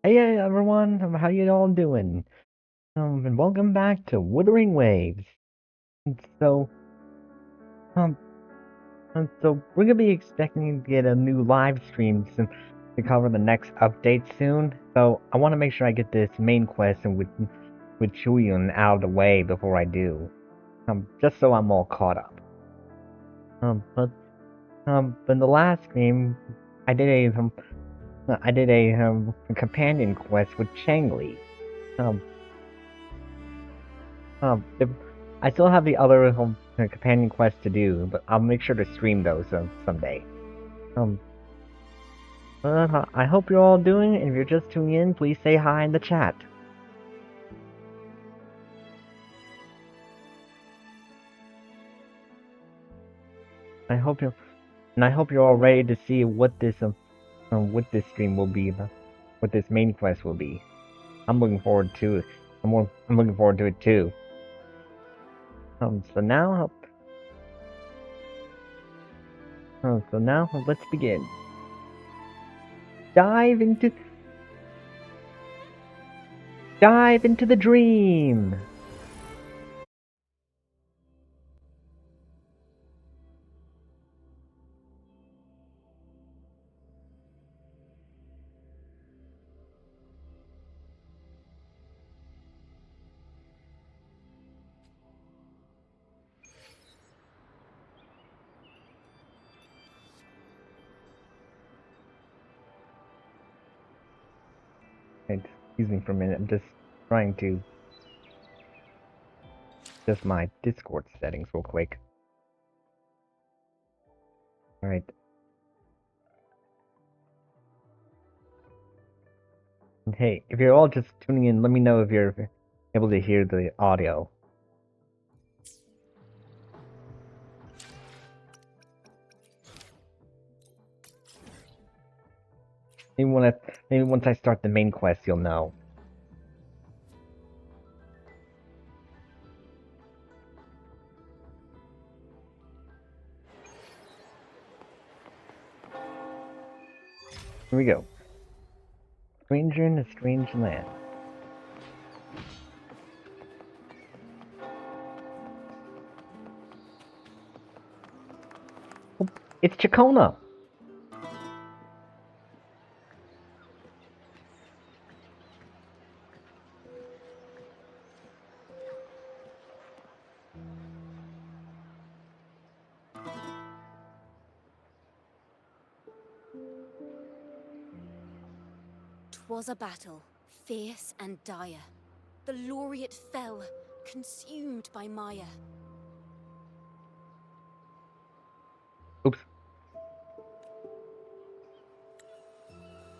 Hey everyone, how you all doing? And welcome back to Wuthering Waves. And um, so we're gonna be expecting to get a new live stream to cover the next update soon. So I want to make sure I get this main quest and with Qiuyuan out of the way before I do. Just so I'm all caught up. But in the last stream, I did a companion quest with Changli. Um, if, I still have the other companion quests to do, but I'll make sure to stream those someday. Um, I hope you're all doing, and if you're just tuning in, please say hi in the chat. I hope you're all ready to see what this stream will be, what this main quest will be. I'm looking forward to it. I'm looking forward to it too. So now, let's begin. Dive into Dive into the dream! Excuse me for a minute, I'm just trying to adjust my Discord settings real quick. Alright. Hey, if you're all just tuning in, let me know if you're able to hear the audio. Maybe once I start the main quest, you'll know. Here we go. Stranger in a strange land. Oh, it's Chacona! "'Twas a battle, fierce and dire. The laureate fell, consumed by mire. Oops.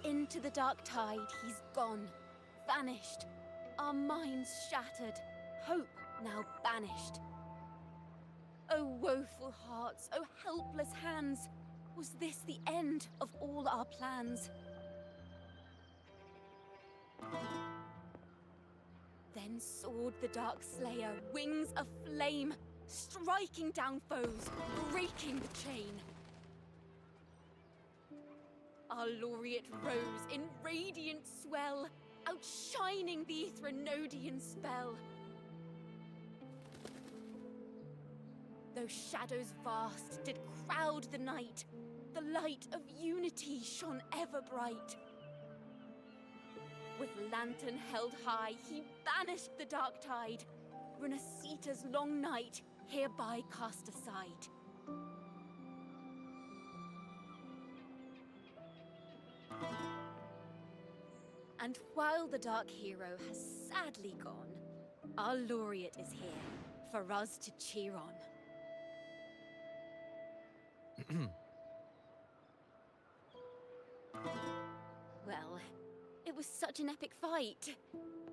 Into the dark tide he's gone, vanished. Our minds shattered, hope now banished. O woeful hearts, O helpless hands! Was this the end of all our plans? Then soared the dark slayer, wings aflame, striking down foes, breaking the chain. Our laureate rose in radiant swell, outshining the Threnodian spell. Though shadows vast did crowd the night, the light of unity shone ever bright. With lantern held high, he banished the dark tide. Renasita's long night hereby cast aside. And while the dark hero has sadly gone, our laureate is here for us to cheer on. Well, it was such an epic fight.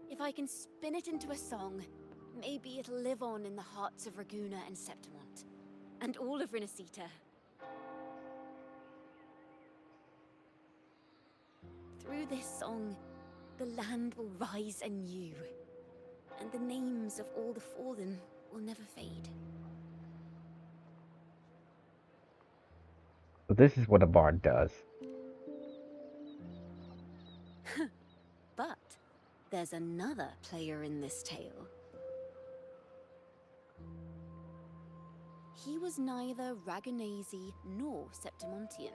If I can spin it into a song, maybe it'll live on in the hearts of Raguna and Septimont, and all of Renasita. Through this song, the land will rise anew, and the names of all the fallen will never fade. So this is what a bard does. there's another player in this tale. He was neither Raganese nor Septimontian.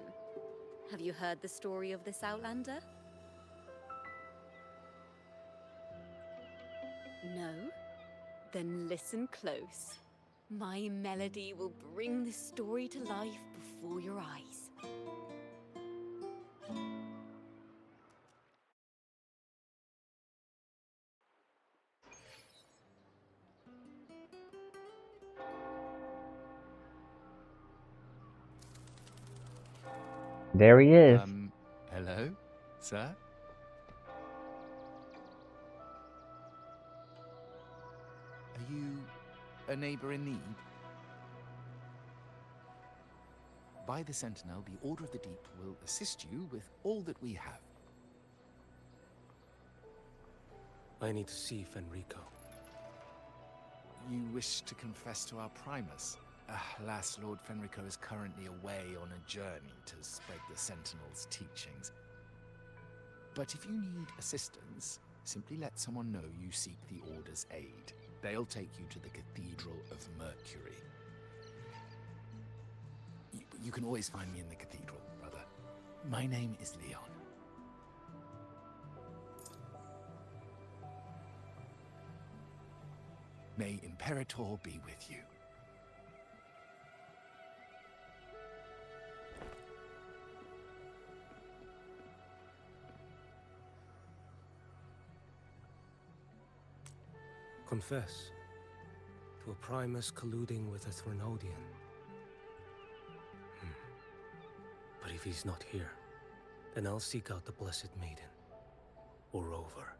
Have you heard the story of this outlander? No? Then listen close. My melody will bring this story to life before your eyes. There he is. Hello, sir? Are you a neighbor in need? By the Sentinel, the Order of the Deep will assist you with all that we have. I need to see Fenrico. You wish to confess to our Primus? Alas, Lord Fenrico is currently away on a journey to spread the Sentinel's teachings. But if you need assistance, simply let someone know you seek the Order's aid. They'll take you to the Cathedral of Mercury. You can always find me in the Cathedral, brother. My name is Leon. May Imperator be with you. Confess to a Primus colluding with a Threnodian. But if he's not here, then I'll seek out the Blessed Maiden. Or Rover.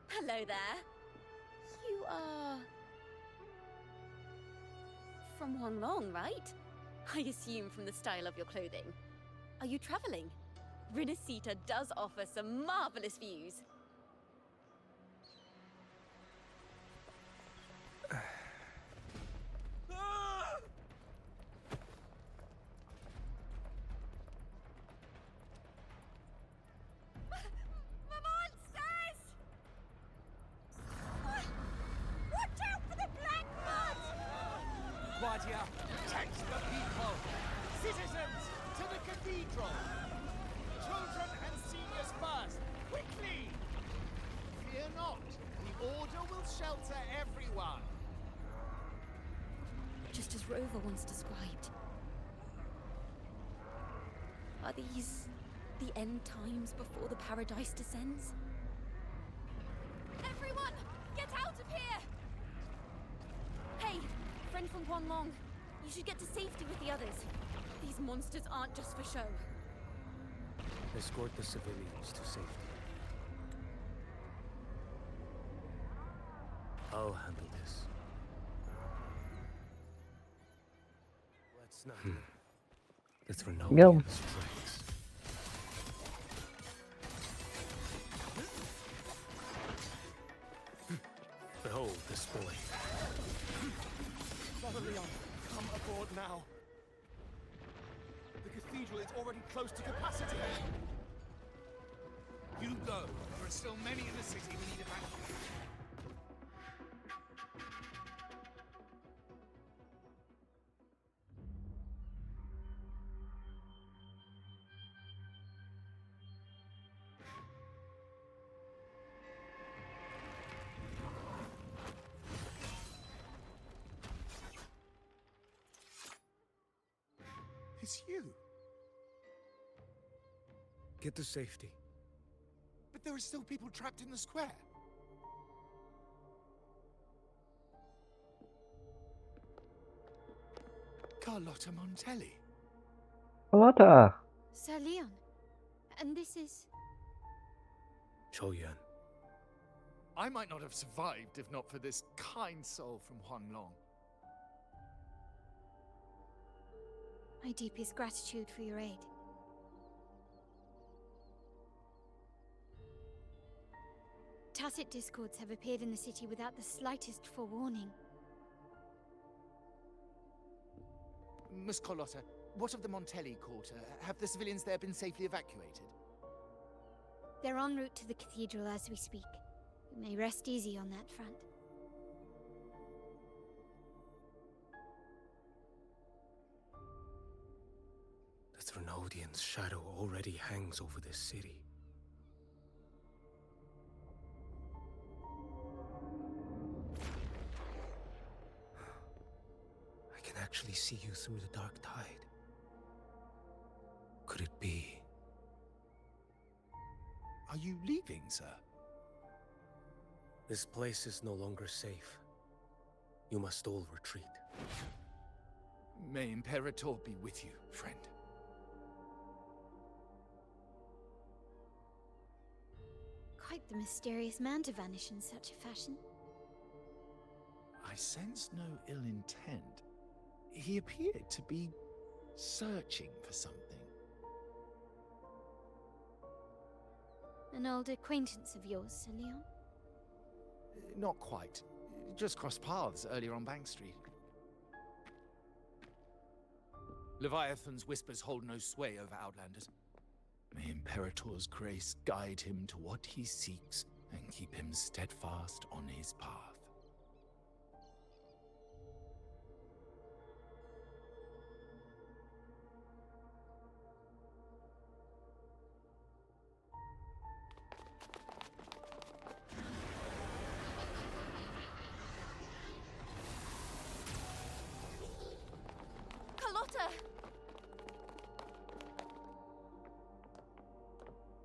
Hello there. You are... from Huanglong, right? I assume from the style of your clothing. Are you traveling? Rinasita does offer some marvelous views. Protect the people! Citizens, to the cathedral! Children and seniors first! Quickly! Fear not, the Order will shelter everyone! Just as Rover once described. Are these the end times before the paradise descends? Everyone, get out of here! Hey, friend from Huanglong, you should get to safety with the others. These monsters aren't just for show. Escort the civilians to safety. I'll handle this. Let's not the Threnodian strikes. Behold this boy. Brother Leon, come aboard now. The cathedral is already close to capacity. You go. There are still many in the city who need evacuation. It's you. Get to safety. But there are still people trapped in the square. Carlotta Montelli. Carlotta! Sir Leon, and this is... Qiuyuan. I might not have survived if not for this kind soul from Huanglong. My deepest gratitude for your aid. Tacit discords have appeared in the city without the slightest forewarning. Miss Carlotta, What of the Montelli quarter? Have the civilians there been safely evacuated? They're en route to the cathedral as we speak. You may rest easy on that front. The Threnodian's shadow already hangs over this city. I can actually see you through the dark tide. Could it be? Are you leaving, sir? This place is no longer safe. You must all retreat. May Imperator be with you, friend. Quite the mysterious man to vanish in such a fashion. I sense no ill intent. He appeared to be searching for something. An old acquaintance of yours, Sir Leon? Not quite. Just crossed paths earlier on Bank Street. Leviathan's whispers hold no sway over Outlanders. May Imperator's grace guide him to what he seeks and keep him steadfast on his path.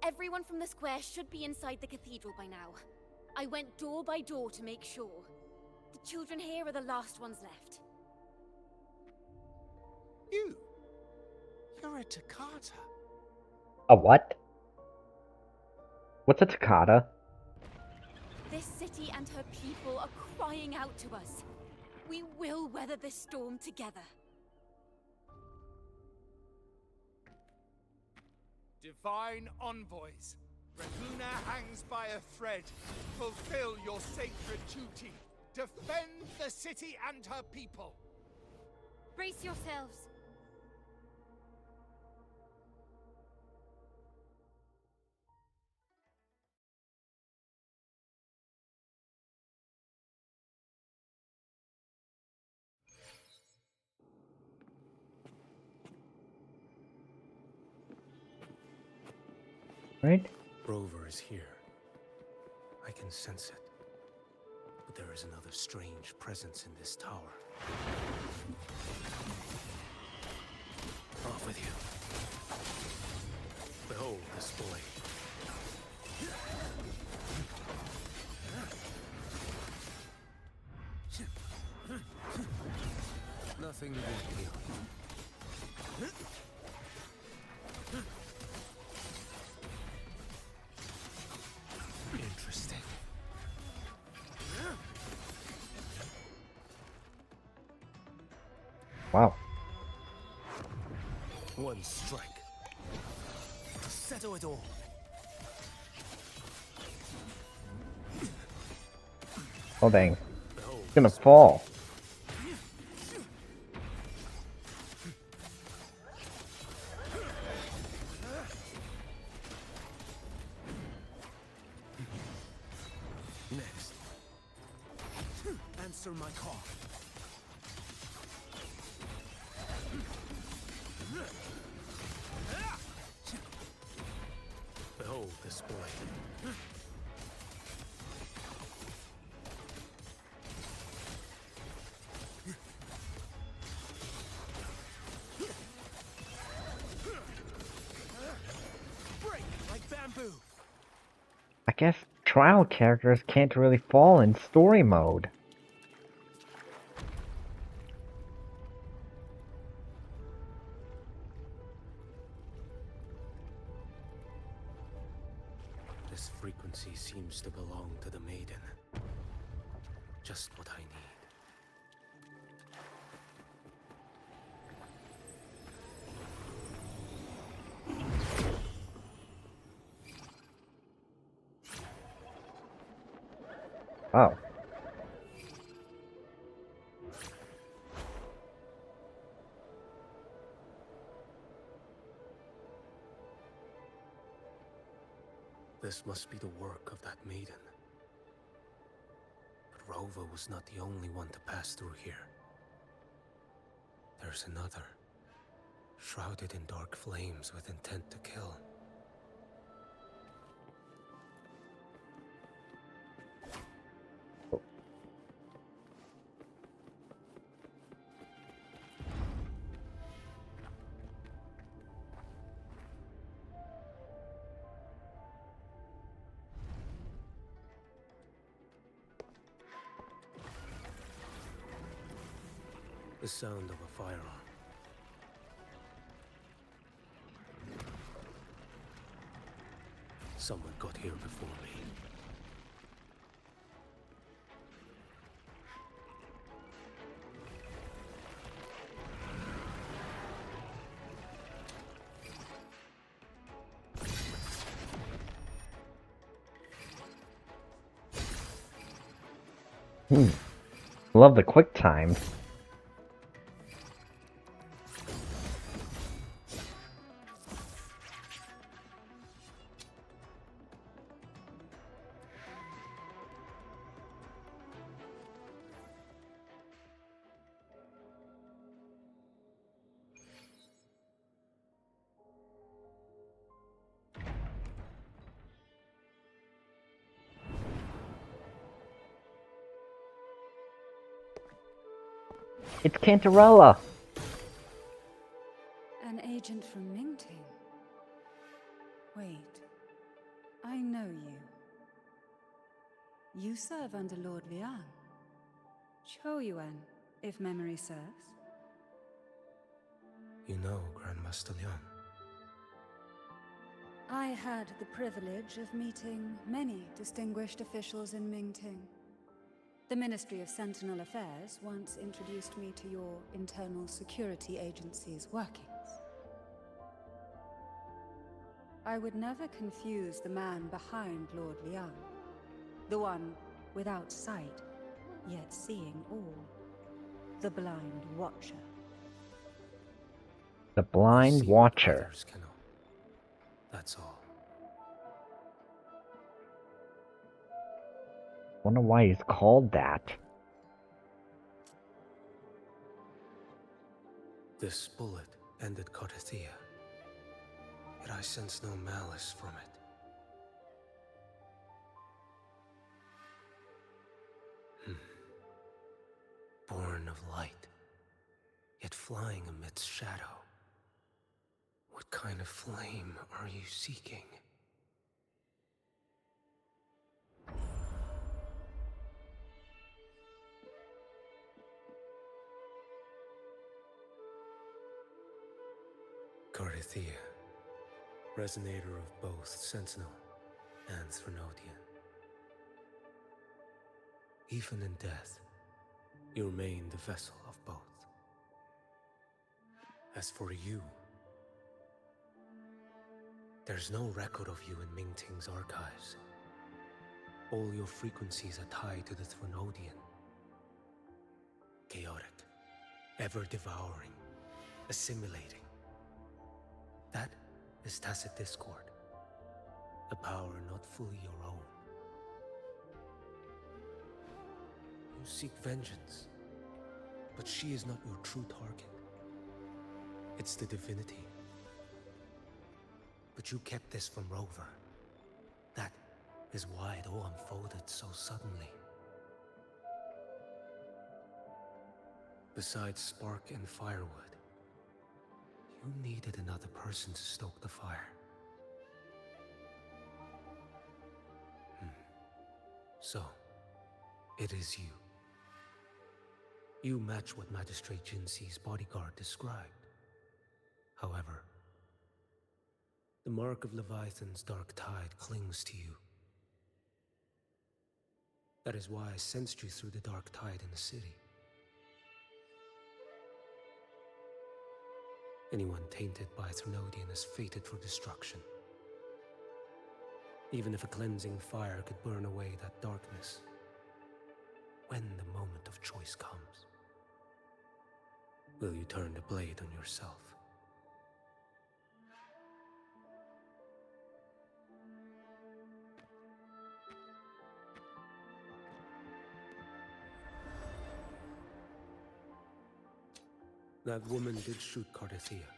Everyone from the square should be inside the cathedral by now. I went door by door to make sure. The children here are the last ones left. You're a Toccata. A what? What's a Toccata? This city and her people are crying out to us. We will weather this storm together. Divine envoys, Reguna hangs by a thread. Fulfill your sacred duty. Defend the city and her people. Brace yourselves. Right? Rover is here. I can sense it. But there is another strange presence in this tower. Off with you. Behold this boy. Nothing big deal. Interesting. Wow. One strike. Settle it all. Oh dang. Behold It's gonna this fall. next. Answer my call. Behold this boy. Break like bamboo. I guess trial characters can't really fall in story mode. This frequency seems to belong to the maiden. Just what I need. Oh. This must be the work of that maiden. But Rova was not the only one to pass through here. There's another, shrouded in dark flames with intent to kill. The sound of a firearm. Someone got here before me. Love the quick time. It's Cantarella! An agent from Mingting? Wait, I know you. You serve under Lord Liang. Qiuyuan, if memory serves. You know Grandmaster Liang. I had the privilege of meeting many distinguished officials in Mingting. The Ministry of Sentinel Affairs once introduced me to your internal security agency's workings. I would never confuse the man behind Lord Liang, the one without sight, yet seeing all, the Blind Watcher. The Blind See what Watcher. others cannot. That's all. Wonder why he's called that. This bullet ended Qiuyuan, yet I sense no malice from it. Born of light, yet flying amidst shadow. What kind of flame are you seeking? Qiuyuan, resonator of both Sentinel and Threnodian. Even in death, you remain the vessel of both. As for you, there's no record of you in Mingting's archives. All your frequencies are tied to the Threnodian. Chaotic, ever-devouring, assimilating. That is tacit discord, a power not fully your own. You seek vengeance, but she is not your true target. It's the divinity. But you kept this from Rover. That is why it all unfolded so suddenly. Besides spark and firewood, you needed another person to stoke the fire. So, it is you. You match what Magistrate Jinxi's bodyguard described. However, the mark of Leviathan's dark tide clings to you. That is why I sensed you through the dark tide in the city. Anyone tainted by Threnodian is fated for destruction. Even if a cleansing fire could burn away that darkness, when the moment of choice comes, will you turn the blade on yourself? That woman did shoot Cardathia.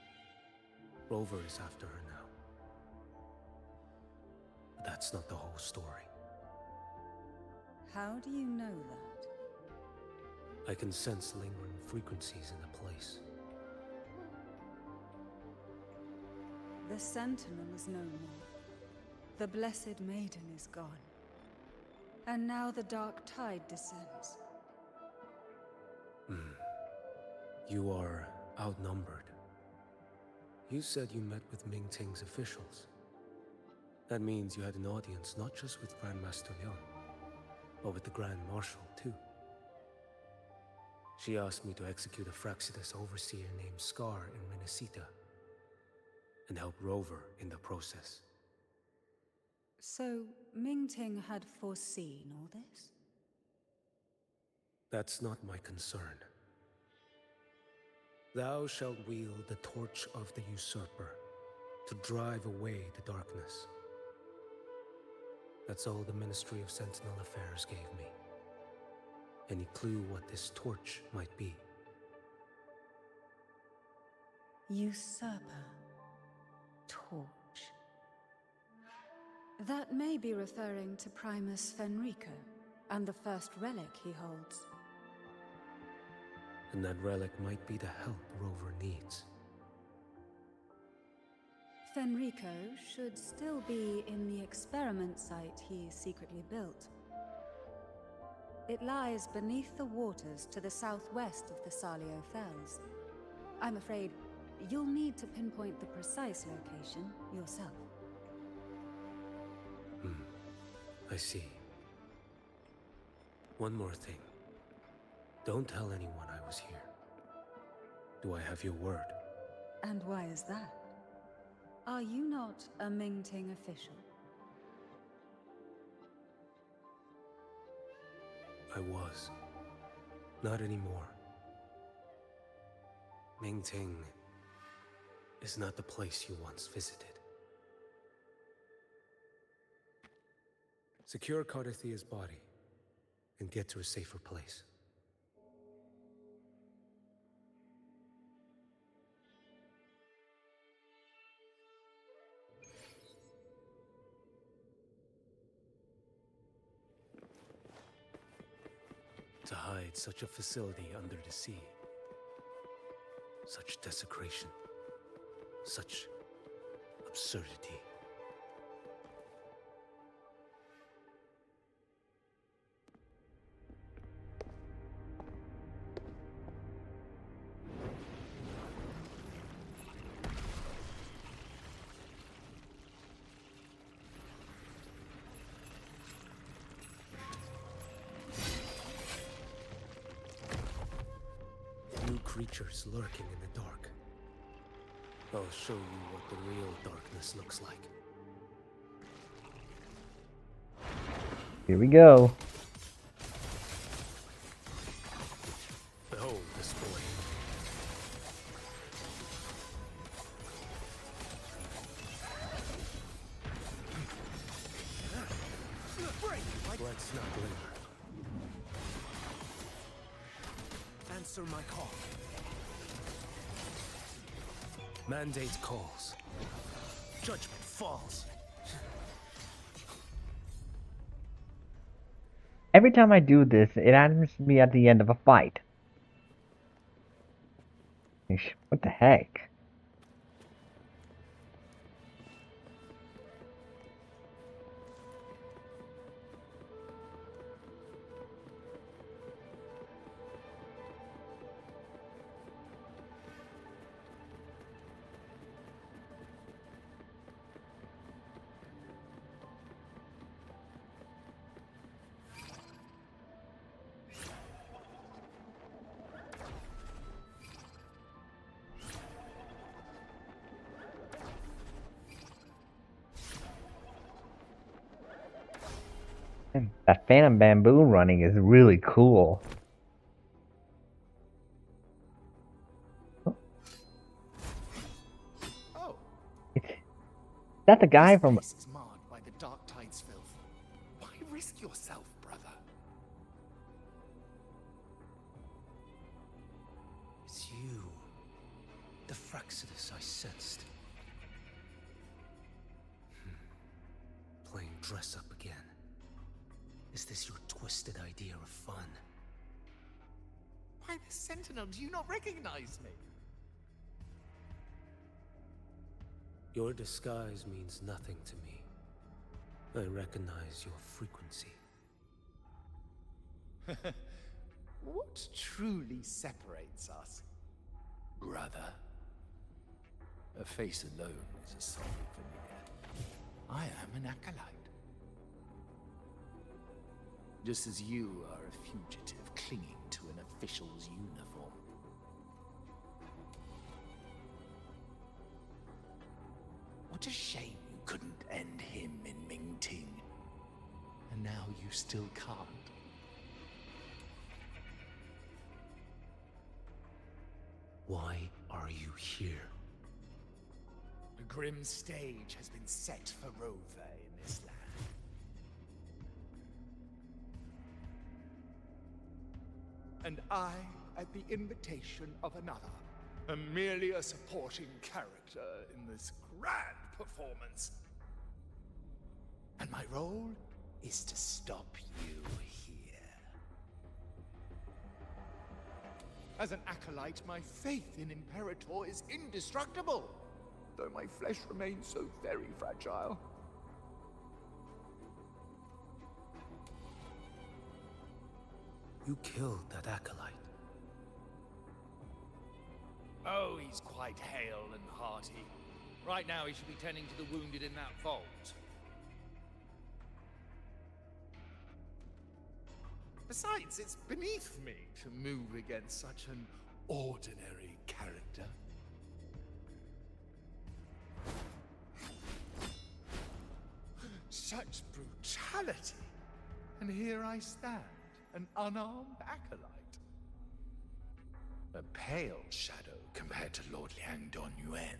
Rover is after her now. But that's not the whole story. How do you know that? I can sense lingering frequencies in the place. The Sentinel is no more. The Blessed Maiden is gone. And now the Dark Tide descends. You are outnumbered. You said you met with Mingting's officials. That means you had an audience not just with Grandmaster Liang, but with the Grand Marshal too. She asked me to execute a Fraxidus overseer named Scar in Minnesota, and help Rover in the process. So, Mingting had foreseen all this? That's not my concern. Thou shalt wield the torch of the usurper to drive away the darkness. That's all the Ministry of Sentinel Affairs gave me. Any clue what this torch might be? Usurper. Torch. That may be referring to Primus Fenrico, and the first relic he holds. And that relic might be the help Rover needs. Fenrico should still be in the experiment site he secretly built. It lies beneath the waters to the southwest of the Salio Fells. I'm afraid you'll need to pinpoint the precise location yourself. I see. One more thing. Don't tell anyone I was here. Do I have your word? And why is that? Are you not a Mingting official? I was. Not anymore. Mingting is not the place you once visited. Secure Cardathia's body and get to a safer place. To hide such a facility under the sea. Such desecration. Such absurdity. Creatures lurking in the dark. I'll show you what the real darkness looks like. Here we go. Behold this boy. Let's not linger. Answer my call. Mandate calls. Judgment falls. Every time I do this, it happens to be at the end of a fight. What the heck? That phantom bamboo running is really cool. Oh, Is that the guy this from... place is marred by the Dark Tide's filth. Why risk yourself, brother? It's you. the Fraxidus I sensed. Playing dress up again. Is this your twisted idea of fun? Why, the Sentinel, do you not recognize me? Your disguise means nothing to me. I recognize your frequency. What truly separates us? Brother. A face alone is a solid veneer. I am an acolyte. Just as you are a fugitive clinging to an official's uniform. What a shame you couldn't end him in Mingting. And now you still can't. Why are you here? A grim stage has been set for Rover in this land. And I, at the invitation of another, am merely a supporting character in this grand performance. And my role is to stop you here. As an acolyte, my faith in Imperator is indestructible, though my flesh remains so very fragile. You killed that acolyte. Oh, he's quite hale and hearty. Right now he should be tending to the wounded in that vault. Besides, it's beneath me to move against such an ordinary character. Such brutality! And here I stand, an unarmed acolyte. A pale shadow compared to Lord Liang Donyuan,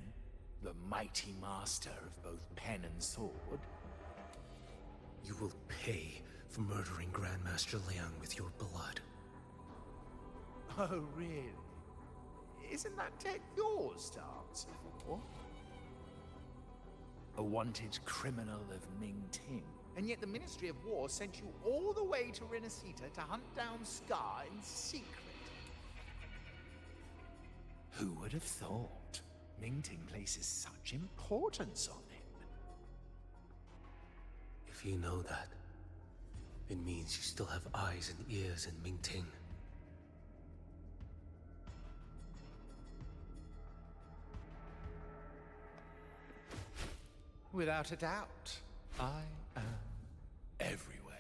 the mighty master of both pen and sword. You will pay for murdering Grandmaster Liang with your blood. Oh, really? Isn't that tech yours to answer for? A wanted criminal of Mingting. And yet the Ministry of War sent you all the way to Renacita to hunt down Scar in secret. Who would have thought Mingting places such importance on him? If you know that, it means you still have eyes and ears in Mingting. Without a doubt, I am everywhere.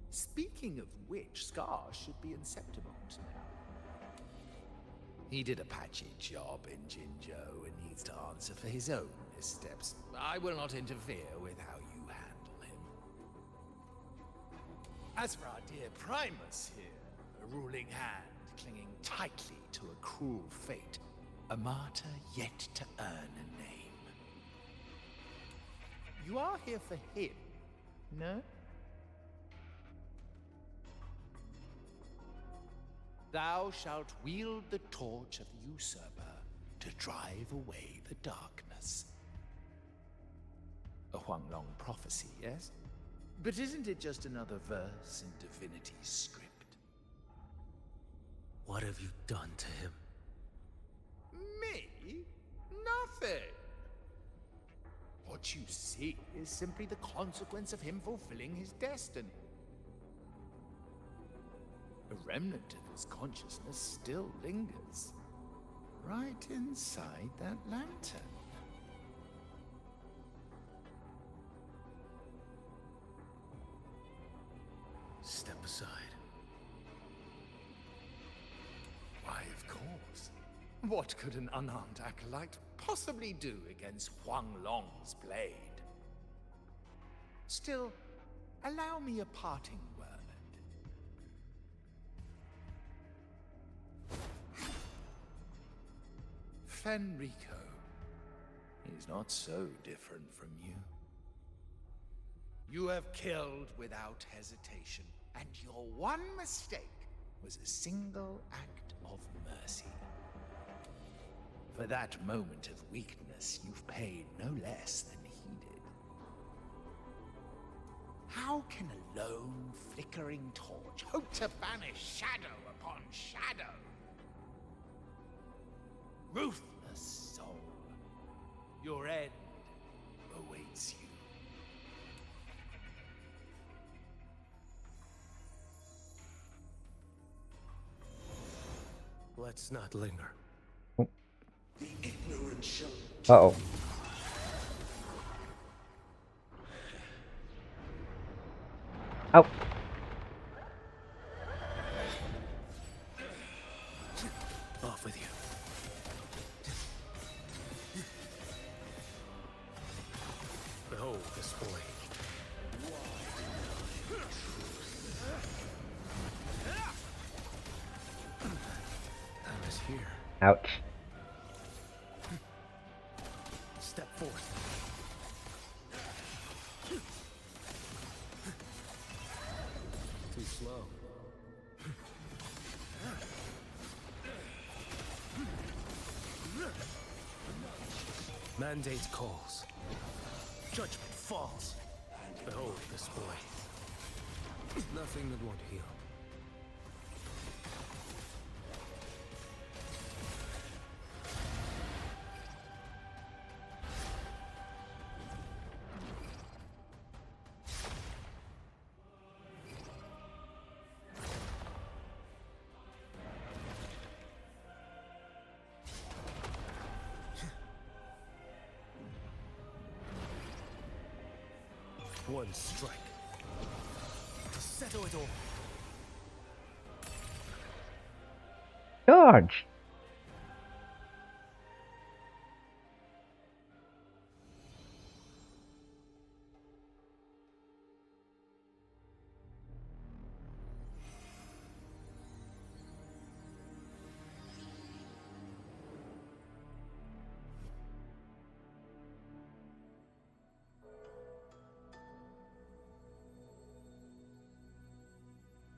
Speaking of which, Scar should be in Septimont now. He did a patchy job in Jinzhou and needs to answer for his own missteps. I will not interfere with how you handle him. As for our dear Primus here, a ruling hand clinging tightly to a cruel fate, a martyr yet to earn a name. You are here for him, no? Thou shalt wield the torch of the usurper to drive away the darkness. A Huanglong prophecy, yes? But isn't it just another verse in Divinity's script? What have you done to him? Me? Nothing. What you see is simply the consequence of him fulfilling his destiny. A remnant of his consciousness still lingers, right inside that lantern. Step aside. Why, of course. What could an unarmed acolyte possibly do against Huanglong's blade? Still, allow me a parting word. Fenrico is not so different from you. You have killed without hesitation, and your one mistake was a single act of mercy. For that moment of weakness, you've paid no less than heeded. How can a lone, flickering torch hope to banish shadow upon shadow? Ruthless soul, your end awaits you. Let's not linger. The ignorant shall... Uh-oh. Ow. Off with you. Behold this boy. Time is here. Ouch. Step forth. Too slow. Mandate calls. Judgment falls. Behold this boy. Nothing that won't heal. One strike to settle it all. Charge!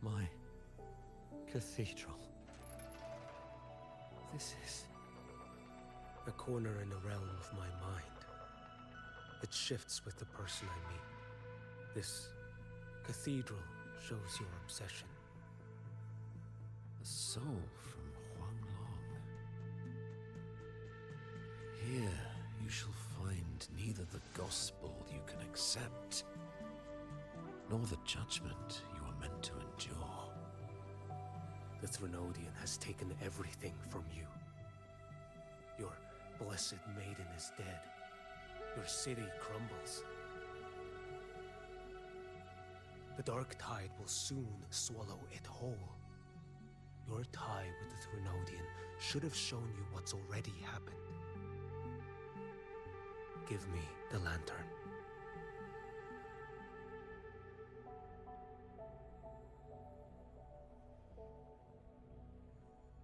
My cathedral. This is... A corner in the realm of my mind. It shifts with the person I meet. This cathedral shows your obsession. A soul from Huanglong. Here you shall find neither the gospel you can accept, nor the judgment you are meant to endure. The Threnodian has taken everything from you. Your blessed maiden is dead. Your city crumbles. The dark tide will soon swallow it whole. Your tie with the Threnodian should have shown you what's already happened. Give me the lantern.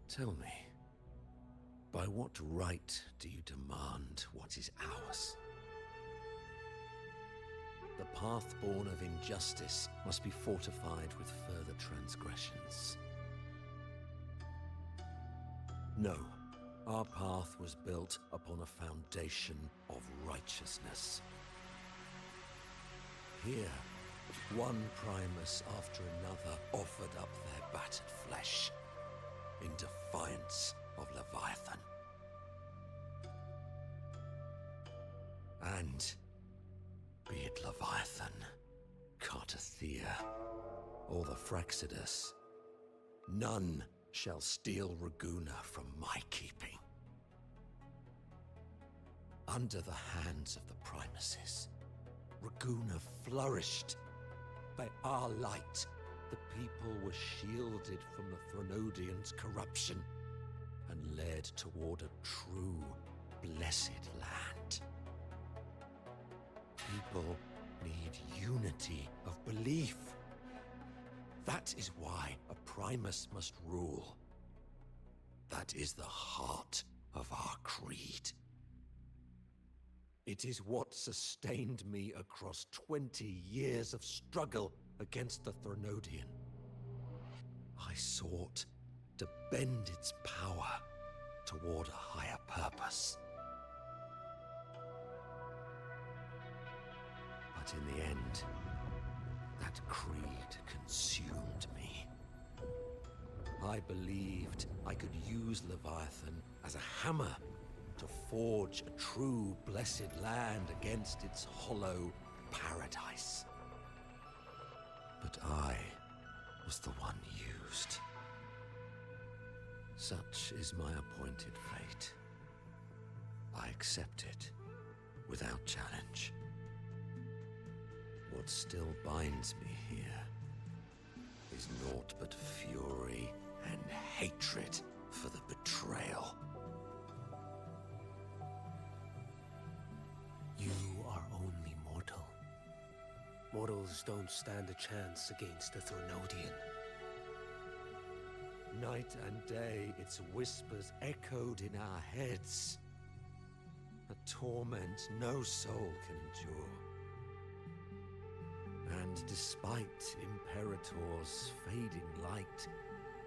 Tell me, by what right do you demand what is ours? The path born of injustice must be fortified with further transgressions. No, our path was built upon a foundation of righteousness. Here, one Primus after another offered up their battered flesh in defiance of Leviathan. And be it Leviathan, Cartathea, or the Fraxidus, none shall steal Raguna from my keeping. Under the hands of the Primuses, Raguna flourished. By our light, the people were shielded from the Threnodians' corruption and led toward a true, blessed land. People need unity of belief. That is why a Primus must rule. That is the heart of our creed. It is what sustained me across 20 years of struggle against the Threnodian. I sought to bend its power toward a higher purpose. But in the end, that creed consumed me. I believed I could use Leviathan as a hammer to forge a true blessed land against its hollow paradise. But I was the one used. Such is my appointed fate. I accept it without challenge. What still binds me here is naught but fury and hatred for the betrayal. You are only mortal. Mortals don't stand a chance against the Thronodian. Night and day, its whispers echoed in our heads. A torment no soul can endure. And despite Imperator's fading light,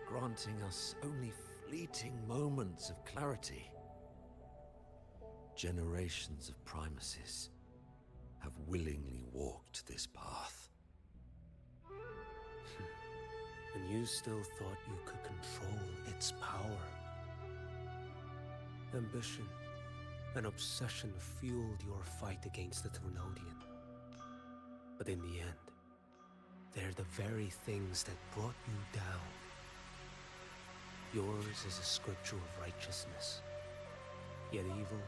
granting us only fleeting moments of clarity, generations of primacies have willingly walked this path. And you still thought you could control its power. Ambition and obsession fueled your fight against the Thronodian. But in the end, they're the very things that brought you down. Yours is a scripture of righteousness, yet evil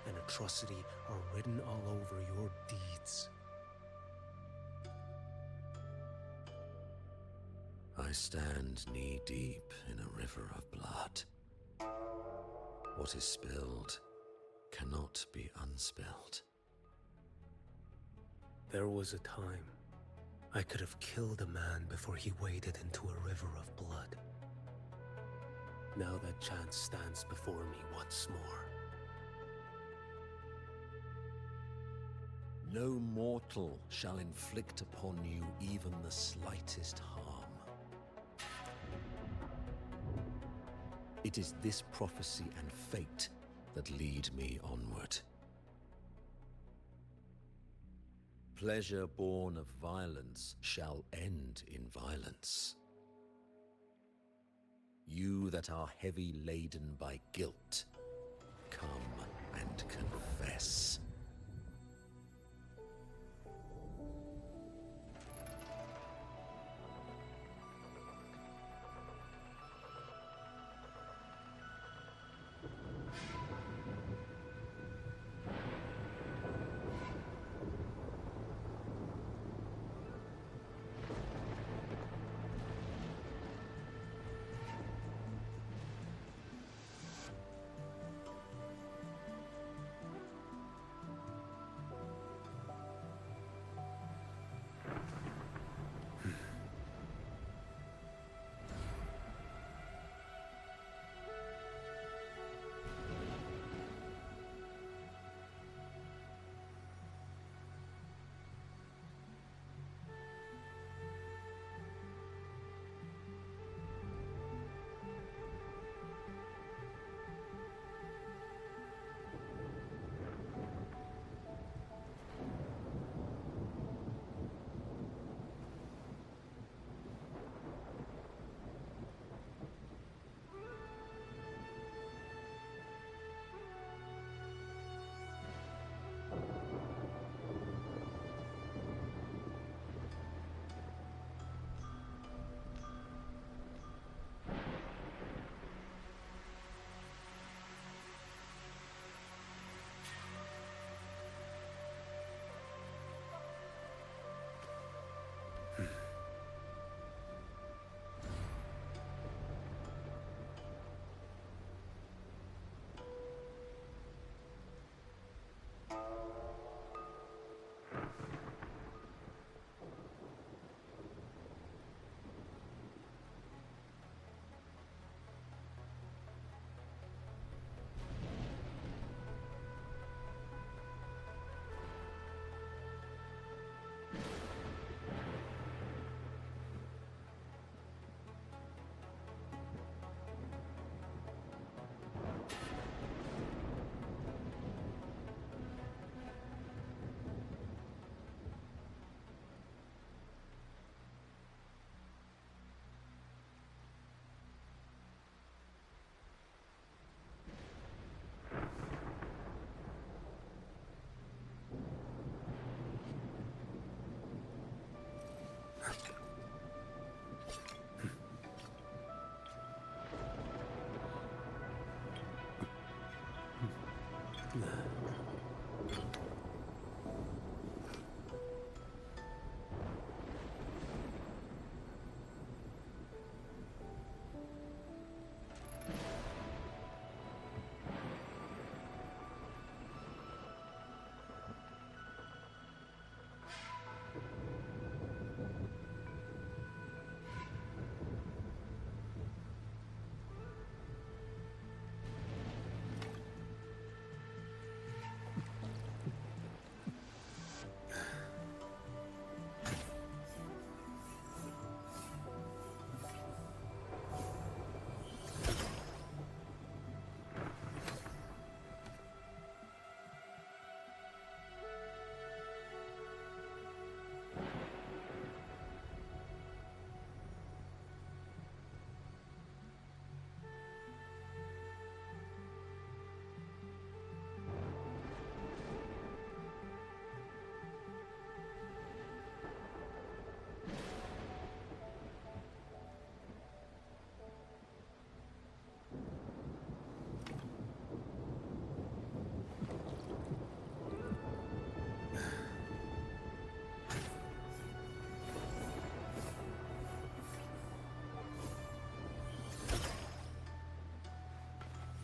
and atrocity are written all over your deeds. I stand knee-deep in a river of blood. What is spilled cannot be unspilled. There was a time I could have killed a man before he waded into a river of blood. Now that chance stands before me once more. No mortal shall inflict upon you even the slightest harm. It is this prophecy and fate that lead me onward. Pleasure born of violence shall end in violence. You that are heavy laden by guilt, come and confess.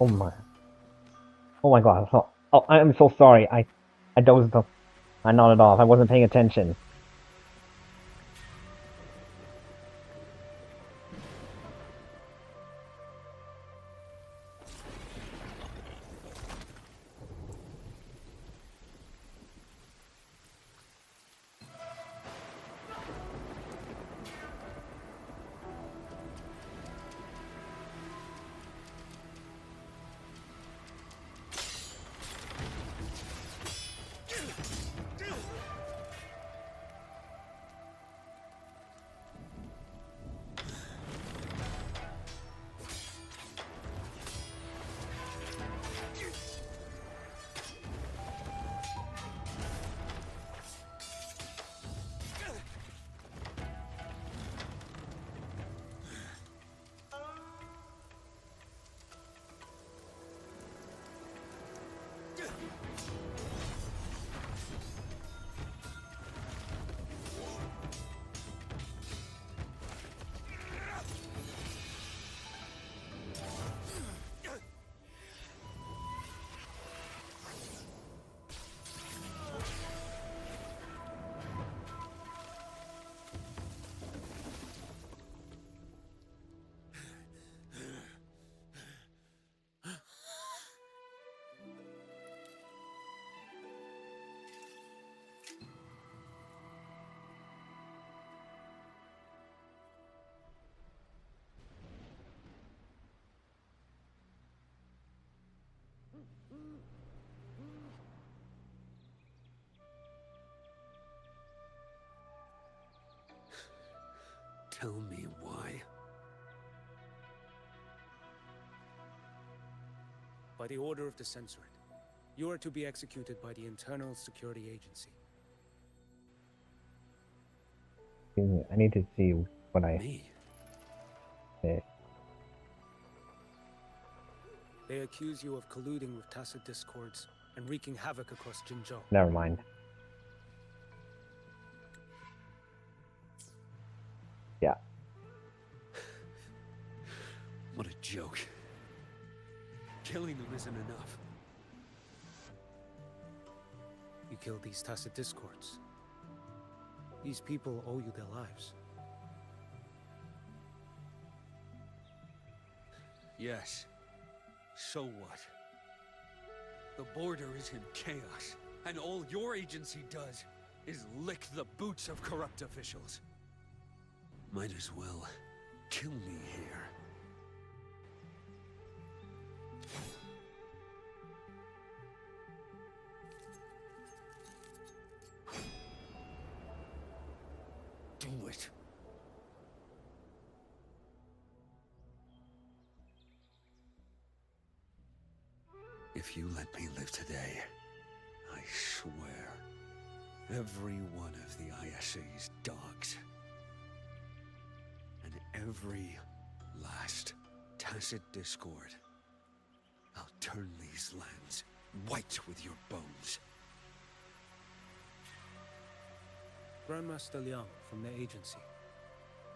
Oh my. Oh my god. Oh, I'm so sorry. I dozed off. I nodded off. I wasn't paying attention. Tell me why. By the order of the Censorate, you are to be executed by the Internal Security Agency. I need to see what I Me? say. They accuse you of colluding with tacit discords and wreaking havoc across Jinzhou. Never mind. Yeah. What a joke. Killing them isn't enough. You killed these tacit discords. These people owe you their lives. Yes. So what? The border is in chaos, and all your agency does is lick the boots of corrupt officials. Might as well kill me here. Do it. If you let me live today, I swear, every one of the ISA's dogs, and every last tacit discord, I'll turn these lands white with your bones. Grandmaster Liang from the agency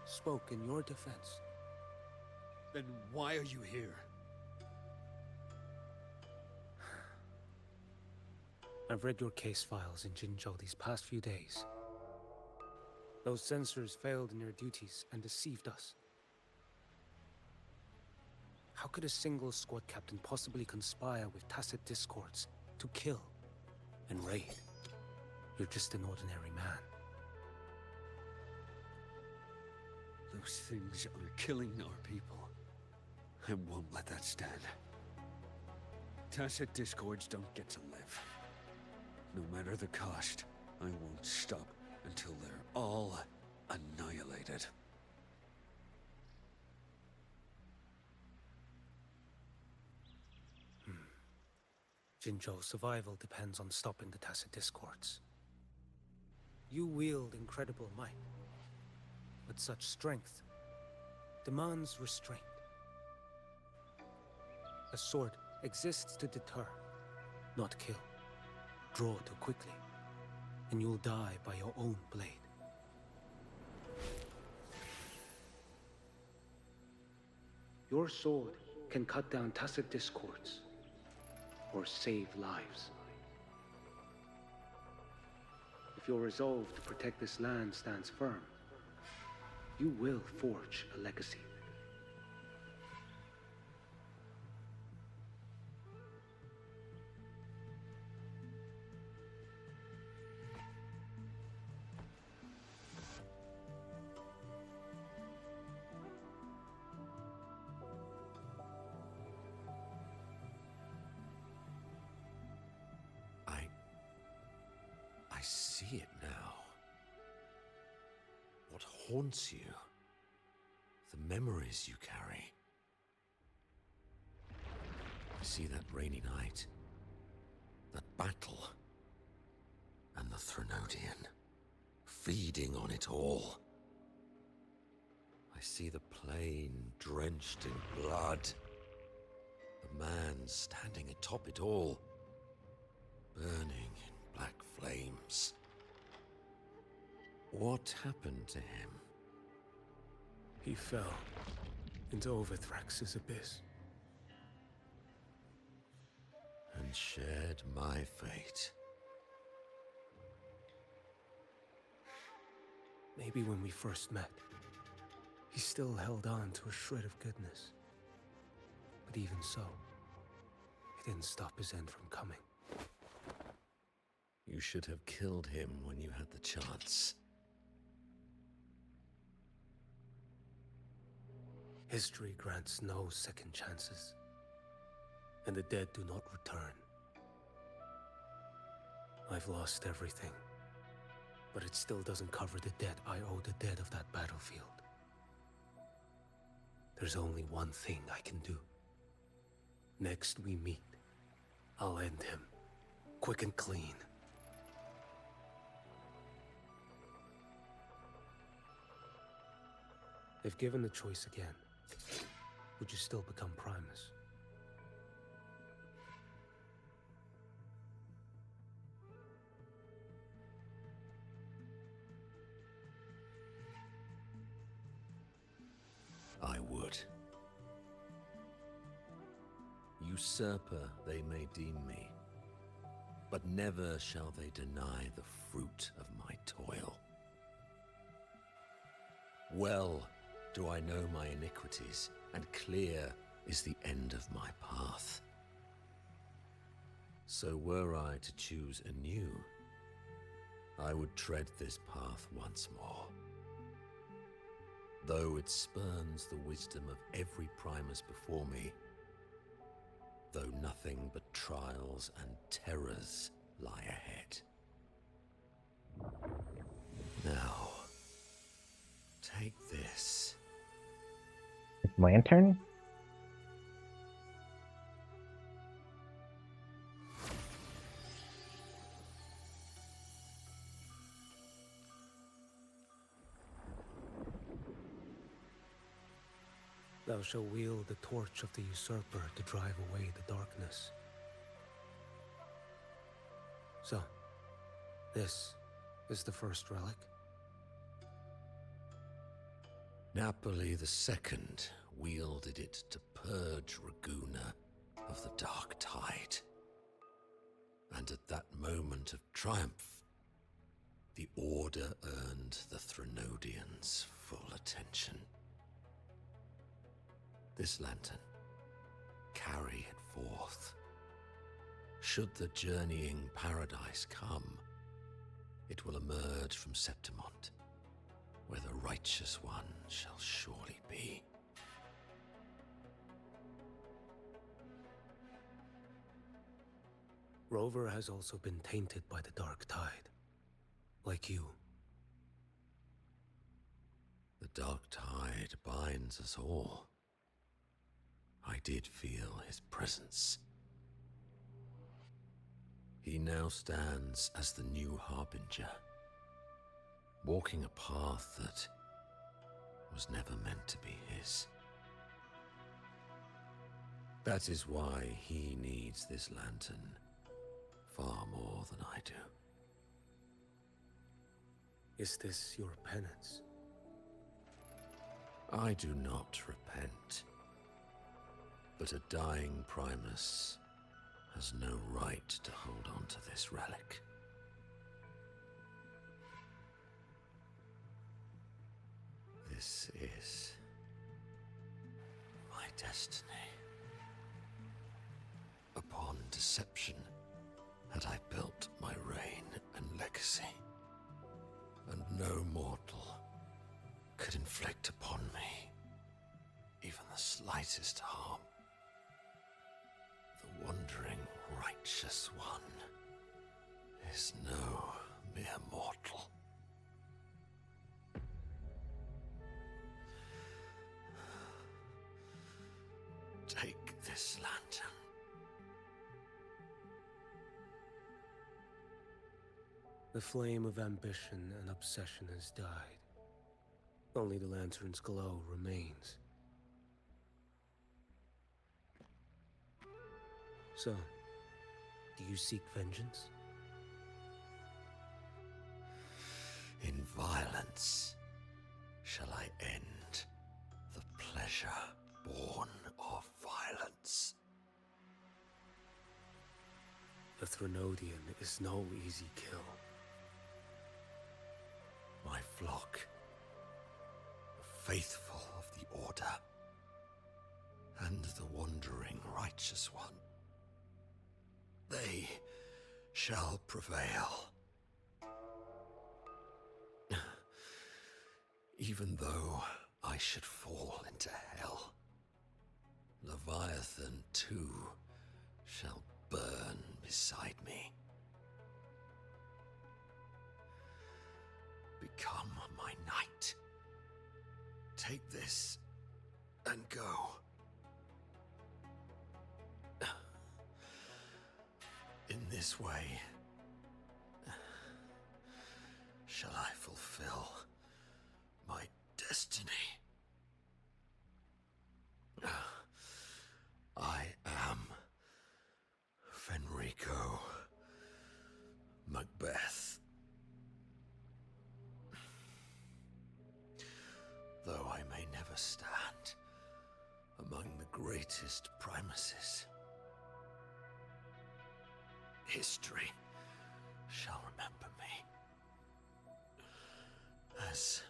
spoke in your defense. Then why are you here? I've read your case files in Jinzhou these past few days. Those censors failed in their duties and deceived us. How could a single squad captain possibly conspire with tacit discords to kill and raid? You're just an ordinary man. Those things are killing our people. I won't let that stand. Tacit discords don't get to live. No matter the cost, I won't stop until they're all annihilated. Jinzhou's survival depends on stopping the tacit discords. You wield incredible might, but such strength demands restraint. A sword exists to deter, not kill. Draw too quickly, and you'll die by your own blade. Your sword can cut down tacit discords or save lives. If your resolve to protect this land stands firm, you will forge a legacy. I see it now. What haunts you? The memories you carry. I see that rainy night, that battle, and the Threnodian, feeding on it all. I see the plain drenched in blood, the man standing atop it all, burning in black flames. What happened to him? He fell into Overthrax's abyss. And shared my fate. Maybe when we first met, he still held on to a shred of goodness. But even so, it didn't stop his end from coming. You should have killed him when you had the chance. History grants no second chances, and the dead do not return. I've lost everything, but it still doesn't cover the debt I owe the dead of that battlefield. There's only one thing I can do. Next we meet, I'll end him, quick and clean. If given the choice again, would you still become Primus? I would. Usurper they may deem me, but never shall they deny the fruit of my toil. Well do I know my iniquities, and clear is the end of my path. So were I to choose anew, I would tread this path once more. Though it spurns the wisdom of every Primus before me, though nothing but trials and terrors lie ahead. Now, take this. Lantern? Thou shalt wield the torch of the usurper to drive away the darkness. So, this is the first relic? Napoli II wielded it to purge Raguna of the dark tide. And at that moment of triumph, the Order earned the Threnodians full attention. This lantern, carry it forth. Should the journeying paradise come, it will emerge from Septimont, where the righteous one shall surely be. Rover has also been tainted by the dark tide, like you. The dark tide binds us all. I did feel his presence. He now stands as the new Harbinger, walking a path that was never meant to be his. That is why he needs this lantern far more than I do. Is this your penance? I do not repent. But a dying Primus has no right to hold on to this relic. This is my destiny. Upon deception had I built my reign and legacy, and no mortal could inflict upon me even the slightest harm. The wandering righteous one is no mere mortal. Take this lantern. The flame of ambition and obsession has died. Only the lantern's glow remains. So, do you seek vengeance? In violence shall I end the pleasure born of violence. The Threnodian is no easy kill. My flock, the faithful of the Order, and the wandering righteous one, they shall prevail. Even though I should fall into hell, Leviathan too shall burn beside me. Become my knight. Take this and go. In this way, shall I fulfill my destiny. I am Fenrico Macbeth. Though I may never stand among the greatest Primuses, history shall remember me as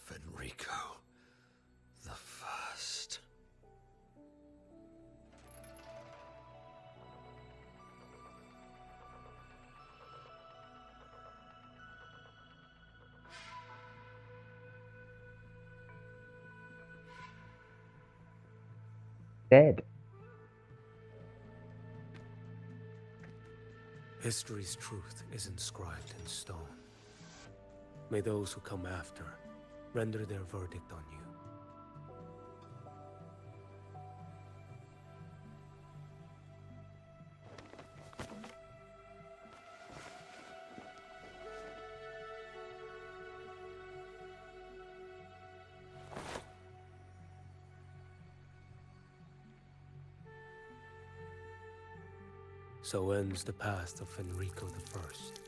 Fenrico the First. Dead. History's truth is inscribed in stone. May those who come after render their verdict on you. So ends the past of Fenrico the First,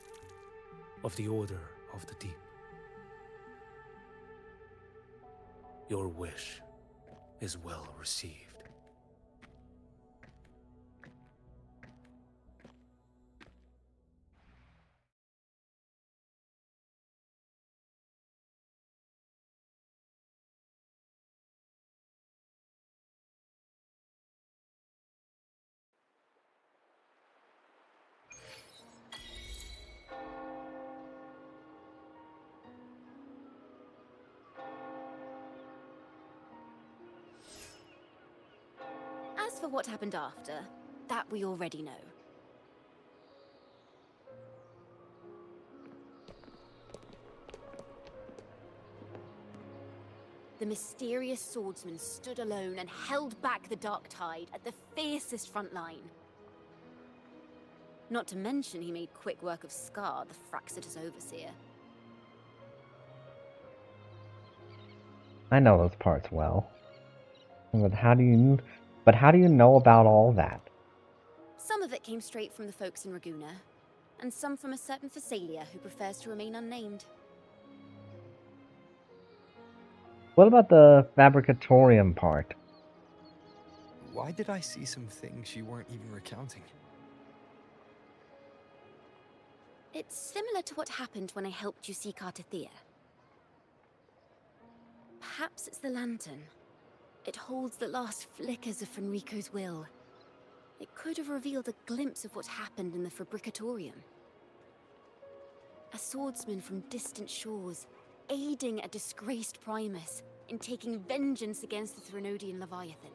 of the Order of the Deep. Your wish is well received. As for what happened after, that we already know. The mysterious swordsman stood alone and held back the dark tide at the fiercest front line. Not to mention he made quick work of Scar, the Fraxita's overseer. I know those parts well. But how do you know about all that? Some of it came straight from the folks in Raguna, and some from a certain Phasalia who prefers to remain unnamed. What about the Fabricatorium part? Why did I see some things you weren't even recounting? It's similar to what happened when I helped you seek Artathea. Perhaps it's the lantern. It holds the last flickers of Fenrico's will. It could have revealed a glimpse of what happened in the Fabricatorium. A swordsman from distant shores, aiding a disgraced Primus in taking vengeance against the Threnodian Leviathan.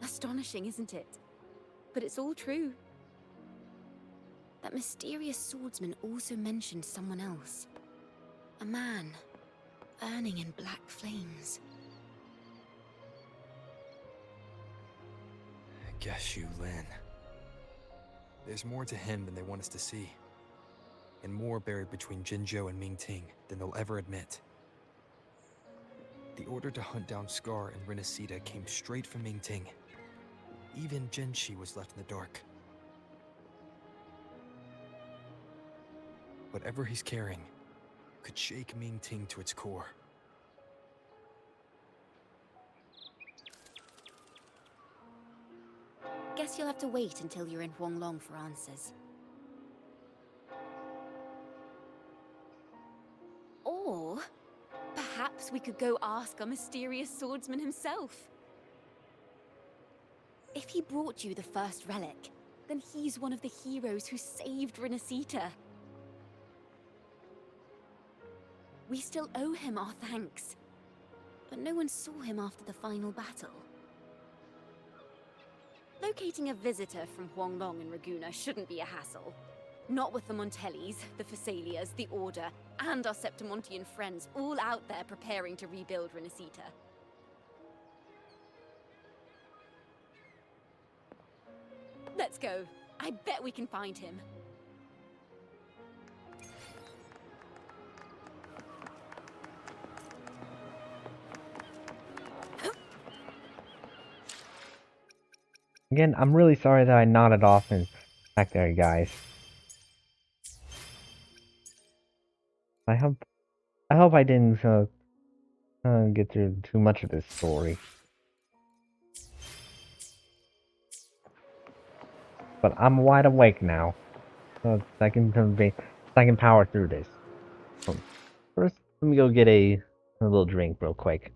Astonishing, isn't it? But it's all true. That mysterious swordsman also mentioned someone else. A man, burning in black flames. Qiuyuan. There's more to him than they want us to see. And more buried between Jinzhou and Mingting than they'll ever admit. The order to hunt down Scar and Renacita came straight from Mingting. Even Jinshi was left in the dark. Whatever he's carrying could shake Mingting to its core. Guess you'll have to wait until you're in Huanglong for answers. Or perhaps we could go ask our mysterious swordsman himself. If he brought you the first relic, then he's one of the heroes who saved Renacita. We still owe him our thanks, but no one saw him after the final battle. Locating a visitor from Huanglong and Raguna shouldn't be a hassle. Not with the Montellis, the Phassalias, the Order, and our Septimontian friends all out there preparing to rebuild Renacita. Let's go. I bet we can find him. Again, I'm really sorry that I nodded off and back there, guys. I hope I didn't get through too much of this story. But I'm wide awake now, so I can power through this. So first, let me go get a little drink real quick.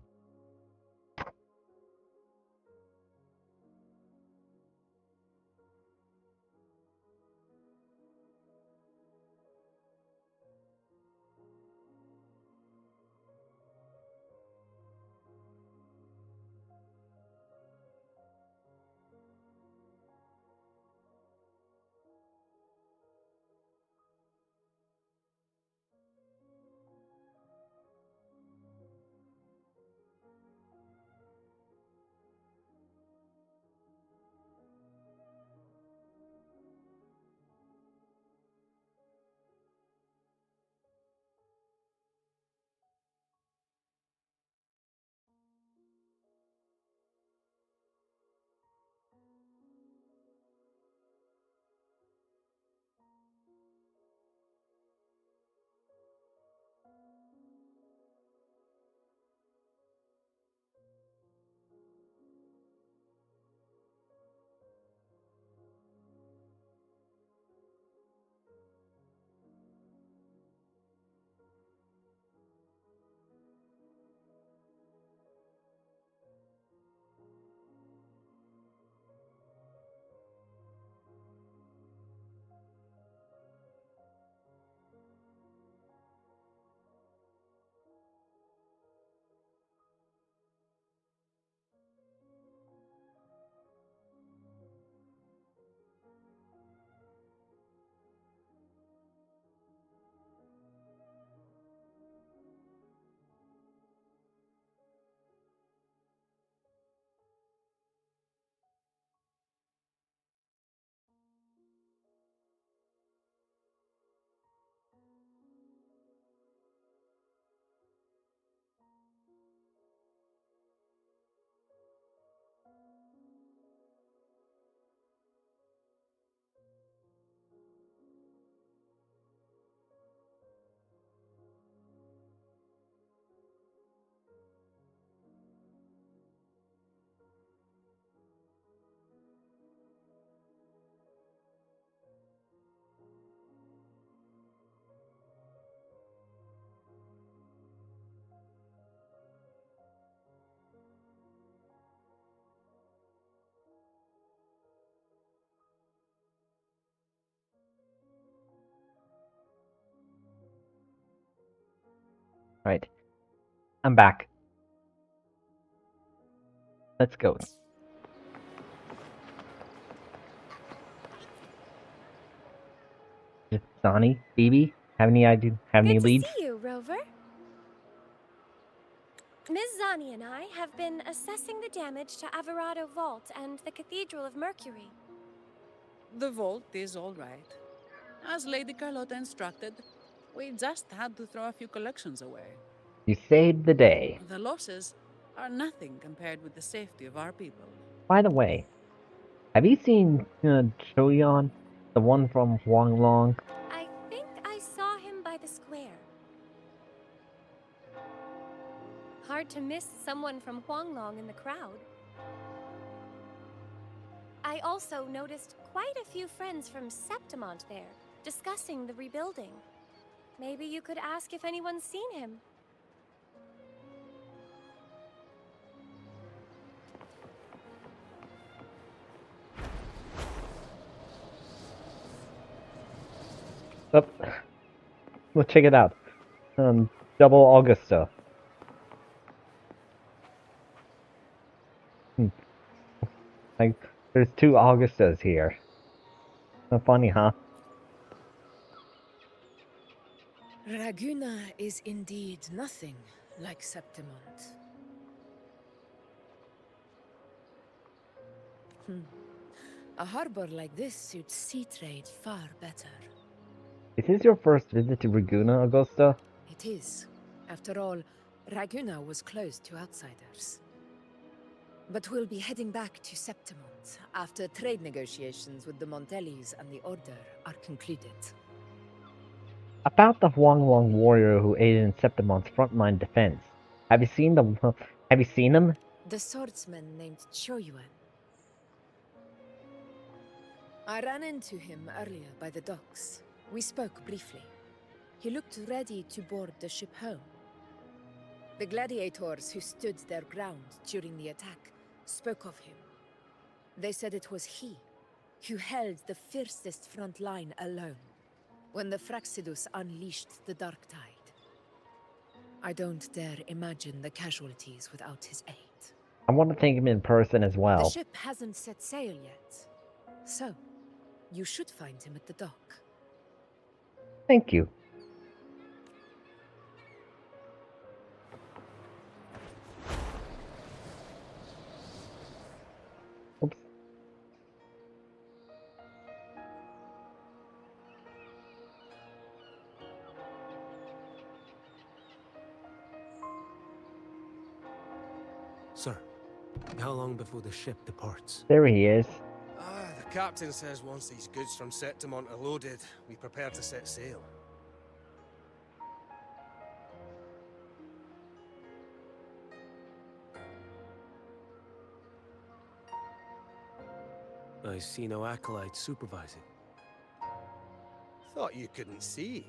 Right. I'm back. Let's go. Sonny, Phoebe, have any idea? Have any Good to leads? see you, Rover. Ms. Zani and I have been assessing the damage to Averado Vault and the Cathedral of Mercury. The vault is all right. As Lady Carlotta instructed, we just had to throw a few collections away. You saved the day. The losses are nothing compared with the safety of our people. By the way, have you seen Qiuyuan, the one from Huanglong? I think I saw him by the square. Hard to miss someone from Huanglong in the crowd. I also noticed quite a few friends from Septimont there, discussing the rebuilding. Maybe you could ask if anyone's seen him. Oh, let's check it out. Double Augusta. Like, there's two Augustas here. So funny, huh? Raguna is indeed nothing like Septimont. A harbor like this suits sea trade far better. Is this your first visit to Raguna, Augusta? It is. After all, Raguna was closed to outsiders. But we'll be heading back to Septimont after trade negotiations with the Montellis and the Order are concluded. About the Huanglong warrior who aided in Septimont's frontline defense. Have you seen him? The swordsman named Qiuyuan. I ran into him earlier by the docks. We spoke briefly. He looked ready to board the ship home. The gladiators who stood their ground during the attack spoke of him. They said it was he who held the fiercest front line alone when the Fraxidus unleashed the Dark Tide. I don't dare imagine the casualties without his aid. I want to thank him in person as well. The ship hasn't set sail yet, so you should find him at the dock. Thank you. Oops. Sir, how long before the ship departs? There he is. The captain says once these goods from Septimont are loaded, we prepare to set sail. I see no acolytes supervising. Thought you couldn't see,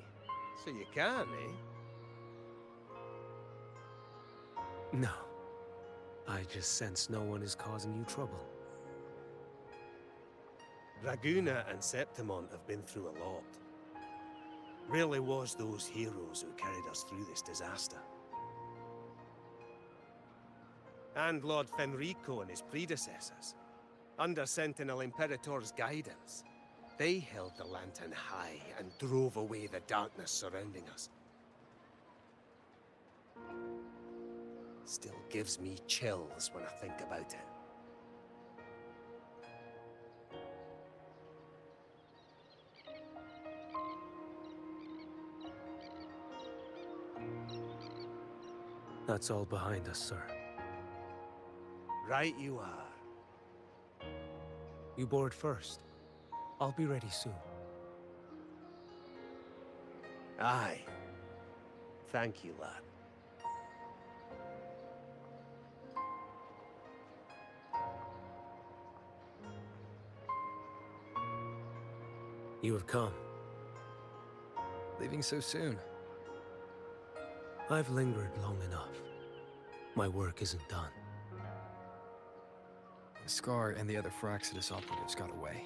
so you can, eh? No. I just sense no one is causing you trouble. Raguna and Septimont have been through a lot. Rarely was those heroes who carried us through this disaster. And Lord Fenrico and his predecessors, under Sentinel Imperator's guidance, they held the lantern high and drove away the darkness surrounding us. Still gives me chills when I think about it. That's all behind us, sir. Right you are. You board first. I'll be ready soon. Aye. Thank you, lad. You have come. Leaving so soon. I've lingered long enough. My work isn't done. Scar and the other Fraxidus operatives got away.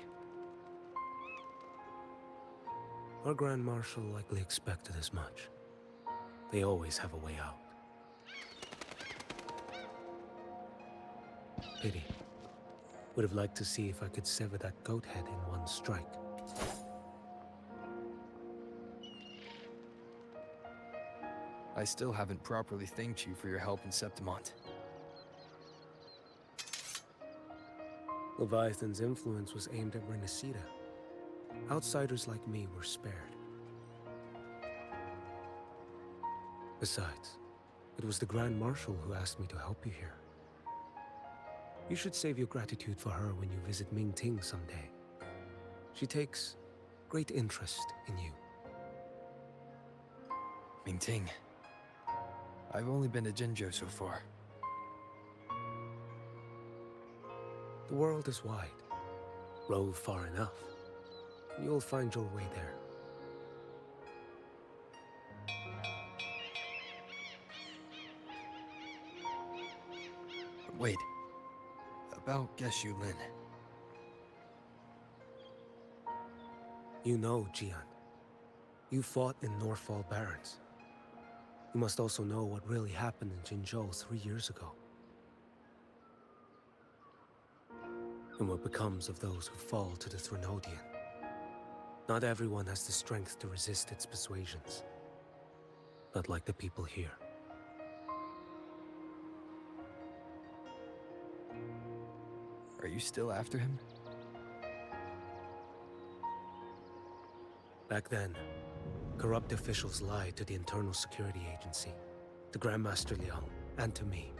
Our Grand Marshal likely expected as much. They always have a way out. Pity. Would have liked to see if I could sever that goat head in one strike. I still haven't properly thanked you for your help in Septimont. Leviathan's influence was aimed at Renacida. Outsiders like me were spared. Besides, it was the Grand Marshal who asked me to help you here. You should save your gratitude for her when you visit Mingting someday. She takes great interest in you. Mingting. I've only been to Jinzhou so far. The world is wide. Row far enough, and you'll find your way there. Wait. About Qiuyuan. You know, Qiuyuan. You fought in Northfall Barrens. You must also know what really happened in Jinzhou 3 years ago. And what becomes of those who fall to the Threnodian. Not everyone has the strength to resist its persuasions. Not like the people here. Are you still after him? Back then, corrupt officials lied to the Internal Security Agency, to Grandmaster Liang, and to me.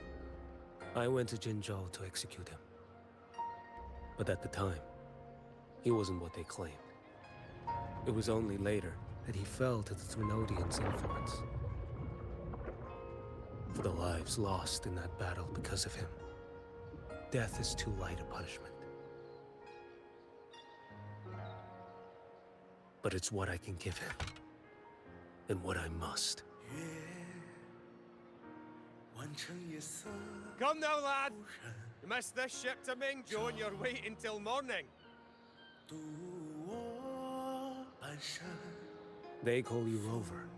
I went to Jinzhou to execute him. But at the time, he wasn't what they claimed. It was only later that he fell to the Threnodians' influence. For the lives lost in that battle because of him, death is too light a punishment. But it's what I can give him, and what I must. Come now, lad! You missed this ship to Mingzhou and you're waiting till morning. They call you Rover.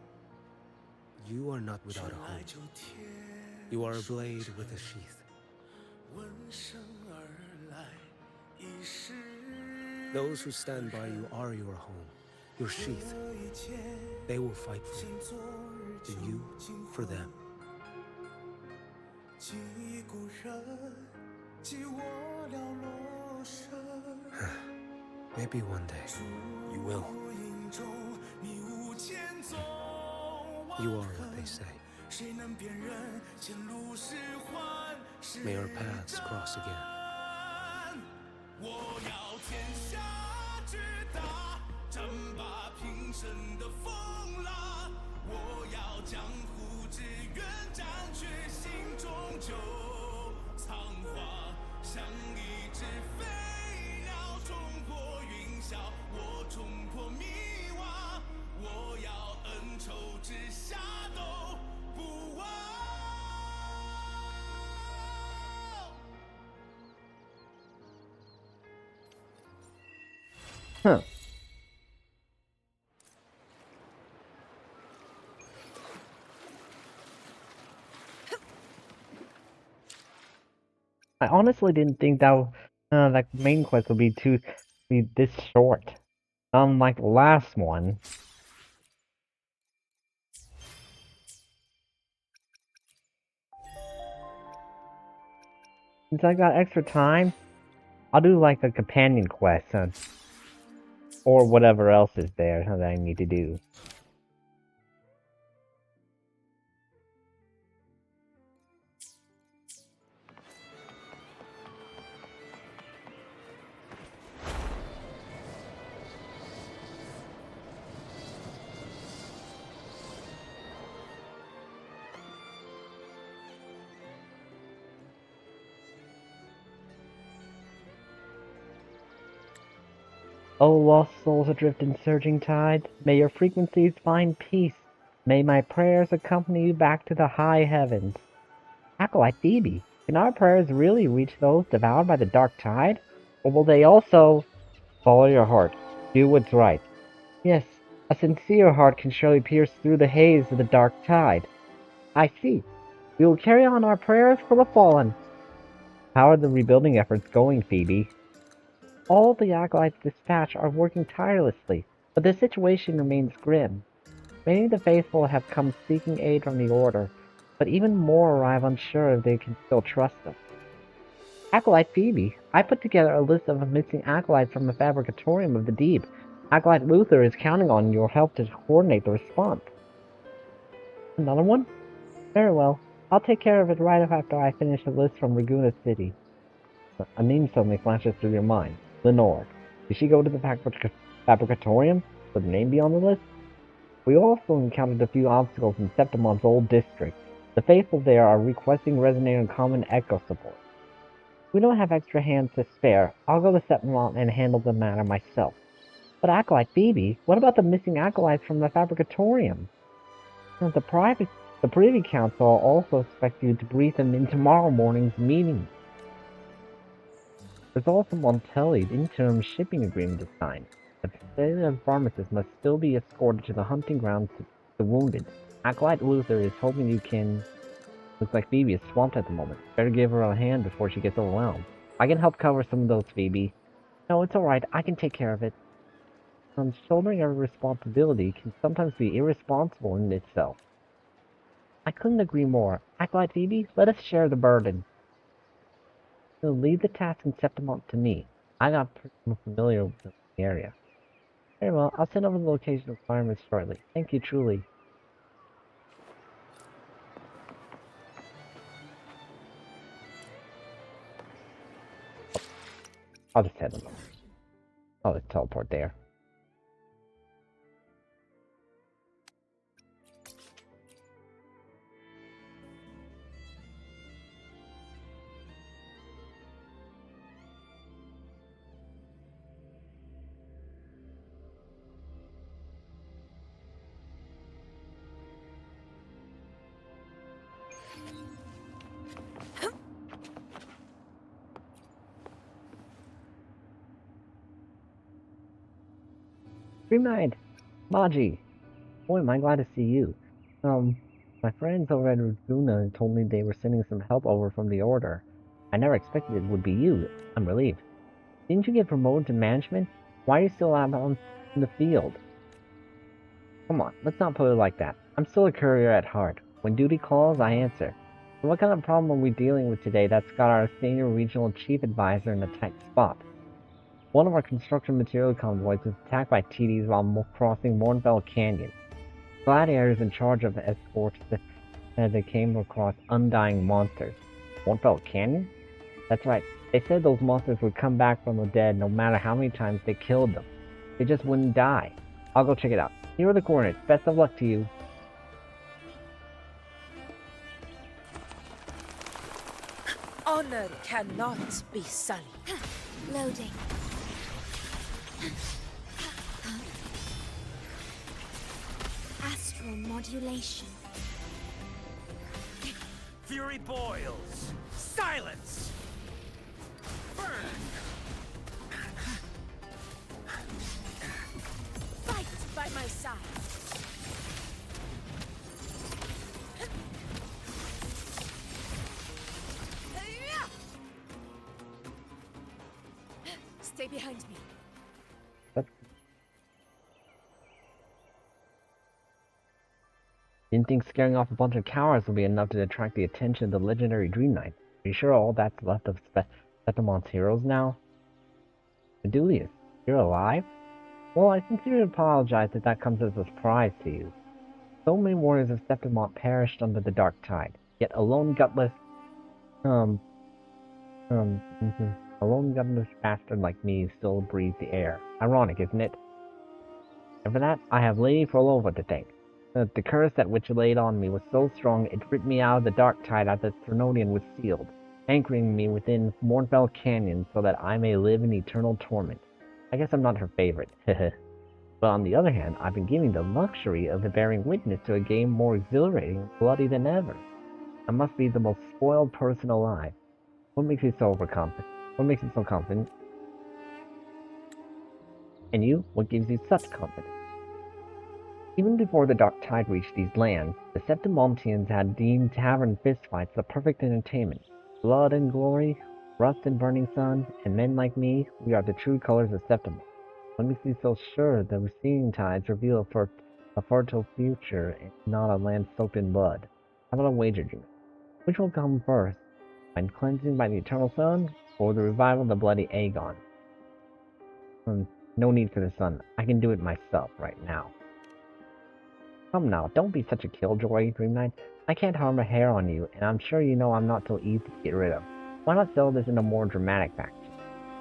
You are not without a home. You are a blade with a sheath. Those who stand by you are your home, your sheath. They will fight for you, and you for them. Maybe one day, you will. You are what they say. May our paths cross again. Huh. I honestly didn't think that main quest would be this short. Unlike the last one. Since I got extra time, I'll do like a companion quest, or whatever else is there that I need to do. O lost souls adrift in surging tide, may your frequencies find peace. May my prayers accompany you back to the high heavens. Acolyte Phoebe, can our prayers really reach those devoured by the dark tide? Or will they also follow your heart? Do what's right. Yes, A sincere heart can surely pierce through the haze of the dark tide. I see. We will carry on our prayers for the fallen. How are the rebuilding efforts going, Phoebe? All the acolytes dispatched are working tirelessly, but the situation remains grim. Many of the faithful have come seeking aid from the Order, but even more arrive unsure if they can still trust us. Acolyte Phoebe, I put together a list of missing acolytes from the Fabricatorium of the Deep. Acolyte Luther is counting on your help to coordinate the response. Another one? Very well. I'll take care of it right after I finish the list from Raguna City. A name suddenly flashes through your mind. Lenore. Did she go to the Fabricatorium? Would the name be on the list? We also encountered a few obstacles in Septimon's old district. The faithful there are requesting resonator and common echo support. We don't have extra hands to spare. I'll go to Septimont and handle the matter myself. But Acolyte Phoebe, what about the missing acolytes from the Fabricatorium? The Privy Council also expects you to brief them in tomorrow morning's meeting. There's also Montelli's interim shipping agreement to sign. The Civilian pharmacist must still be escorted to the hunting grounds to the wounded. Acolyte Luther is hoping you can... Looks like Phoebe is swamped at the moment. Better give her a hand before she gets overwhelmed. I can help cover some of those, Phoebe. No, it's alright. I can take care of it. Shouldering a responsibility can sometimes be irresponsible in itself. I couldn't agree more. Acolyte Phoebe, let us share the burden. Leave the task in Septimont to me. I got familiar with the area. Very well, I'll send over the location requirements shortly. Thank you, truly. I'll just head them over. I'll just teleport there. Dreamnight! Maji! Boy, am I glad to see you. My friends over at Raguna told me they were sending some help over from the Order. I never expected it would be you. I'm relieved. Didn't you get promoted to management? Why are you still out in the field? Come on, let's not put it like that. I'm still a courier at heart. When duty calls, I answer. So what kind of problem are we dealing with today that's got our senior regional chief advisor in a tight spot? One of our construction material convoys was attacked by TDs while crossing Mornfell Canyon. Gladiators in charge of the escorts said they came across undying monsters. Mornfell Canyon? That's right. They said those monsters would come back from the dead no matter how many times they killed them. They just wouldn't die. I'll go check it out. Here are the coordinates. Best of luck to you. Honor cannot be sullied. Loading. Astral modulation. Fury boils. Silence! Burn! Fight by my side. Stay behind me. Didn't think scaring off a bunch of cowards would be enough to attract the attention of the legendary Dream Knight. Are you sure all that's left of Septimon's heroes now? Bedulius, you're alive? Well, I sincerely apologize if that comes as a surprise to you. So many warriors of Septimont perished under the Dark Tide, yet a lone gutless bastard like me still breathes the air. Ironic, isn't it? And for that, I have Lady Frolova to thank. The curse that which laid on me was so strong it ripped me out of the Dark Tide after the Threnodian was sealed, anchoring me within Mornfell Canyon so that I may live in eternal torment. I guess I'm not her favorite, but on the other hand, I've been given the luxury of bearing witness to a game more exhilarating and bloody than ever. I must be the most spoiled person alive. What makes you so overconfident? What makes you so confident? And you, what gives you such confidence? Even before the Dark Tide reached these lands, the Septimontians had deemed tavern fistfights the perfect entertainment. Blood and glory, rust and burning sun, and men like me, we are the true colors of Septimont. What makes me so sure the receding tides reveal a fertile future and not a land soaked in blood? How about a wager, Jimmy? Which will come first? My cleansing by the eternal sun, or the revival of the bloody Aegon? No need for the sun. I can do it myself right now. Come now, don't be such a killjoy, Dream Knight. I can't harm a hair on you, and I'm sure you know I'm not so easy to get rid of. Why not sell this in a more dramatic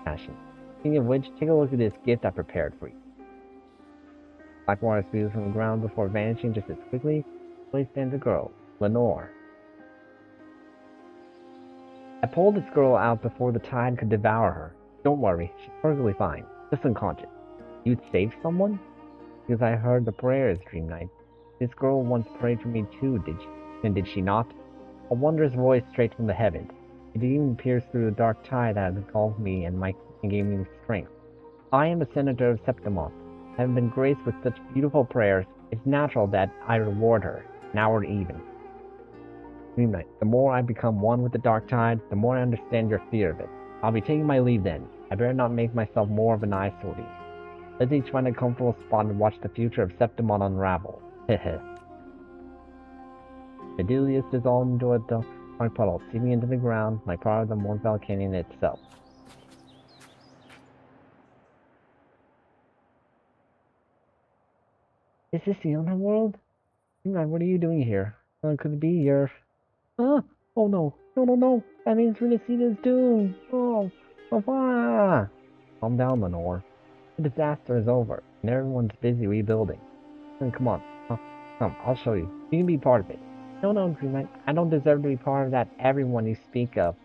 fashion? Speaking of which, take a look at this gift I prepared for you. Blackwater spews from the ground before vanishing just as quickly. Place stands a girl, Lenore. I pulled this girl out before the tide could devour her. Don't worry, she's perfectly fine, just unconscious. You'd save someone? Because I heard the prayers, Dream Knight. This girl once prayed for me too, did she not? A wondrous voice straight from the heavens. It even pierced through the dark tide that engulfed me and gave me strength. I am a senator of Septimont. Having been graced with such beautiful prayers, it's natural that I reward her. Now we're even. Dream Knight, the more I become one with the dark tide, the more I understand your fear of it. I'll be taking my leave then. I better not make myself more of an eyesore to you. Let's each find a comfortable spot and watch the future of Septimont unravel. Heh. Bedelia dissolved into a dark puddle, seeping into the ground like part of the Morval Canyon itself. Is this the underworld? What are you doing here? Could it be your... Oh no. No. That means Renacita's doomed. Calm down, Lenore. The disaster is over, and everyone's busy rebuilding. Come on. Come, I'll show you. You can be part of it. No, Dream Knight. I don't deserve to be part of that everyone you speak of.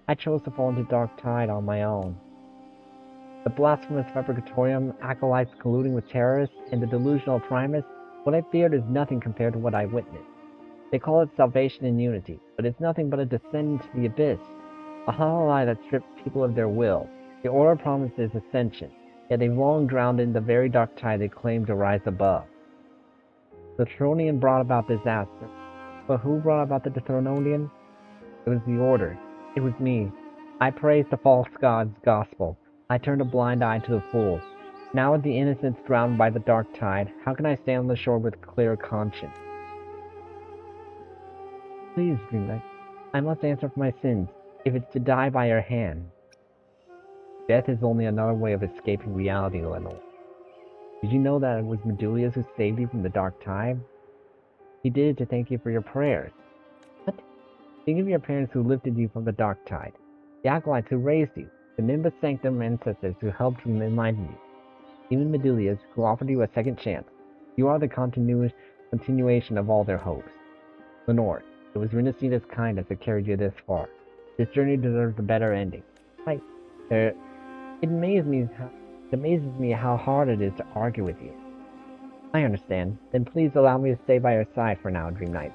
I chose to fall into dark tide on my own. The blasphemous fabricatorium, acolytes colluding with terrorists, and the delusional Primus, what I feared is nothing compared to what I witnessed. They call it salvation and unity, but it's nothing but a descent into the abyss. A hollow lie that strips people of their will. The Order promises ascension, yet they've long drowned in the very dark tide they claim to rise above. The Thronian brought about disaster. But who brought about the Thronian? It was the Order. It was me. I praised the false god's gospel. I turned a blind eye to the fools. Now with the innocents drowned by the dark tide, how can I stand on the shore with clear conscience? Please, Dream Knight. I must answer for my sins, if it's to die by your hand. Death is only another way of escaping reality, Lenore. Did you know that it was Medulius who saved you from the dark tide? He did it to thank you for your prayers. What? Think of your parents who lifted you from the dark tide, the acolytes who raised you, the Nimbus Sanctum ancestors who helped enlighten you, even Medulius who offered you a second chance. You are the continuation of all their hopes. Lenore, it was Renacita's kindness that carried you this far. This journey deserves a better ending. It amazes me how hard it is to argue with you. I understand. Then please allow me to stay by your side for now, Dream Knight.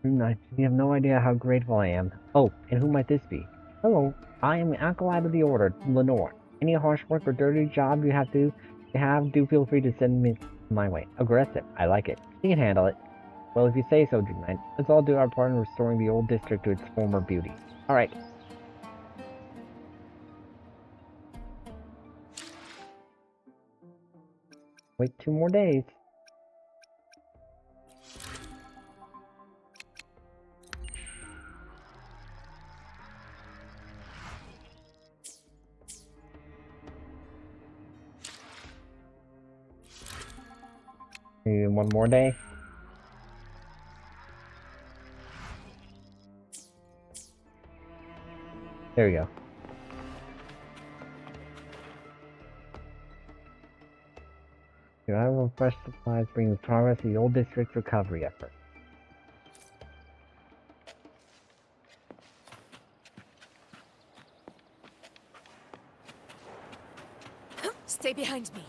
Dream Knight, you have no idea how grateful I am. Oh, and who might this be? Hello, I am the acolyte of the Order, Lenore. Any harsh work or dirty job you have, do feel free to send me my way. Aggressive, I like it. You can handle it. Well, if you say so, Dream Knight, let's all do our part in restoring the old district to its former beauty. Alright. Wait 2 more days. Maybe 1 more day. There we go. The arrival of fresh supplies brings progress to the old district's recovery effort. Stay behind me.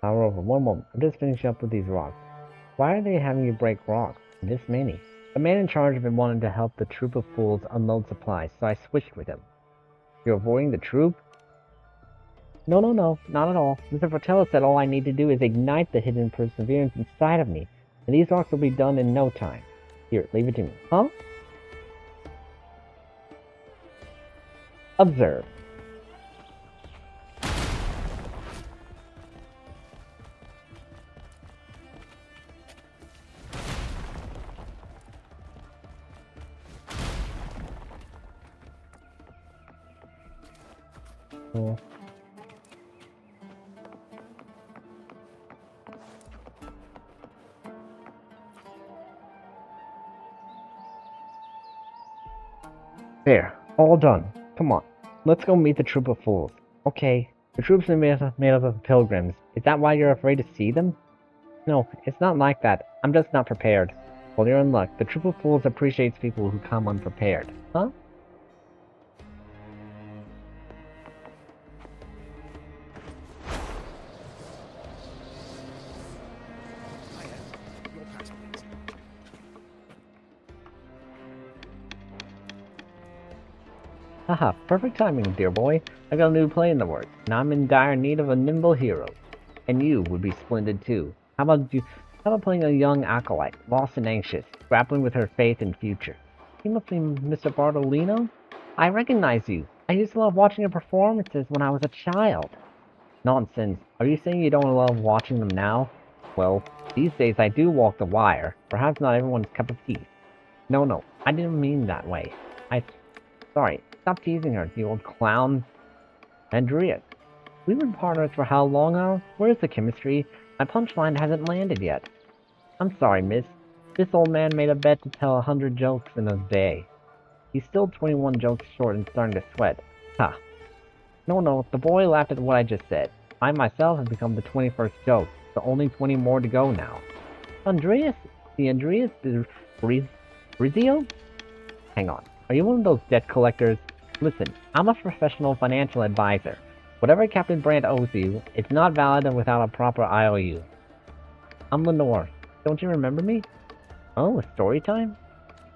Power over. One moment. I'm just finishing up with these rocks. Why are they having you break rocks? This many. The man in charge of it wanted to help the troop of fools unload supplies, so I switched with him. You're avoiding the troop? No, not at all. Mr. Fratello said all I need to do is ignite the hidden perseverance inside of me, and these rocks will be done in no time. Here, leave it to me. Huh? Observe. Cool. There, all done. Come on, let's go meet the troop of fools. Okay, the troops are made up of pilgrims. Is that why you're afraid to see them? No, it's not like that. I'm just not prepared. Well, you're in luck. The troop of fools appreciates people who come unprepared. Huh? Haha, perfect timing, dear boy. I got a new play in the works, and I'm in dire need of a nimble hero. And you would be splendid too. How about playing a young acolyte, lost and anxious, grappling with her faith and future? You must be Mr. Bartolino? I recognize you. I used to love watching your performances when I was a child. Nonsense. Are you saying you don't love watching them now? Well, these days I do walk the wire. Perhaps not everyone's cup of tea. No, I didn't mean that way. Sorry, stop teasing her, you old clown. Andreas, we've been partners for how long now? Where's the chemistry? My punchline hasn't landed yet. I'm sorry, miss. This old man made a bet to tell 100 jokes in a day. He's still 21 jokes short and starting to sweat. Ha. No, the boy laughed at what I just said. I myself have become the 21st joke, so only 20 more to go now. Andreas? The Andreas Brizio? Hang on. Are you one of those debt collectors? Listen, I'm a professional financial advisor. Whatever Captain Brandt owes you, it's not valid without a proper IOU. I'm Lenore. Don't you remember me? Oh, a story time?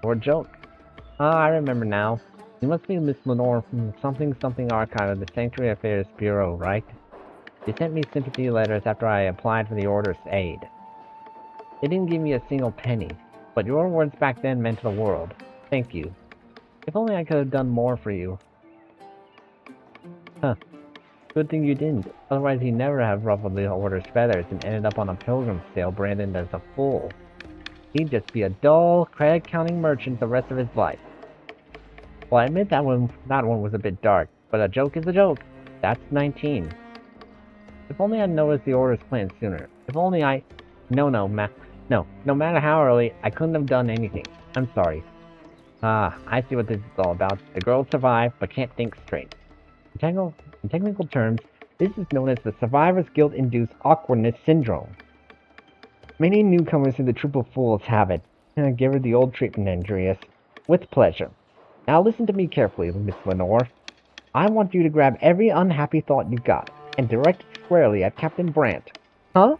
Or a joke? Ah, I remember now. You must be Miss Lenore from something archive of the Sanctuary Affairs Bureau, right? You sent me sympathy letters after I applied for the Order's aid. They didn't give me a single penny, but your words back then meant the world. Thank you. If only I could have done more for you. Huh. Good thing you didn't. Otherwise he'd never have ruffled the Order's feathers and ended up on a pilgrim's tale branded as a fool. He'd just be a dull, credit-counting merchant the rest of his life. Well, I admit that one was a bit dark, but a joke is a joke. That's 19. If only I'd noticed the Order's plan sooner. If only I... No matter how early, I couldn't have done anything. I'm sorry. Ah, I see what this is all about. The girls survive, but can't think straight. In technical terms, this is known as the Survivor's Guilt-Induced Awkwardness Syndrome. Many newcomers to the Troop of Fools have it. Give her the old treatment, Andreas. With pleasure. Now listen to me carefully, Miss Lenore. I want you to grab every unhappy thought you got, and direct it squarely at Captain Brandt. Huh?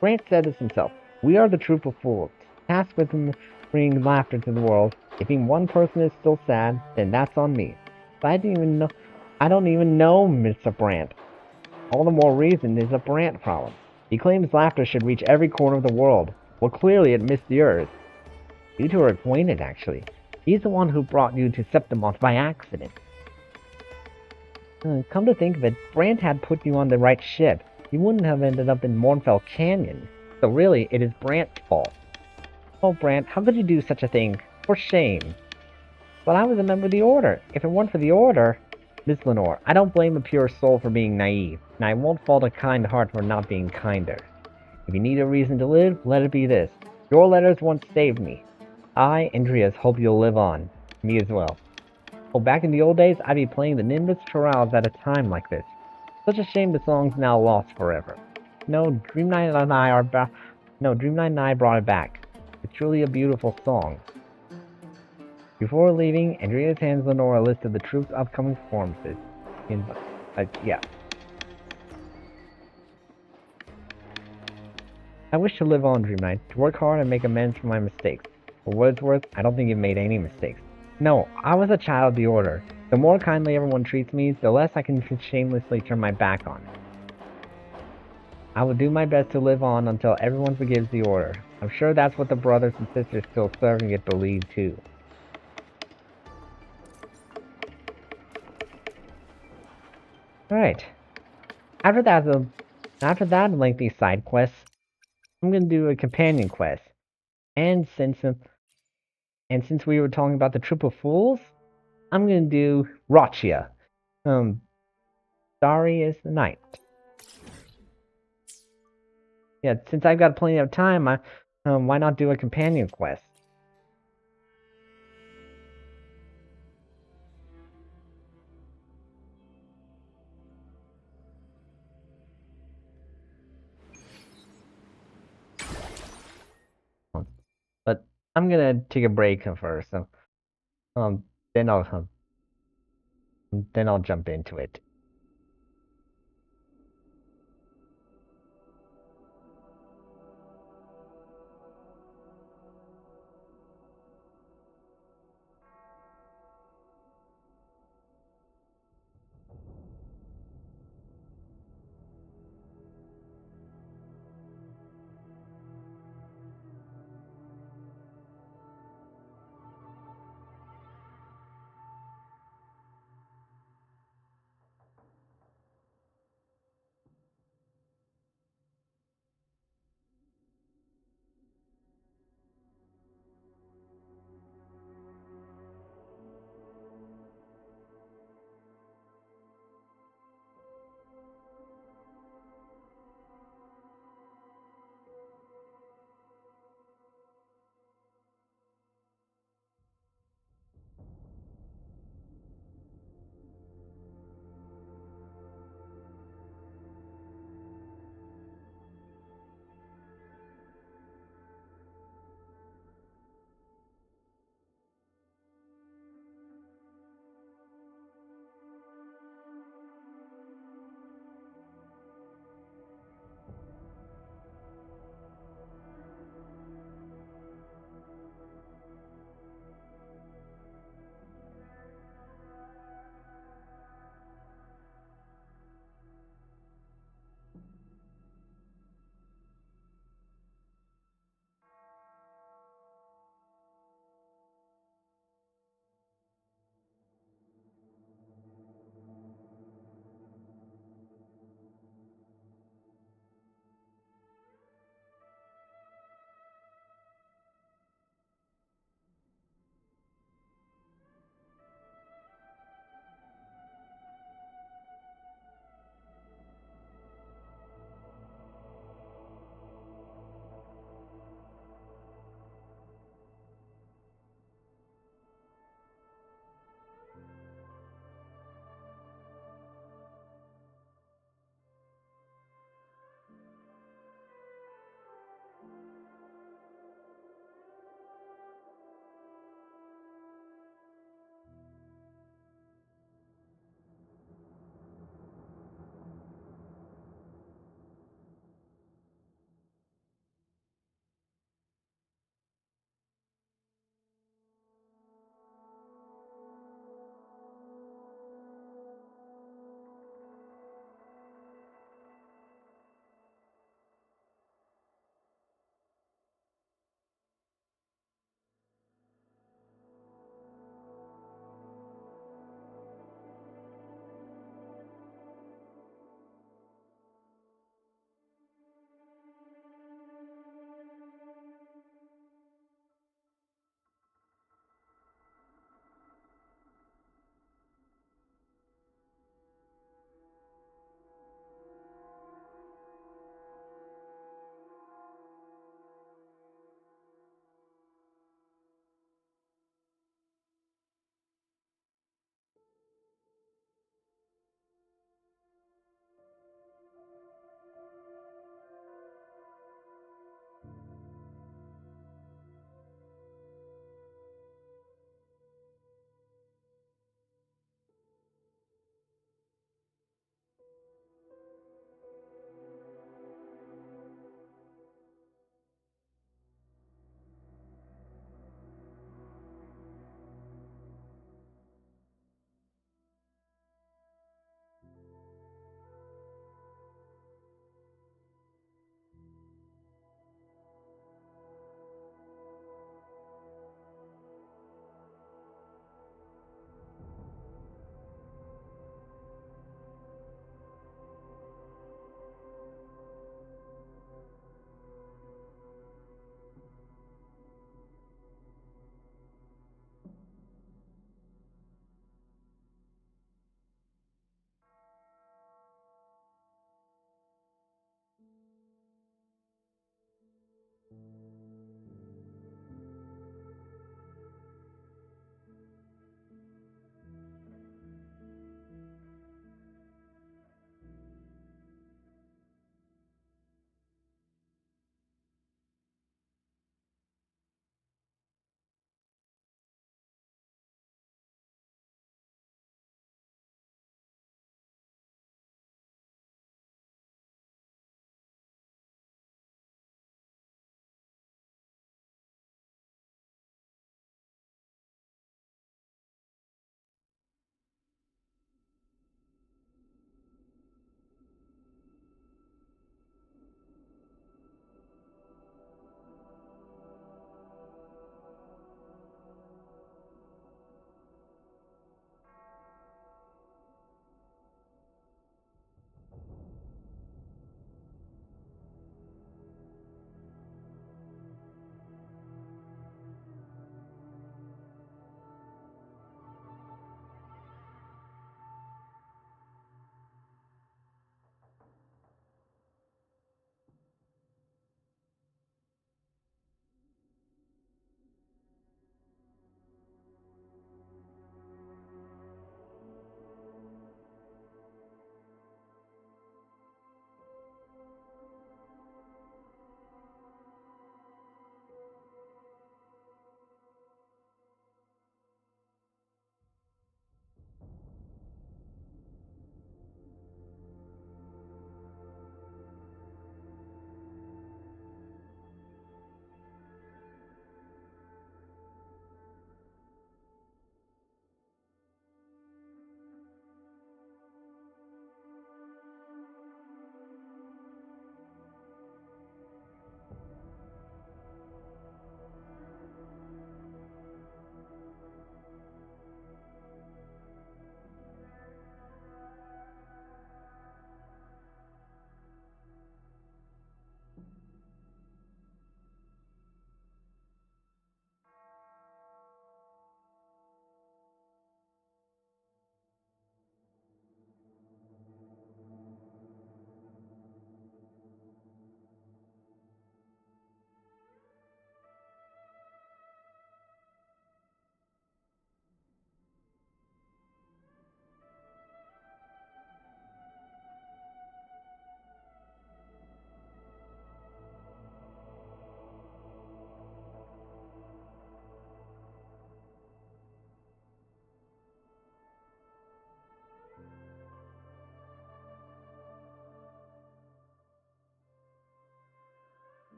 Brandt said this himself. We are the Troop of Fools, tasked with bringing laughter to the world. If even one person is still sad, then that's on me. But I don't even know Mr. Brandt. All the more reason there's a Brandt problem. He claims laughter should reach every corner of the world. Well, clearly it missed yours. You two are acquainted, actually. He's the one who brought you to Septimont by accident. Come to think of it, Brandt had put you on the right ship. You wouldn't have ended up in Mournfell Canyon. So really, it is Brandt's fault. Oh, Brandt, how could you do such a thing? For shame. But I was a member of the Order. If it weren't for the Order... Miss Lenore, I don't blame a pure soul for being naive, and I won't fault a kind heart for not being kinder. If you need a reason to live, let it be this. Your letters once saved me. I, Andreas, hope you'll live on. Me as well. Oh, back in the old days, I'd be playing the Nimbus chorales at a time like this. Such a shame the song's now lost forever. No, Dream Knight and I brought it back. It's truly a beautiful song. Before leaving, Andreas hands Lenore a list of the troop's upcoming performances. Yeah. I wish to live on, Dream Knight, to work hard and make amends for my mistakes. For what it's worth, I don't think you've made any mistakes. No, I was a child of the Order. The more kindly everyone treats me, the less I can shamelessly turn my back on it. I will do my best to live on until everyone forgives the Order. I'm sure that's what the brothers and sisters still serving it believe too. Alright. After that lengthy side quest, I'm gonna do a companion quest. And since we were talking about the Triple Fools, I'm gonna do Roccia. Starry is the night. Yeah, since I've got plenty of time, why not do a companion quest? But I'm gonna take a break first, so then I'll jump into it.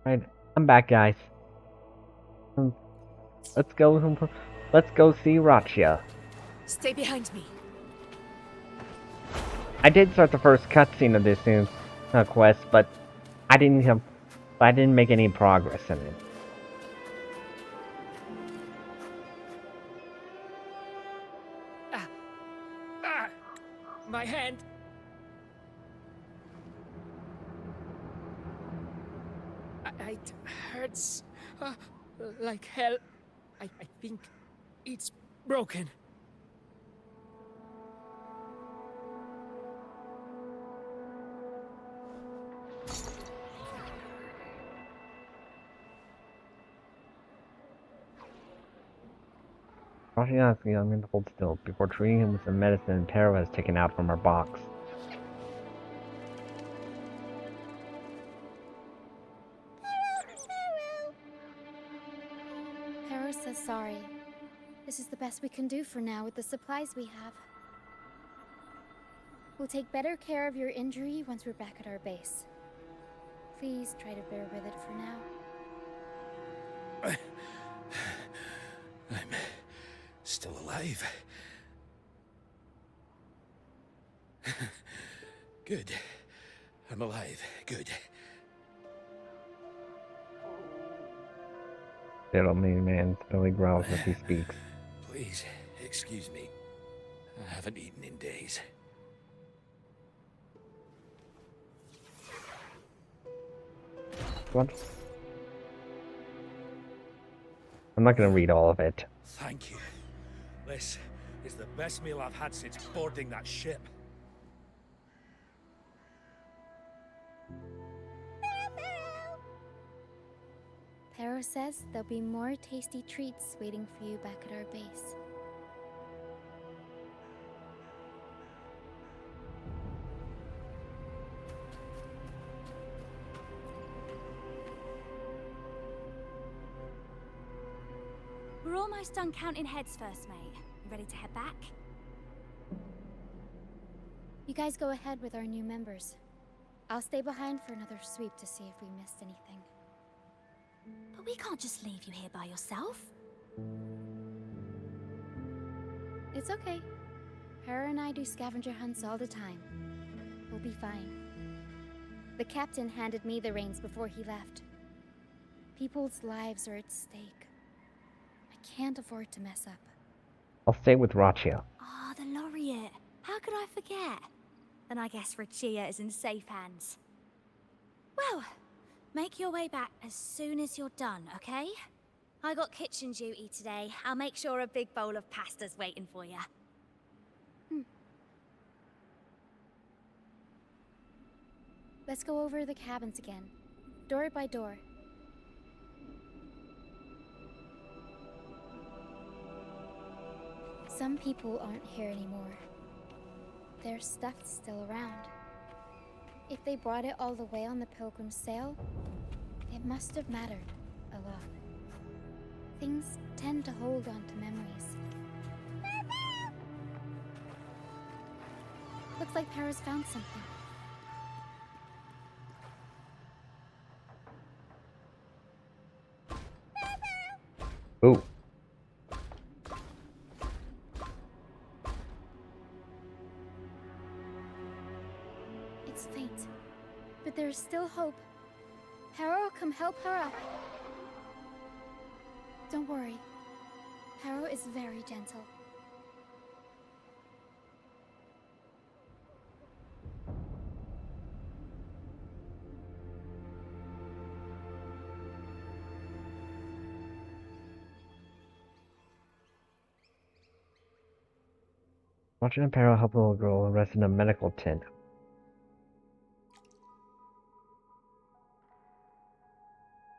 Right, I'm back, guys. Let's go. Let's go see Roccia. Stay behind me. I did start the first cutscene of this quest, but I didn't make any progress in it. My hand. It hurts like hell. I think it's broken. Roccia asks the young man to hold still before treating him with some medicine Pero has taken out from her box. Pero says sorry. This is the best we can do for now with the supplies we have. We'll take better care of your injury once we're back at our base. Please try to bear with it for now. I'm still alive. Good. I'm alive. Good. Little mean man Billy growls as he speaks. Please, excuse me. I haven't eaten in days. What? I'm not gonna read all of it. Thank you. This is the best meal I've had since boarding that ship. Pero says there'll be more tasty treats waiting for you back at our base. We're almost done counting heads first, mate. You ready to head back? You guys go ahead with our new members. I'll stay behind for another sweep to see if we missed anything. But we can't just leave you here by yourself. It's okay. Hera and I do scavenger hunts all the time. We'll be fine. The captain handed me the reins before he left. People's lives are at stake. I can't afford to mess up. I'll stay with Roccia. Ah, the laureate. How could I forget? Then I guess Roccia is in safe hands. Well, make your way back as soon as you're done, okay? I got kitchen duty today. I'll make sure a big bowl of pasta's waiting for you. Let's go over the cabins again, door by door. Some people aren't here anymore. Their stuff's still around. If they brought it all the way on the Pilgrim's sail, it must have mattered a lot. Things tend to hold on to memories. Looks like Paris found something. Ooh. It's faint, but there's still hope. Harrow, come help her up. Don't worry. Harrow is very gentle. Watching a Pero help a little girl rest in a medical tent.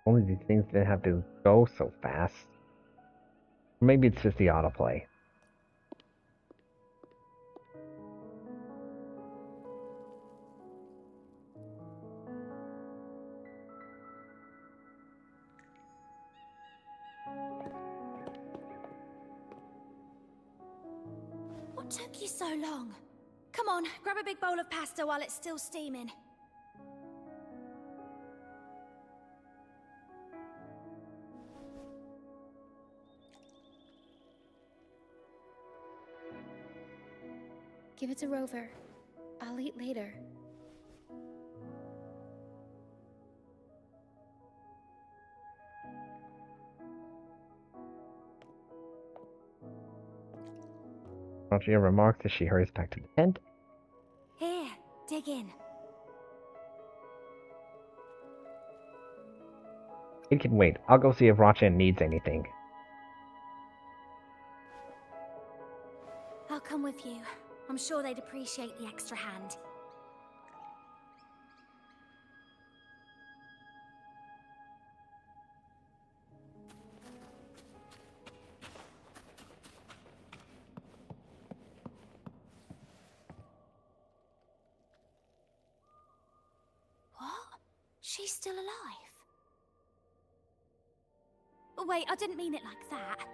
Only these things didn't have to go so fast. Or maybe it's just the autoplay. What took you so long? Come on, grab a big bowl of pasta while it's still steaming. Give it to Rover. I'll eat later. Roccia remarks as she hurries back to the tent. Here, dig in. It can wait. I'll go see if Roccia needs anything. I'll come with you. I'm sure they'd appreciate the extra hand. What? She's still alive? Wait, I didn't mean it like that.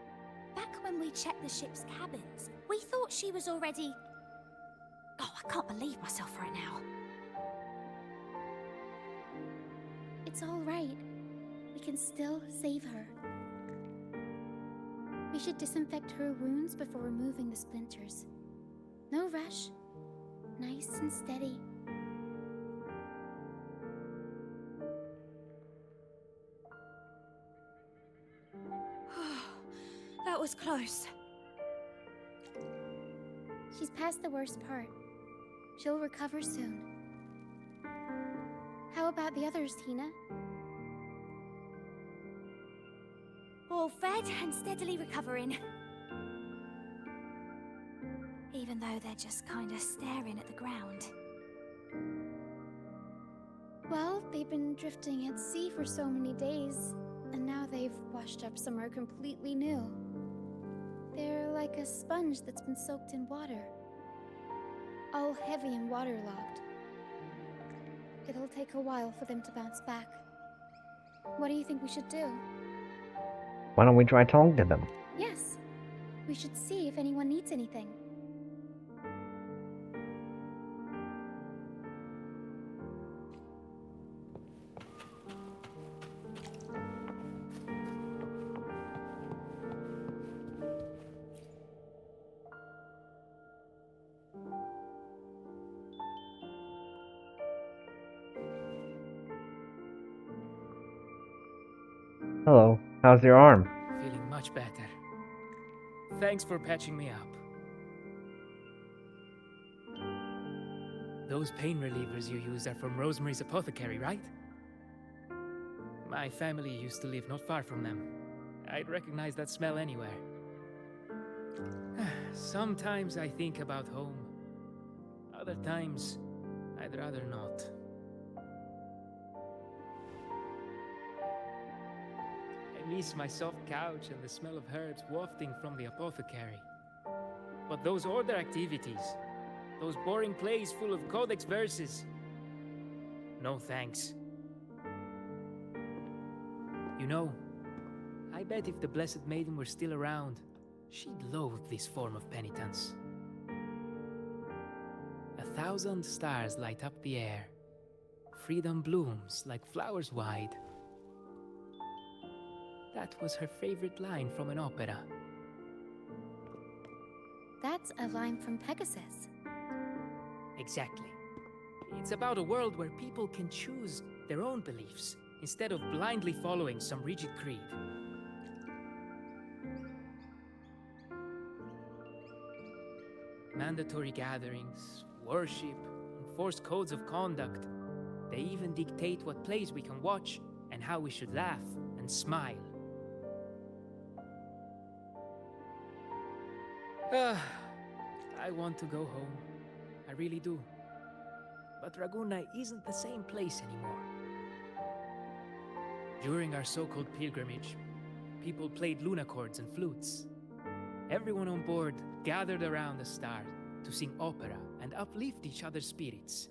Back when we checked the ship's cabins, we thought she was already... Oh, I can't believe myself right now. It's all right. We can still save her. We should disinfect her wounds before removing the splinters. No rush. Nice and steady. That was close. She's past the worst part. She'll recover soon. How about the others, Tina? All fed and steadily recovering. Even though they're just kind of staring at the ground. Well, they've been drifting at sea for so many days, and now they've washed up somewhere completely new. They're like a sponge that's been soaked in water. All heavy and waterlogged. It'll take a while for them to bounce back. What do you think we should do? Why don't we try talking to them? Yes. We should see if anyone needs anything. Hello, how's your arm? Feeling much better. Thanks for patching me up. Those pain relievers you use are from Rosemary's apothecary, right? My family used to live not far from them. I'd recognize that smell anywhere. Sometimes I think about home. Other times, I'd rather not. I miss my soft couch and the smell of herbs wafting from the apothecary. But those order activities, those boring plays full of codex verses, no thanks. You know, I bet if the Blessed Maiden were still around, she'd loathe this form of penitence. 1,000 stars light up the air. Freedom blooms like flowers wide. That was her favorite line from an opera. That's a line from Pegasus. Exactly. It's about a world where people can choose their own beliefs instead of blindly following some rigid creed. Mandatory gatherings, worship, enforced codes of conduct. They even dictate what plays we can watch and how we should laugh and smile. I want to go home. I really do. But Raguna isn't the same place anymore. During our so-called pilgrimage, people played lunacords and flutes. Everyone on board gathered around the star to sing opera and uplift each other's spirits.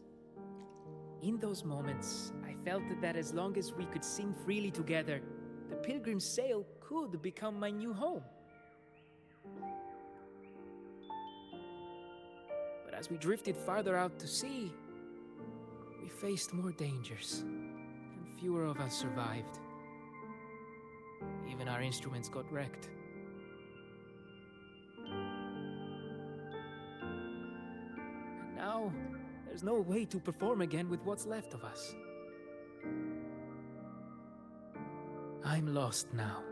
In those moments, I felt that as long as we could sing freely together, the pilgrim's sail could become my new home. But as we drifted farther out to sea, we faced more dangers, and fewer of us survived. Even our instruments got wrecked. Now, there's no way to perform again with what's left of us. I'm lost now.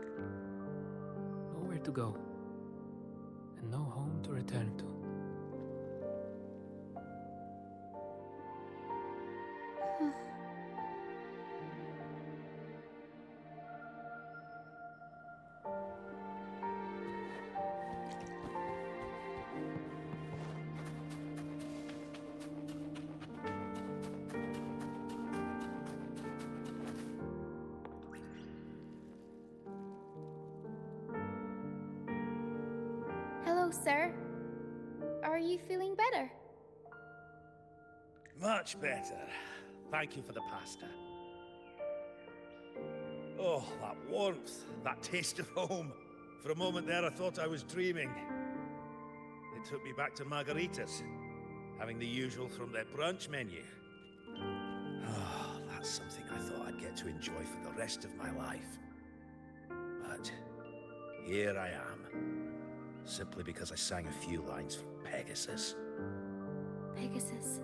Nowhere to go. And no home to return to. Hello, sir. Are you feeling better? Much better. Thank you for the pasta. Oh, that warmth, that taste of home. For a moment there, I thought I was dreaming. It took me back to margaritas, having the usual from their brunch menu. Oh, that's something I thought I'd get to enjoy for the rest of my life. But here I am, simply because I sang a few lines for Pegasus. Pegasus.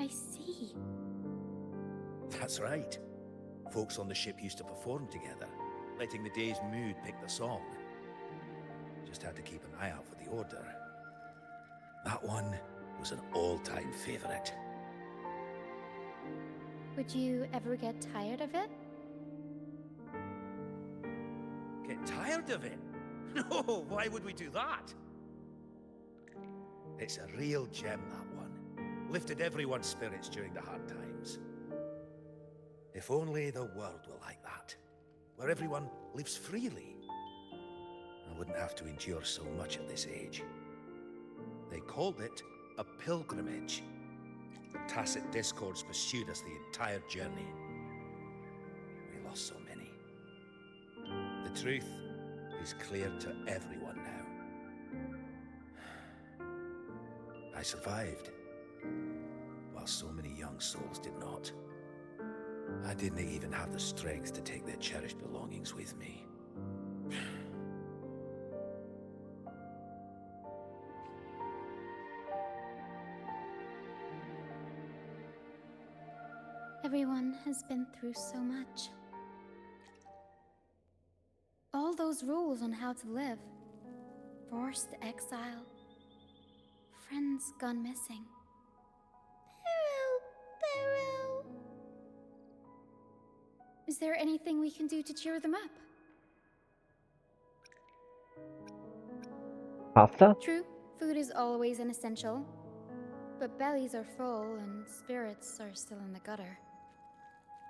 I see. That's right. Folks on the ship used to perform together, letting the day's mood pick the song. Just had to keep an eye out for the order. That one was an all-time favorite. Would you ever get tired of it? Get tired of it? No, why would we do that? It's a real gem, that one. Lifted everyone's spirits during the hard times. If only the world were like that, where everyone lives freely. I wouldn't have to endure so much at this age. They called it a pilgrimage. But tacit discords pursued us the entire journey. We lost so many. The truth is clear to everyone now. I survived, while so many young souls did not. I didn't even have the strength to take their cherished belongings with me. Everyone has been through so much. All those rules on how to live. Forced exile. Friends gone missing. Barrow. Is there anything we can do to cheer them up? Pasta? True, food is always an essential. But bellies are full and spirits are still in the gutter.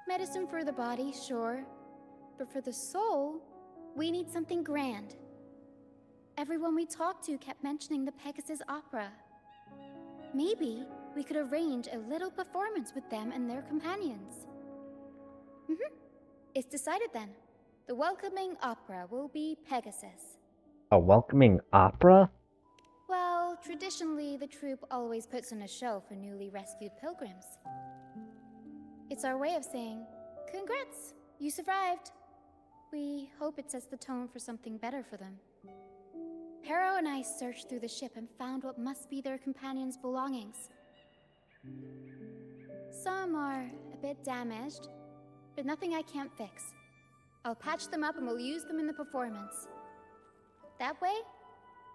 Medicine for the body, sure. But for the soul, we need something grand. Everyone we talked to kept mentioning the Pegasus Opera. Maybe we could arrange a little performance with them and their companions. It's decided then. The welcoming opera will be Pegasus. A welcoming opera? Well, traditionally, the troupe always puts on a show for newly rescued pilgrims. It's our way of saying, congrats, you survived. We hope it sets the tone for something better for them. Pero and I searched through the ship and found what must be their companions' belongings. Some are a bit damaged, but nothing I can't fix. I'll patch them up and we'll use them in the performance. That way,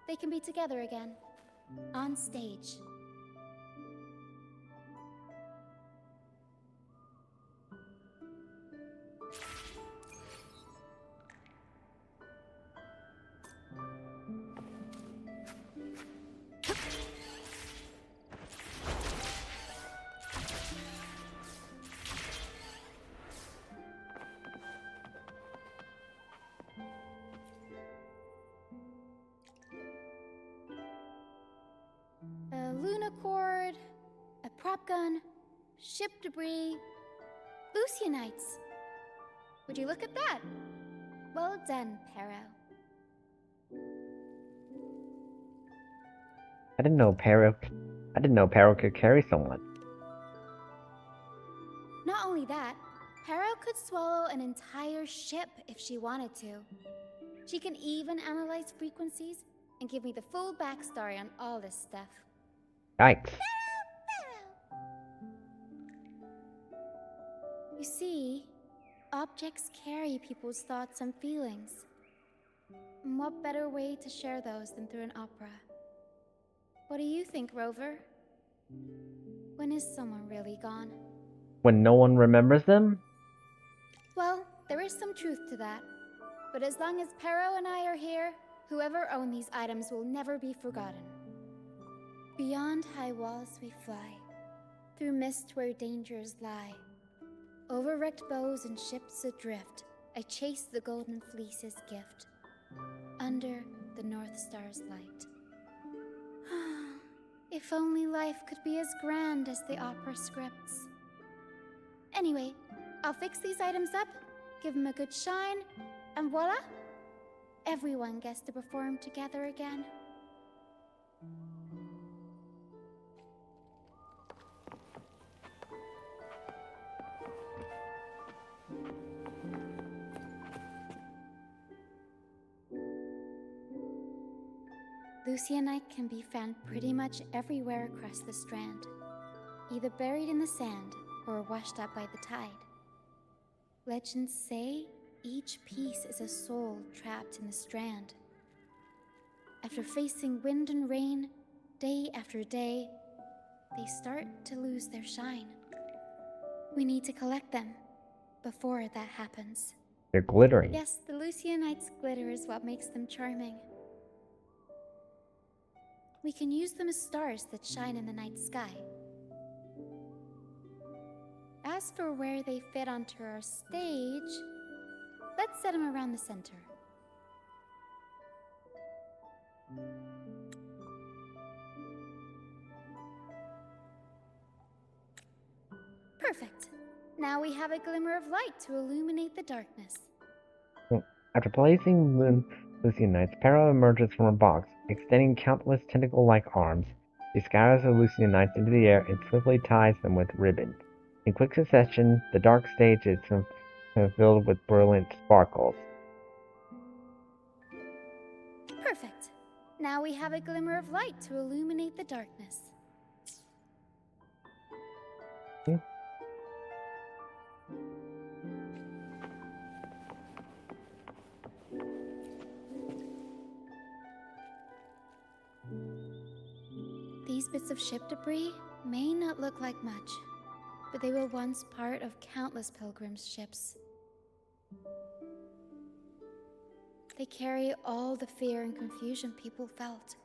they can be together again, on stage. A lunacord, a prop gun, ship debris, Lucianites. Would you look at that? Well done, Pero. I didn't know Pero could carry someone. Not only that, Pero could swallow an entire ship if she wanted to. She can even analyze frequencies and give me the full backstory on all this stuff. Yikes. You see, objects carry people's thoughts and feelings. And what better way to share those than through an opera? What do you think, Rover? When is someone really gone? When no one remembers them? Well, there is some truth to that. But as long as Pero and I are here, whoever owned these items will never be forgotten. Beyond high walls we fly, through mist where dangers lie. Over wrecked bows and ships adrift, I chase the golden fleece's gift, under the North Star's light. If only life could be as grand as the opera scripts. Anyway, I'll fix these items up, give them a good shine, and voila! Everyone gets to perform together again. Lucianite can be found pretty much everywhere across the Strand, either buried in the sand or washed up by the tide. Legends say each piece is a soul trapped in the Strand. After facing wind and rain, day after day, they start to lose their shine. We need to collect them before that happens. They're glittering. Yes, the Lucianite's glitter is what makes them charming. We can use them as stars that shine in the night sky. As for where they fit onto our stage, let's set them around the center. Perfect. Now we have a glimmer of light to illuminate the darkness. After placing Lucianites, Pero emerges from a box, extending countless tentacle-like arms. He scatters the Lucianites into the air and swiftly ties them with ribbon. In quick succession, the dark stage is filled with brilliant sparkles. Perfect. Now we have a glimmer of light to illuminate the darkness. These bits of ship debris may not look like much, but they were once part of countless pilgrims' ships. They carry all the fear and confusion people felt.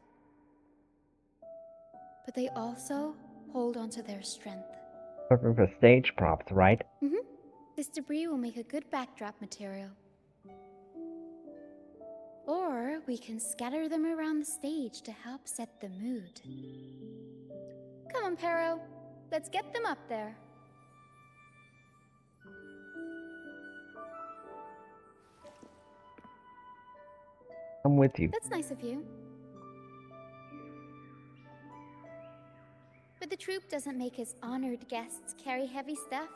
But they also hold onto their strength. Perfect for stage props, right? Mm-hmm. This debris will make a good backdrop material. Or we can scatter them around the stage to help set the mood. Come on, Pero. Let's get them up there. I'm with you. That's nice of you. But the troupe doesn't make his honored guests carry heavy stuff.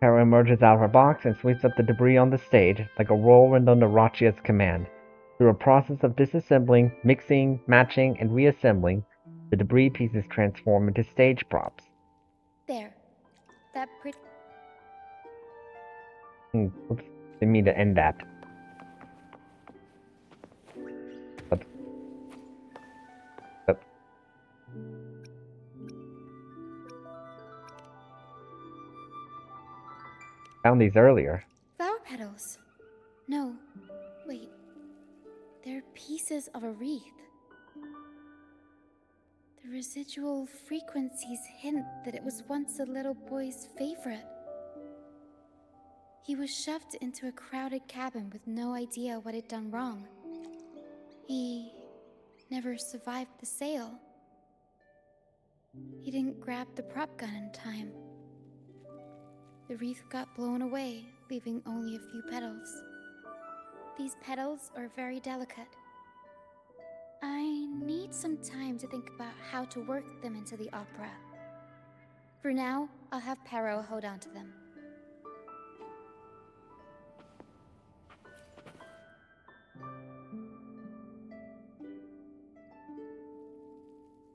Pero emerges out of her box and sweeps up the debris on the stage like a whirlwind under Roccia's command. Through a process of disassembling, mixing, matching, and reassembling, the debris pieces transform into stage props. There. That pretty... Oops, didn't mean to end that. Found these earlier. Flower petals. No, wait. They're pieces of a wreath. The residual frequencies hint that it was once a little boy's favorite. He was shoved into a crowded cabin with no idea what had done wrong. He never survived the sale. He didn't grab the prop gun in time. The wreath got blown away, leaving only a few petals. These petals are very delicate. I need some time to think about how to work them into the opera. For now, I'll have Pero hold on to them.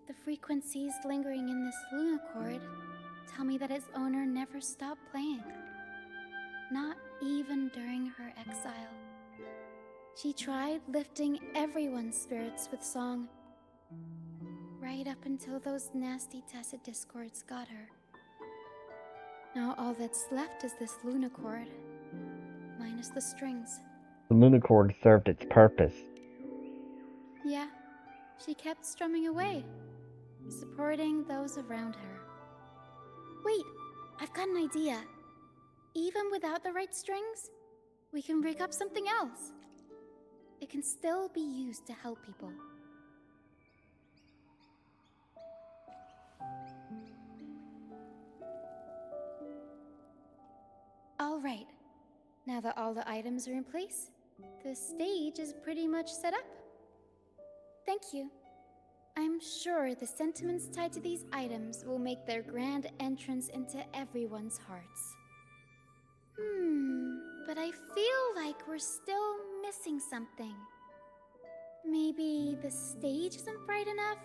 The frequencies lingering in this lunacord tell me that its owner never stopped playing. Not even during her exile. She tried lifting everyone's spirits with song, right up until those nasty tacit discords got her. Now all that's left is this lunacord, minus the strings. The lunacord served its purpose. Yeah, she kept strumming away, supporting those around her. Wait, I've got an idea. Even without the right strings, we can rig up something else. It can still be used to help people. All right. Now that all the items are in place, the stage is pretty much set up. Thank you. I'm sure the sentiments tied to these items will make their grand entrance into everyone's hearts. But I feel like we're still missing something. Maybe the stage isn't bright enough?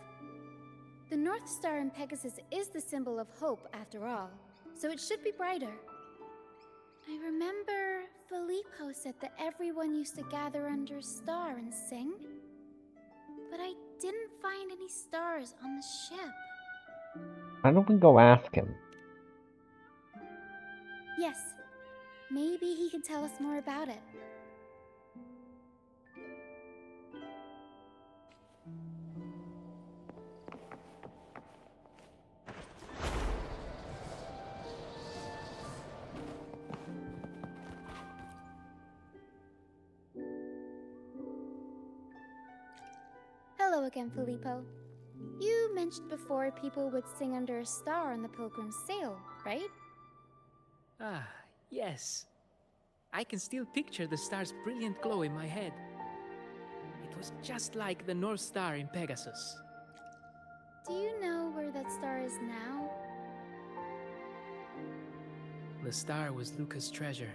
The North Star in Pegasus is the symbol of hope, after all, so it should be brighter. I remember Filippo said that everyone used to gather under a star and sing, but I didn't find any stars on the ship. Why don't we go ask him? Yes, maybe he can tell us more about it. Hello again, Filippo. You mentioned before people would sing under a star on the Pilgrim's Sail, right? Ah, yes. I can still picture the star's brilliant glow in my head. It was just like the North Star in Pegasus. Do you know where that star is now? The star was Luca's treasure.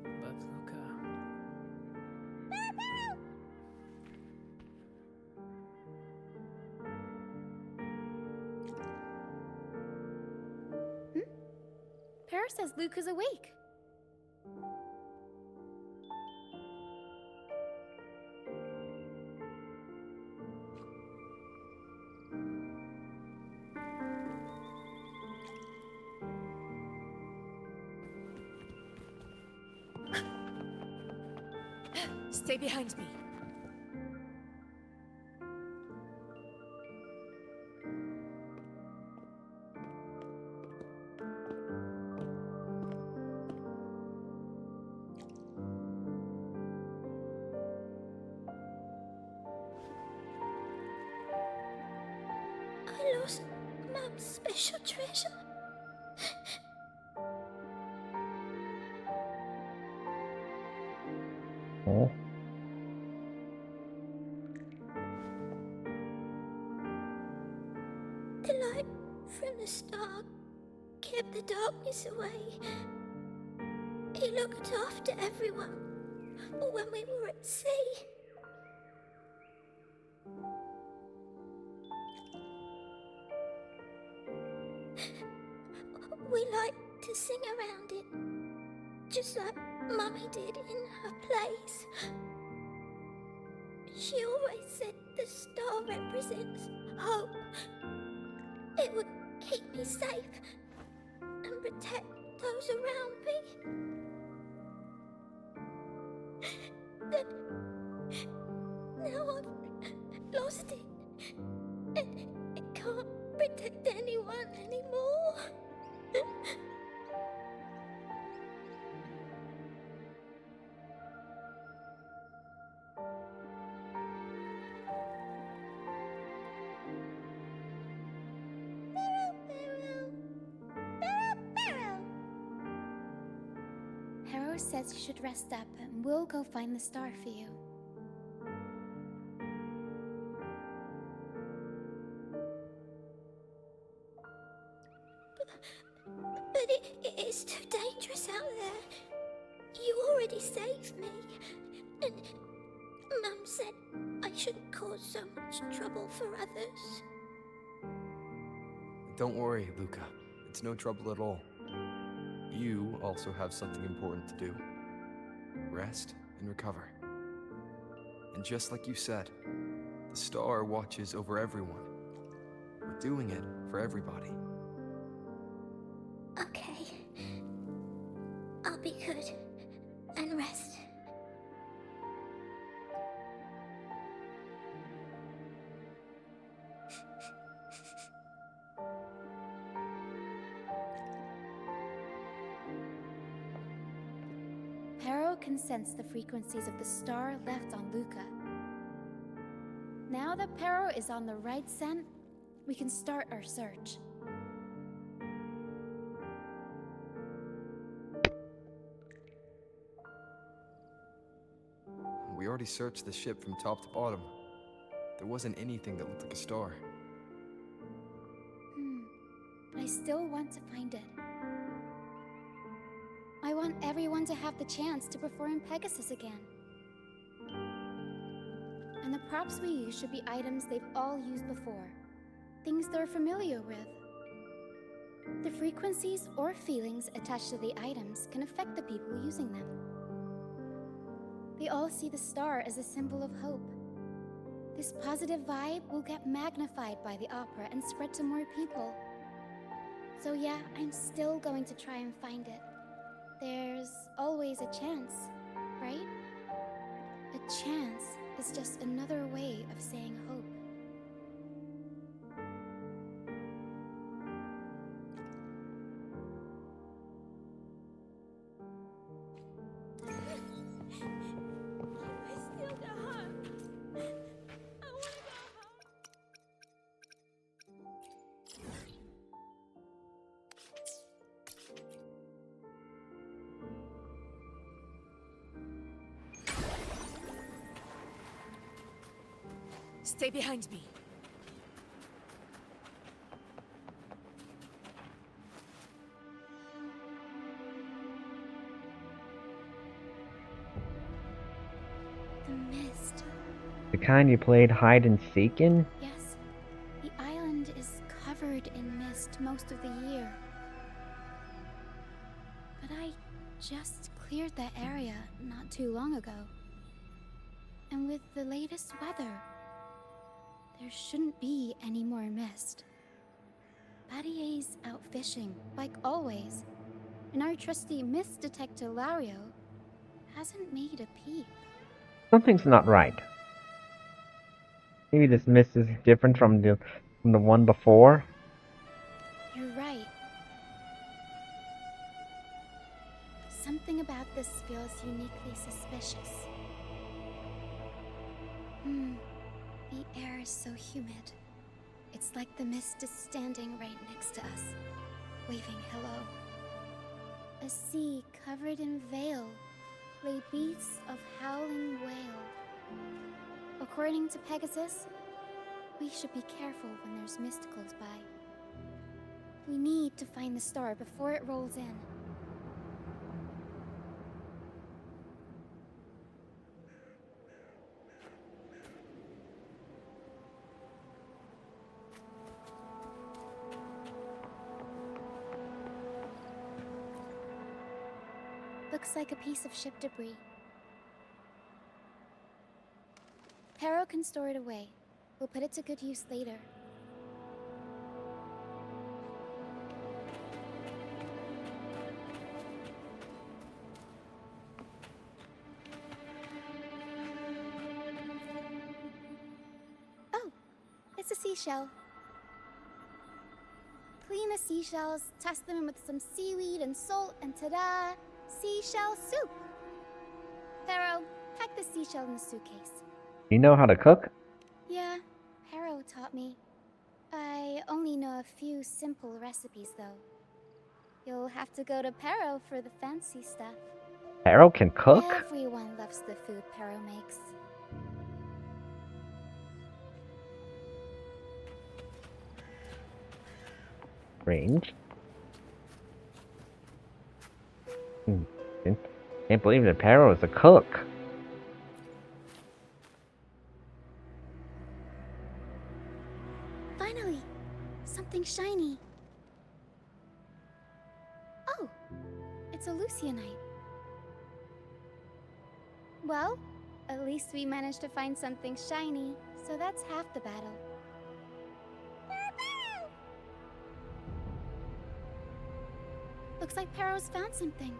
But Luca... Para says Luca's awake. Stay behind me. I lost Mum's special treasure. Oh. The light from the star kept the darkness away. He looked after everyone when we were at sea. We like to sing around it, just like Mummy did in her plays. She always said the star represents hope. It would keep me safe and protect those around me. Then, now I've lost it, and it can't protect anyone anymore. Harrow says you should rest up, and we'll go find the star for you. already saved me. And Mum said I shouldn't cause so much trouble for others. Don't worry, Luca. It's no trouble at all. You also have something important to do. Rest and recover. And just like you said, the star watches over everyone. We're doing it for everybody. Okay. I'll be good and rest. Pero can sense the frequencies of the star left on Luca. Now that Pero is on the right scent, we can start our search. We already searched the ship from top to bottom. There wasn't anything that looked like a star. But I still want to find it. I want everyone to have the chance to perform Pegasus again. And the props we use should be items they've all used before. Things they're familiar with. The frequencies or feelings attached to the items can affect the people using them. They all see the star as a symbol of hope. This positive vibe will get magnified by the opera and spread to more people. So yeah, I'm still going to try and find it. There's always a chance, right? A chance is just another way of saying hope. I still go home. I want to go home. Stay behind me. The mist. The kind you played hide and seek in? Yes, the island is covered in mist most of the year. But I just cleared that area not too long ago. And with the latest weather, there shouldn't be any more mist. Battier's out fishing, like always, and our trusty mist detector Lario hasn't made a peep. Something's not right. Maybe this mist is different from the one before. You're right. Something about this feels uniquely suspicious. The air is so humid. It's like the mist is standing right next to us, waving hello. A sea covered in veil lay beasts of howling wail. According to Pegasus, we should be careful when there's mist close by. We need to find the star before it rolls in. Looks like a piece of ship debris. Pero can store it away. We'll put it to good use later. Oh, it's a seashell. Clean the seashells, toss them in with some seaweed and salt, and ta-da! Seashell soup! Pero, pack the seashell in the suitcase. You know how to cook? Yeah, Pero taught me. I only know a few simple recipes, though. You'll have to go to Pero for the fancy stuff. Pero can cook? Everyone loves the food Pero makes. Range. Can't believe that Pero is a cook. Finally! Something shiny. Oh! It's a Lucianite. Well, at least we managed to find something shiny, so that's half the battle. Looks like Pero's found something.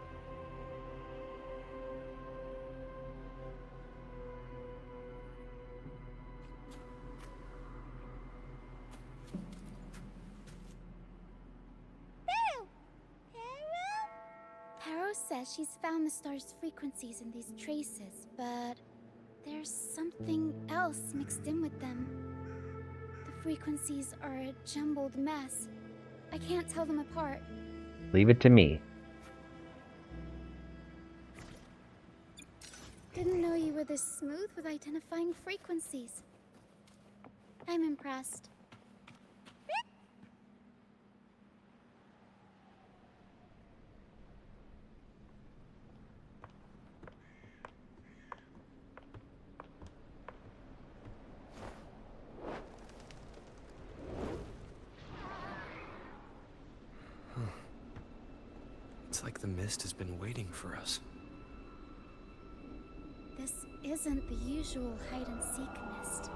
Pero says she's found the star's frequencies in these traces, but there's something else mixed in with them. The frequencies are a jumbled mess. I can't tell them apart. Leave it to me. Didn't know you were this smooth with identifying frequencies. I'm impressed. It's like the mist has been waiting for us. This isn't the usual hide-and-seek mist.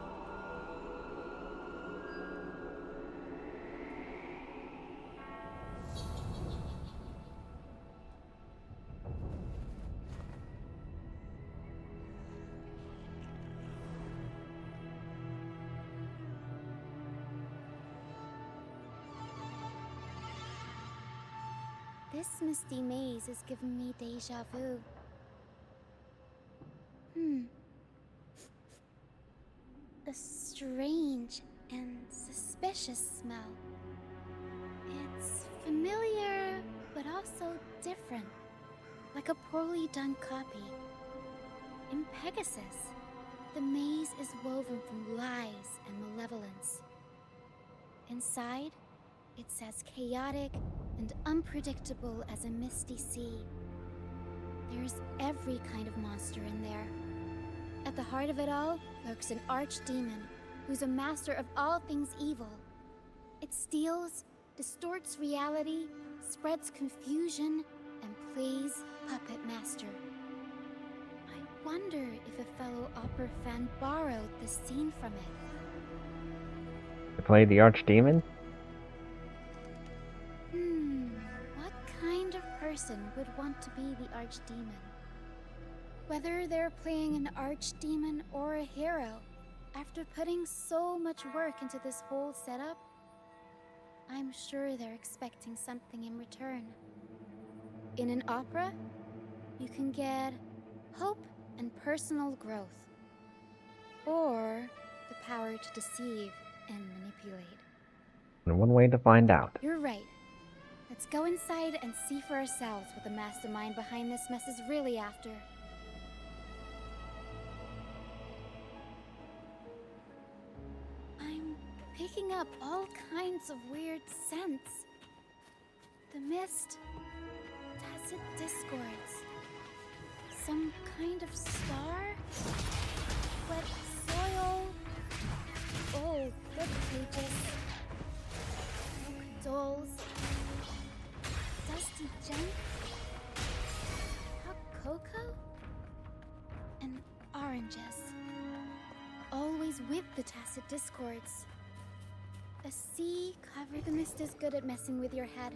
This misty maze is giving me déjà vu. A strange and suspicious smell. It's familiar, but also different. Like a poorly done copy. In Pegasus, the maze is woven from lies and malevolence. Inside, it's as chaotic and unpredictable as a misty sea. There's every kind of monster in there. At the heart of it all lurks an archdemon who's a master of all things evil. It steals, distorts reality, spreads confusion, and plays puppet master. I wonder if a fellow opera fan borrowed the scene from it. To play the Archdemon? What kind of person would want to be the Archdemon? Whether they're playing an Archdemon or a hero, after putting so much work into this whole setup, I'm sure they're expecting something in return. In an opera, you can get hope and personal growth, or the power to deceive and manipulate. And one way to find out. You're right. Let's go inside and see for ourselves what the mastermind behind this mess is really after. I'm picking up all kinds of weird scents. The mist, tacit discords, some kind of star, wet soil, old book pages, oak dolls, dusty junk, hot cocoa, and oranges. Always with the tacit discords. A sea covered. The mist is good at messing with your head.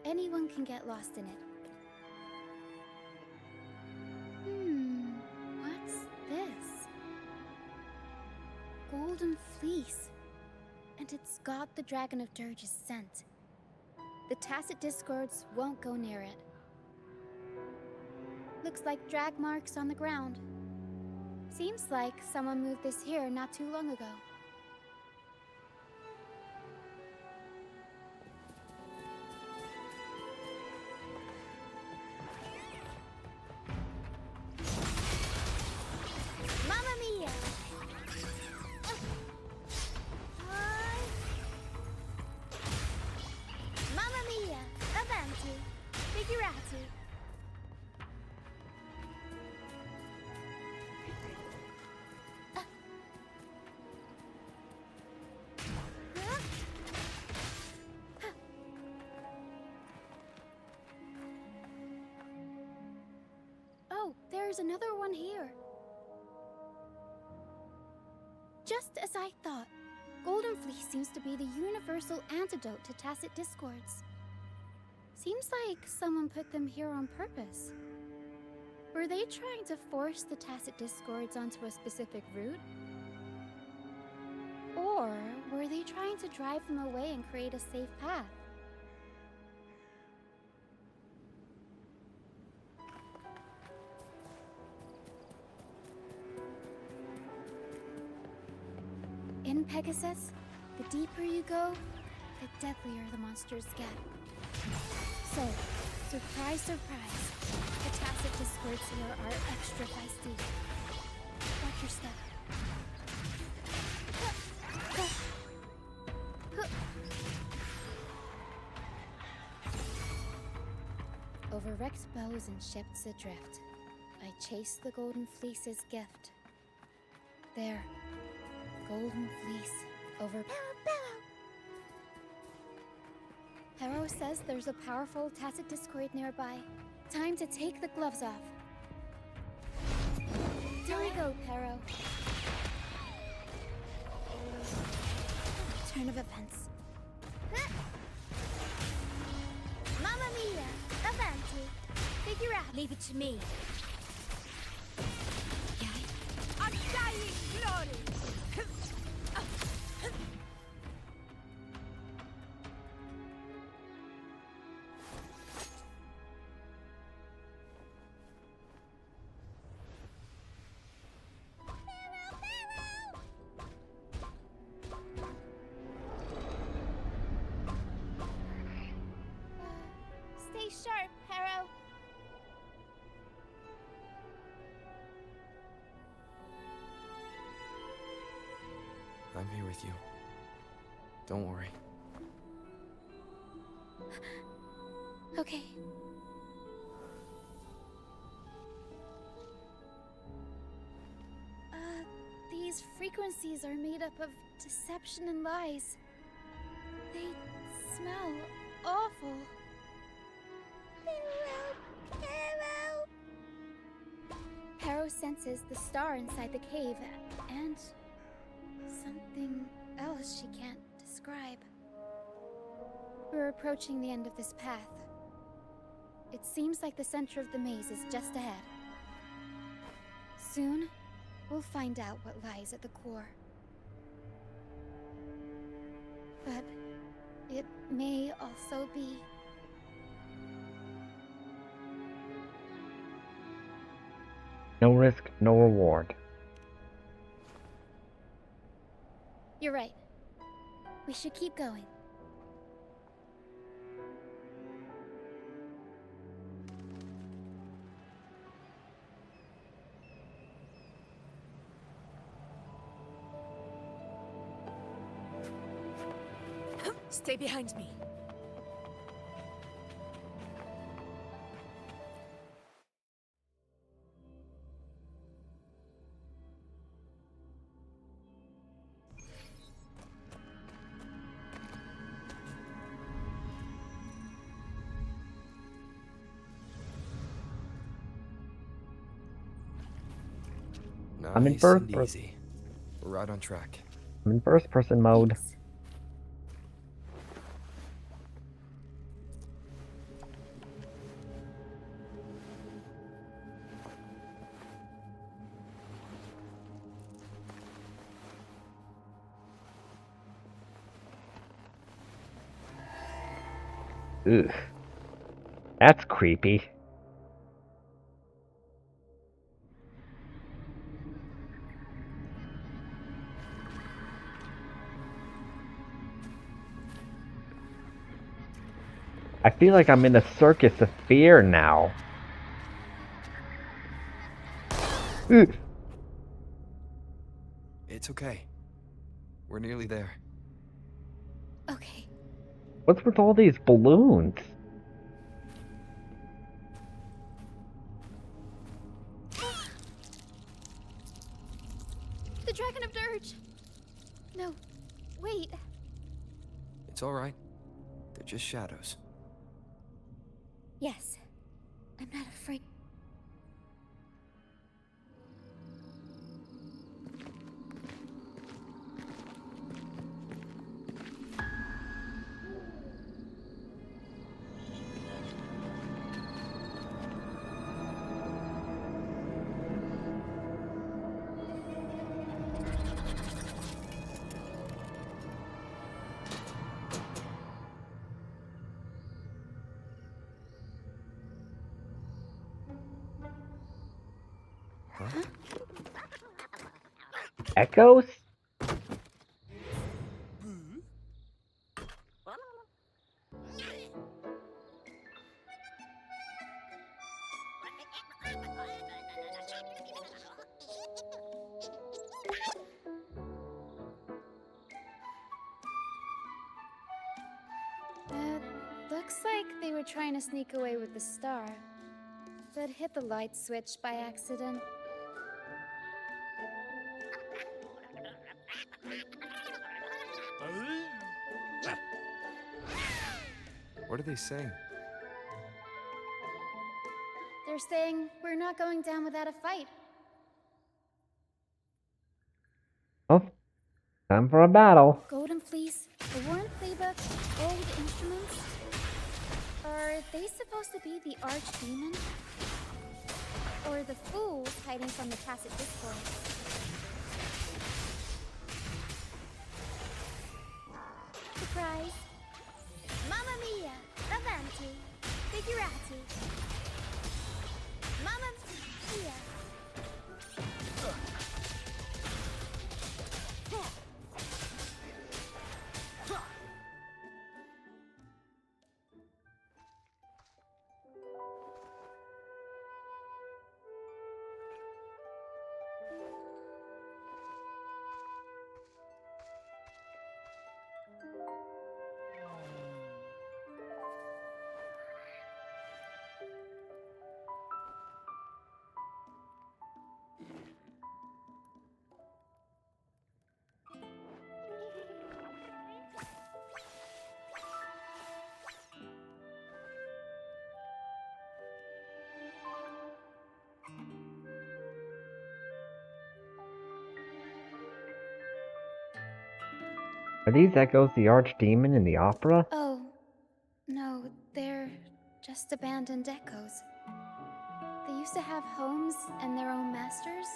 Anyone can get lost in it. What's this? Golden fleece. And it's got the Dragon of Dirge's scent. The tacit discords won't go near it. Looks like drag marks on the ground. Seems like someone moved this here not too long ago. Mamma mia! Mamma mia! Avanti! Figurati! there's another one here. Just as I thought, Golden Fleece seems to be the universal antidote to tacit discords. Seems like someone put them here on purpose. Were they trying to force the tacit discords onto a specific route? Or were they trying to drive them away and create a safe path? In Pegasus, the deeper you go, the deadlier the monsters get. So, surprise, surprise, the tacit discords here are extra feisty. Watch your step. Over wrecked bows and ships adrift, I chase the Golden Fleece's gift. There, Golden Fleece over Pero says there's a powerful tacit discord nearby. Time to take the gloves off. Here we go, Pero. Turn of events. Mamma mia! Avanti! Figure out. Leave it to me. Undying glory! Stay sharp, Pero. I'm here with you. Don't worry. Okay. These frequencies are made up of deception and lies. They smell awful. Pero senses the star inside the cave, and something else she can't describe. We're approaching the end of this path. It seems like the center of the maze is just ahead. Soon, we'll find out what lies at the core. But it may also be... No risk, no reward. You're right. We should keep going. Stay behind me. I'm in Nice first and person. easy. We're right on track. I'm in first person mode. Ugh. That's creepy. I feel like I'm in a circus of fear now. Ugh. It's okay. We're nearly there. Okay. What's with all these balloons? The Dragon of Dirge! No, wait. It's all right. They're just shadows. Yes, I'm not afraid. Echoes? Looks like they were trying to sneak away with the star, but hit the light switch by accident. What are they saying? They're saying we're not going down without a fight. Oh, time for a battle. Golden Fleece, a worn playbook, old instruments. Are they supposed to be the archdemon? Or the fools hiding from the tacit discord? Surprise! Mamma mia! Avanti! Figurati! Mamma mia! Are these echoes the archdemon in the opera? Oh, no, they're just abandoned echoes. They used to have homes and their own masters.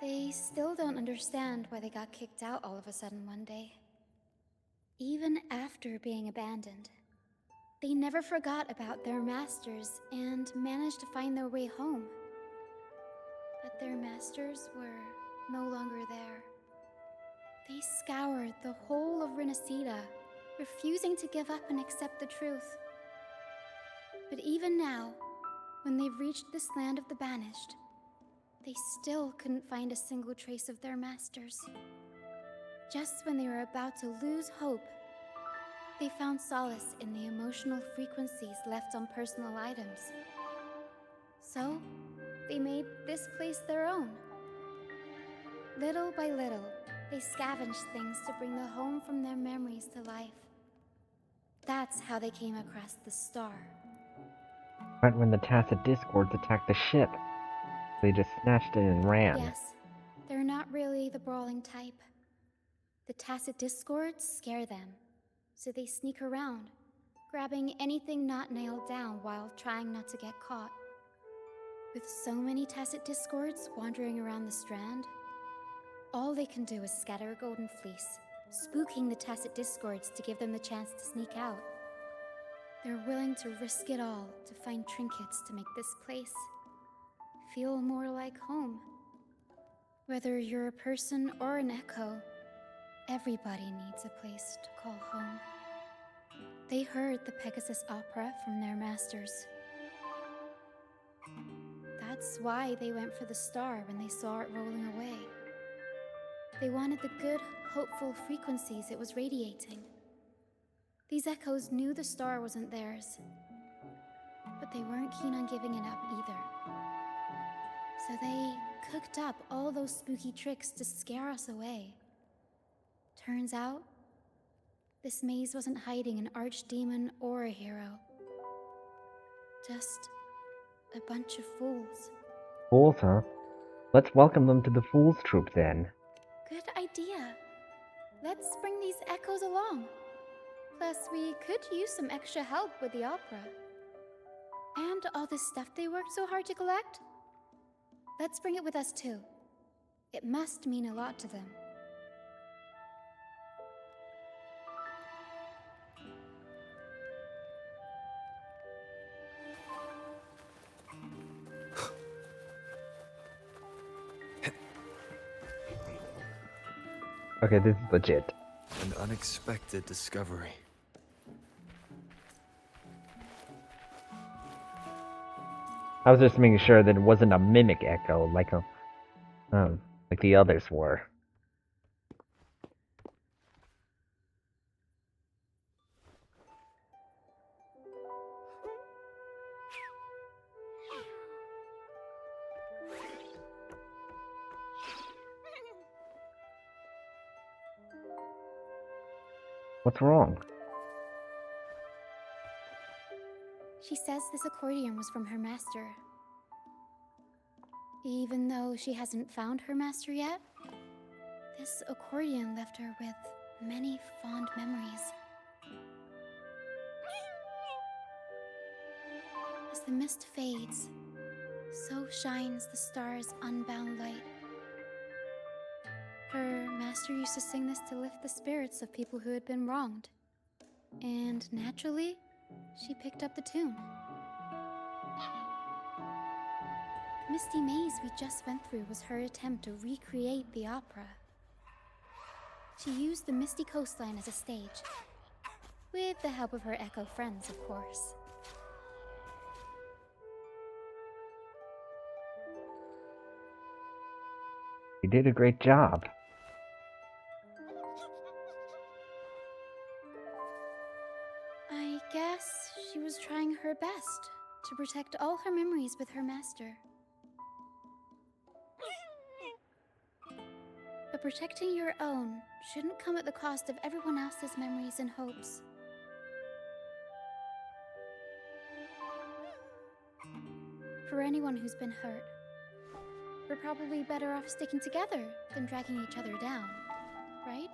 They still don't understand why they got kicked out all of a sudden one day. Even after being abandoned, they never forgot about their masters and managed to find their way home. But their masters were no longer there. They scoured the whole of Renacida, refusing to give up and accept the truth. But even now, when they've reached this land of the banished, they still couldn't find a single trace of their masters. Just when they were about to lose hope, they found solace in the emotional frequencies left on personal items. So, they made this place their own. Little by little, they scavenged things to bring the home from their memories to life. That's how they came across the star. Right when the tacit discords attacked the ship, they just snatched it and ran. Yes, they're not really the brawling type. The tacit discords scare them, so they sneak around, grabbing anything not nailed down while trying not to get caught. With so many tacit discords wandering around the strand, all they can do is scatter a golden fleece, spooking the tacit discords to give them the chance to sneak out. They're willing to risk it all to find trinkets to make this place feel more like home. Whether you're a person or an echo, everybody needs a place to call home. They heard the Pegasus opera from their masters. That's why they went for the star when they saw it rolling away. They wanted the good, hopeful frequencies it was radiating. These echoes knew the star wasn't theirs, but they weren't keen on giving it up either. So they cooked up all those spooky tricks to scare us away. Turns out, this maze wasn't hiding an archdemon or a hero. Just a bunch of fools. Fools, huh? Let's welcome them to the Fools Troop then. Good idea. Let's bring these echoes along. Plus, we could use some extra help with the opera. And all this stuff they worked so hard to collect? Let's bring it with us too. It must mean a lot to them. Okay, this is legit. An unexpected discovery. I was just making sure that it wasn't a mimic echo like the others were. What's wrong? She says this accordion was from her master. Even though she hasn't found her master yet, this accordion left her with many fond memories. As the mist fades, so shines the star's unbound light. Her master used to sing this to lift the spirits of people who had been wronged. And naturally, she picked up the tune. The misty maze we just went through was her attempt to recreate the opera. She used the misty coastline as a stage, with the help of her echo friends, of course. You did a great job. I guess she was trying her best to protect all her memories with her master. But protecting your own shouldn't come at the cost of everyone else's memories and hopes. For anyone who's been hurt, we're probably better off sticking together than dragging each other down, right?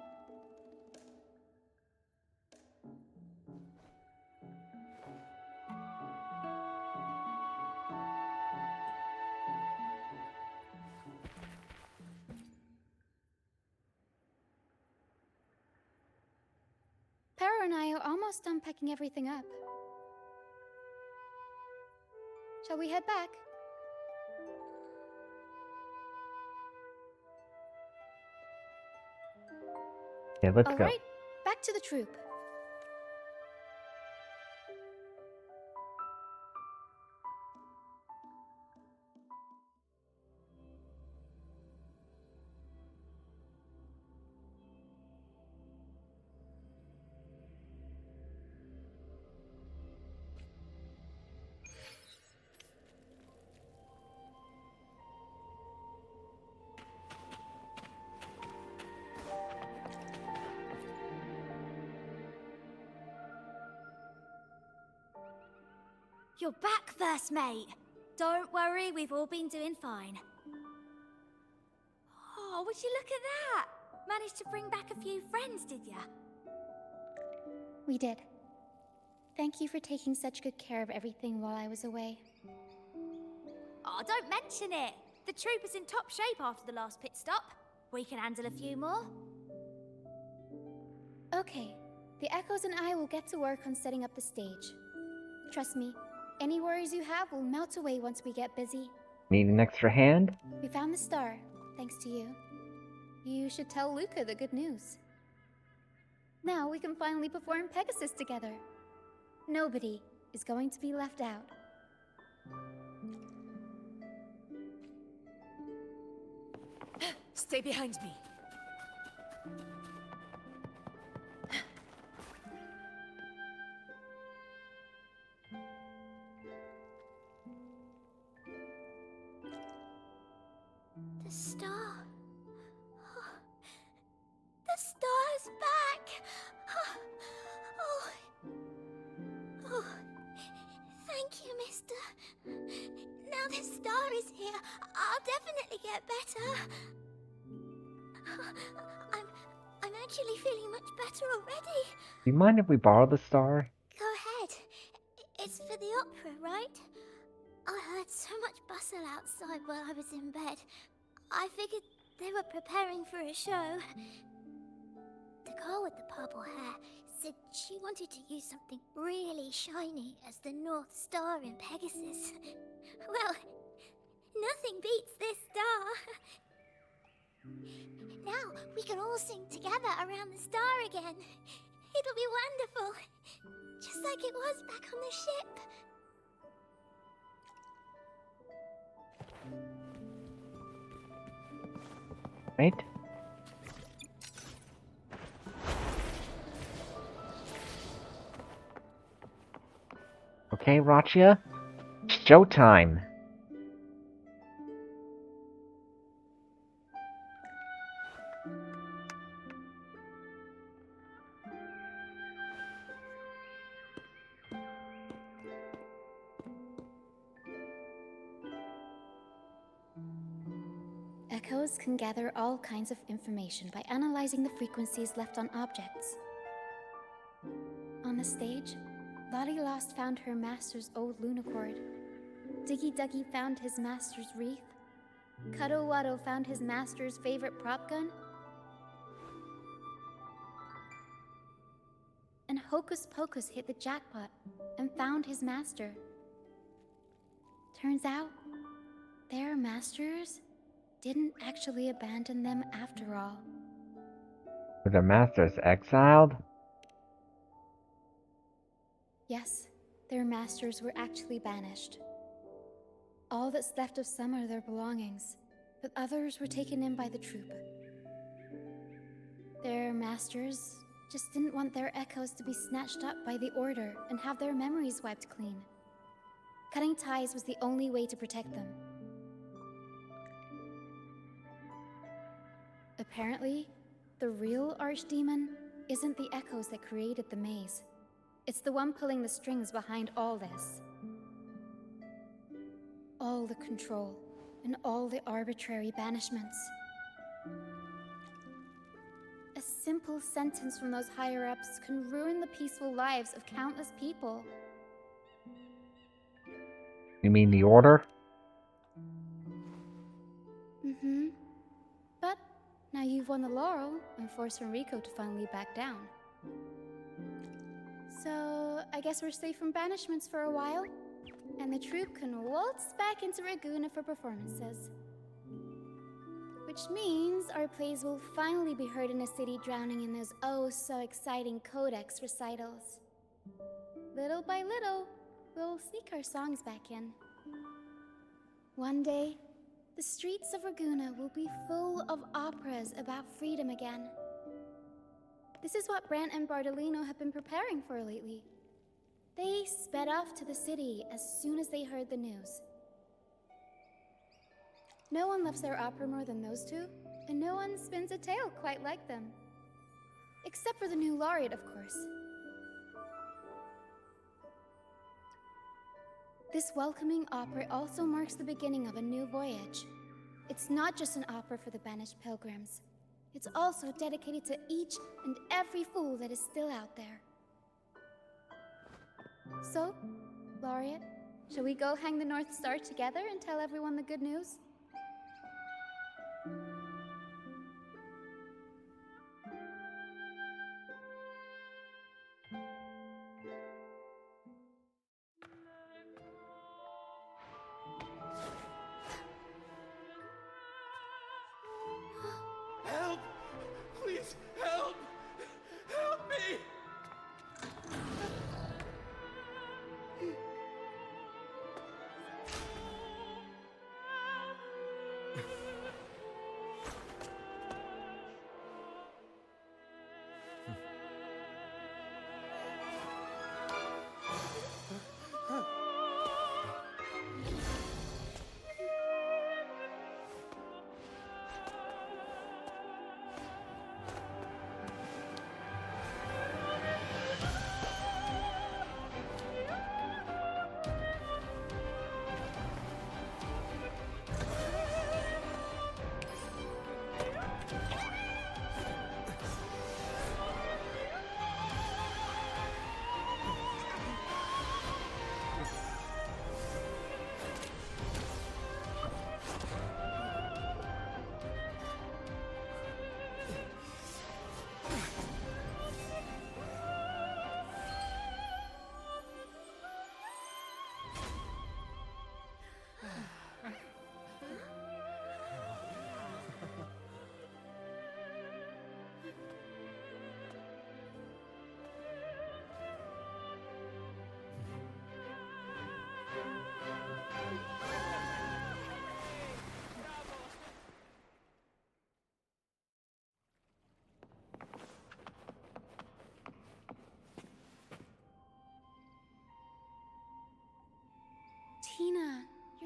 Para and I are almost done packing everything up. Shall we head back? Yeah, let's go. All right, back to the troop. You're back, first mate. Don't worry, we've all been doing fine. Oh, would you look at that? Managed to bring back a few friends, did ya? We did. Thank you for taking such good care of everything while I was away. Oh, don't mention it. The troop is in top shape after the last pit stop. We can handle a few more. Okay, the Echoes and I will get to work on setting up the stage. Trust me, any worries you have will melt away once we get busy. Need an extra hand? We found the star, thanks to you. You should tell Luca the good news. Now we can finally perform Pegasus together. Nobody is going to be left out. Stay behind me. The star. Oh, the star's back. Oh, oh, thank you, mister. Now the star is here, I'll definitely get better. I'm actually feeling much better already. Do you mind if we borrow the star? Go ahead. It's for the opera, right? I heard so much bustle outside while I was in bed. I figured they were preparing for a show. The girl with the purple hair said she wanted to use something really shiny as the North Star in Pegasus. Well, nothing beats this star. now we can all sing together around the star again. It'll be wonderful. Just like it was back on the ship. Right? Okay, Roccia. Showtime! Echoes can gather all kinds of information by analyzing the frequencies left on objects. On the stage, Lottie Lost found her master's old lunacord. Diggy Duggy found his master's wreath. Cuddo Waddo found his master's favorite prop gun. And Hocus Pocus hit the jackpot and found his master. Turns out, their masters didn't actually abandon them after all. Were their masters exiled? Yes, their masters were actually banished. All that's left of some are their belongings, but others were taken in by the troop. Their masters just didn't want their echoes to be snatched up by the Order and have their memories wiped clean. Cutting ties was the only way to protect them. Apparently, the real Archdemon isn't the echoes that created the maze. It's the one pulling the strings behind all this. All the control, and all the arbitrary banishments. A simple sentence from those higher-ups can ruin the peaceful lives of countless people. You mean the Order? Mm-hmm. But now you've won the laurel and forced Enrico to finally back down. So, I guess we're safe from banishments for a while, and the troupe can waltz back into Ragusa for performances. Which means our plays will finally be heard in a city drowning in those oh-so-exciting codex recitals. Little by little, we'll sneak our songs back in. One day, the streets of Ragusa will be full of operas about freedom again. This is what Brant and Bardolino have been preparing for lately. They sped off to the city as soon as they heard the news. No one loves their opera more than those two, and no one spins a tale quite like them. Except for the new laureate, of course. This welcoming opera also marks the beginning of a new voyage. It's not just an opera for the banished pilgrims. It's also dedicated to each and every fool that is still out there. So, Laureate, shall we go hang the North Star together and tell everyone the good news? Help! Please, help! Help me!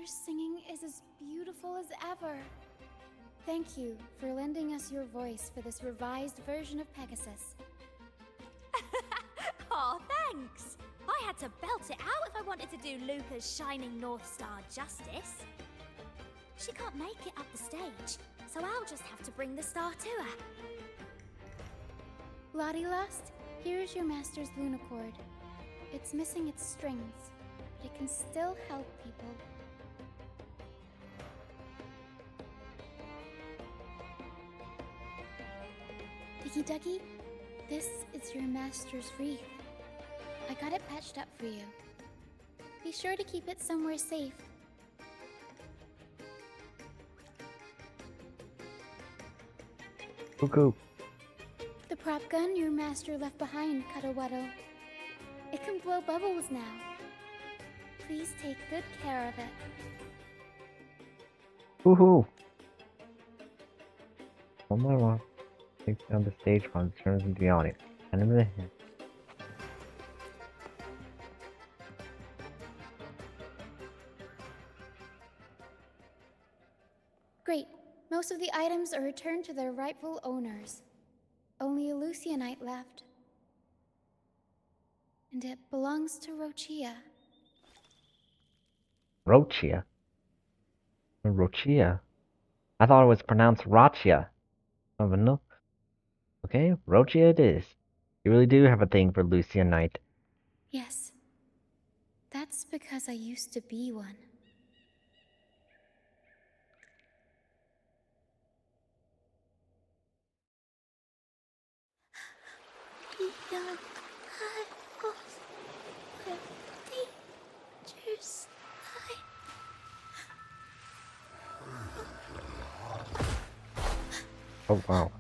Your singing is as beautiful as ever. Thank you for lending us your voice for this revised version of Pegasus. Aw, thanks! I had to belt it out if I wanted to do Luca's Shining North Star justice. She can't make it up the stage, so I'll just have to bring the star to her. Lottie Lust, here's your master's Lunacord. It's missing its strings, but it can still help people. Diggy Duggy, this is your master's wreath. I got it patched up for you. Be sure to keep it somewhere safe. Cuckoo. The prop gun your master left behind, Cuddlewaddle. It can blow bubbles now. Please take good care of it. Woohoo! One by one, takes down the stage front, turns into the audience. And in the head. Great. Most of the items are returned to their rightful owners. Only a Lucianite left. And it belongs to Roccia. Roccia? Roccia? I thought it was pronounced Roccia. Oh, but no. Okay, Roccia it is. You really do have a thing for Lucianite. Yes. That's because I used to be one. Young, I was with dangerous Oh, wow.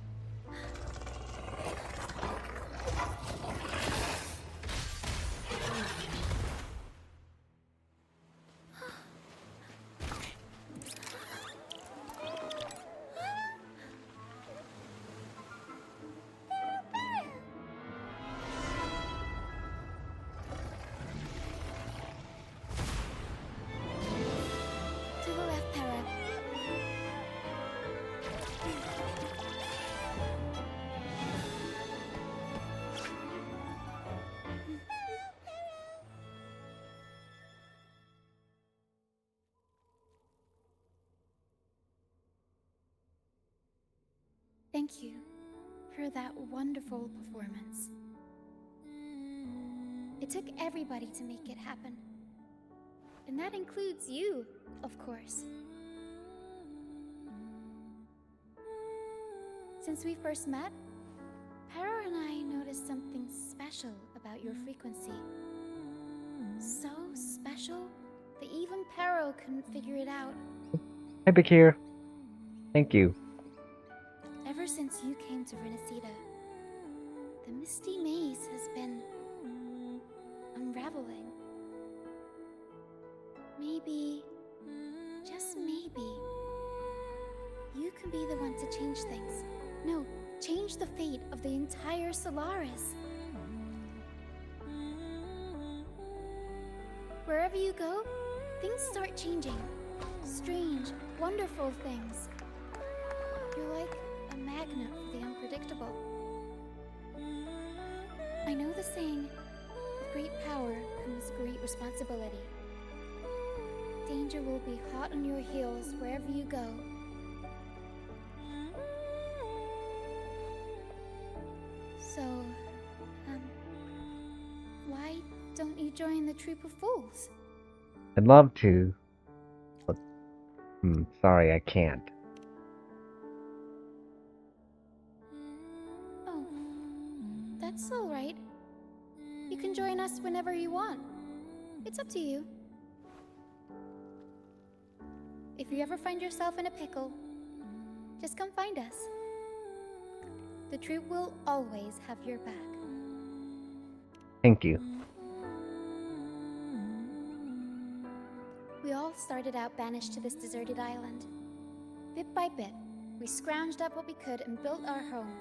To the left, Para. Thank you for that wonderful performance. It took everybody to make it happen. And that includes you, of course. Since we first met, Para and I noticed something special about your frequency. So special that even Pero couldn't figure it out. Hi, Bakir. Thank you. Ever since you came to Renacida, the Misty Maze has been unraveling. Maybe, just maybe, you can be the one to change things. No, change the fate of the entire Solaris. Wherever you go, things start changing. Strange, wonderful things. You're like a magnet for the unpredictable. I know the saying, with great power comes great responsibility. Danger will be hot on your heels wherever you go. So, why don't you join the troop of fools? I'd love to. But, sorry, I can't. Oh, that's all right. You can join us whenever you want. It's up to you. If you ever find yourself in a pickle, just come find us. The troop will always have your back. Thank you. We all started out banished to this deserted island. Bit by bit, we scrounged up what we could and built our home.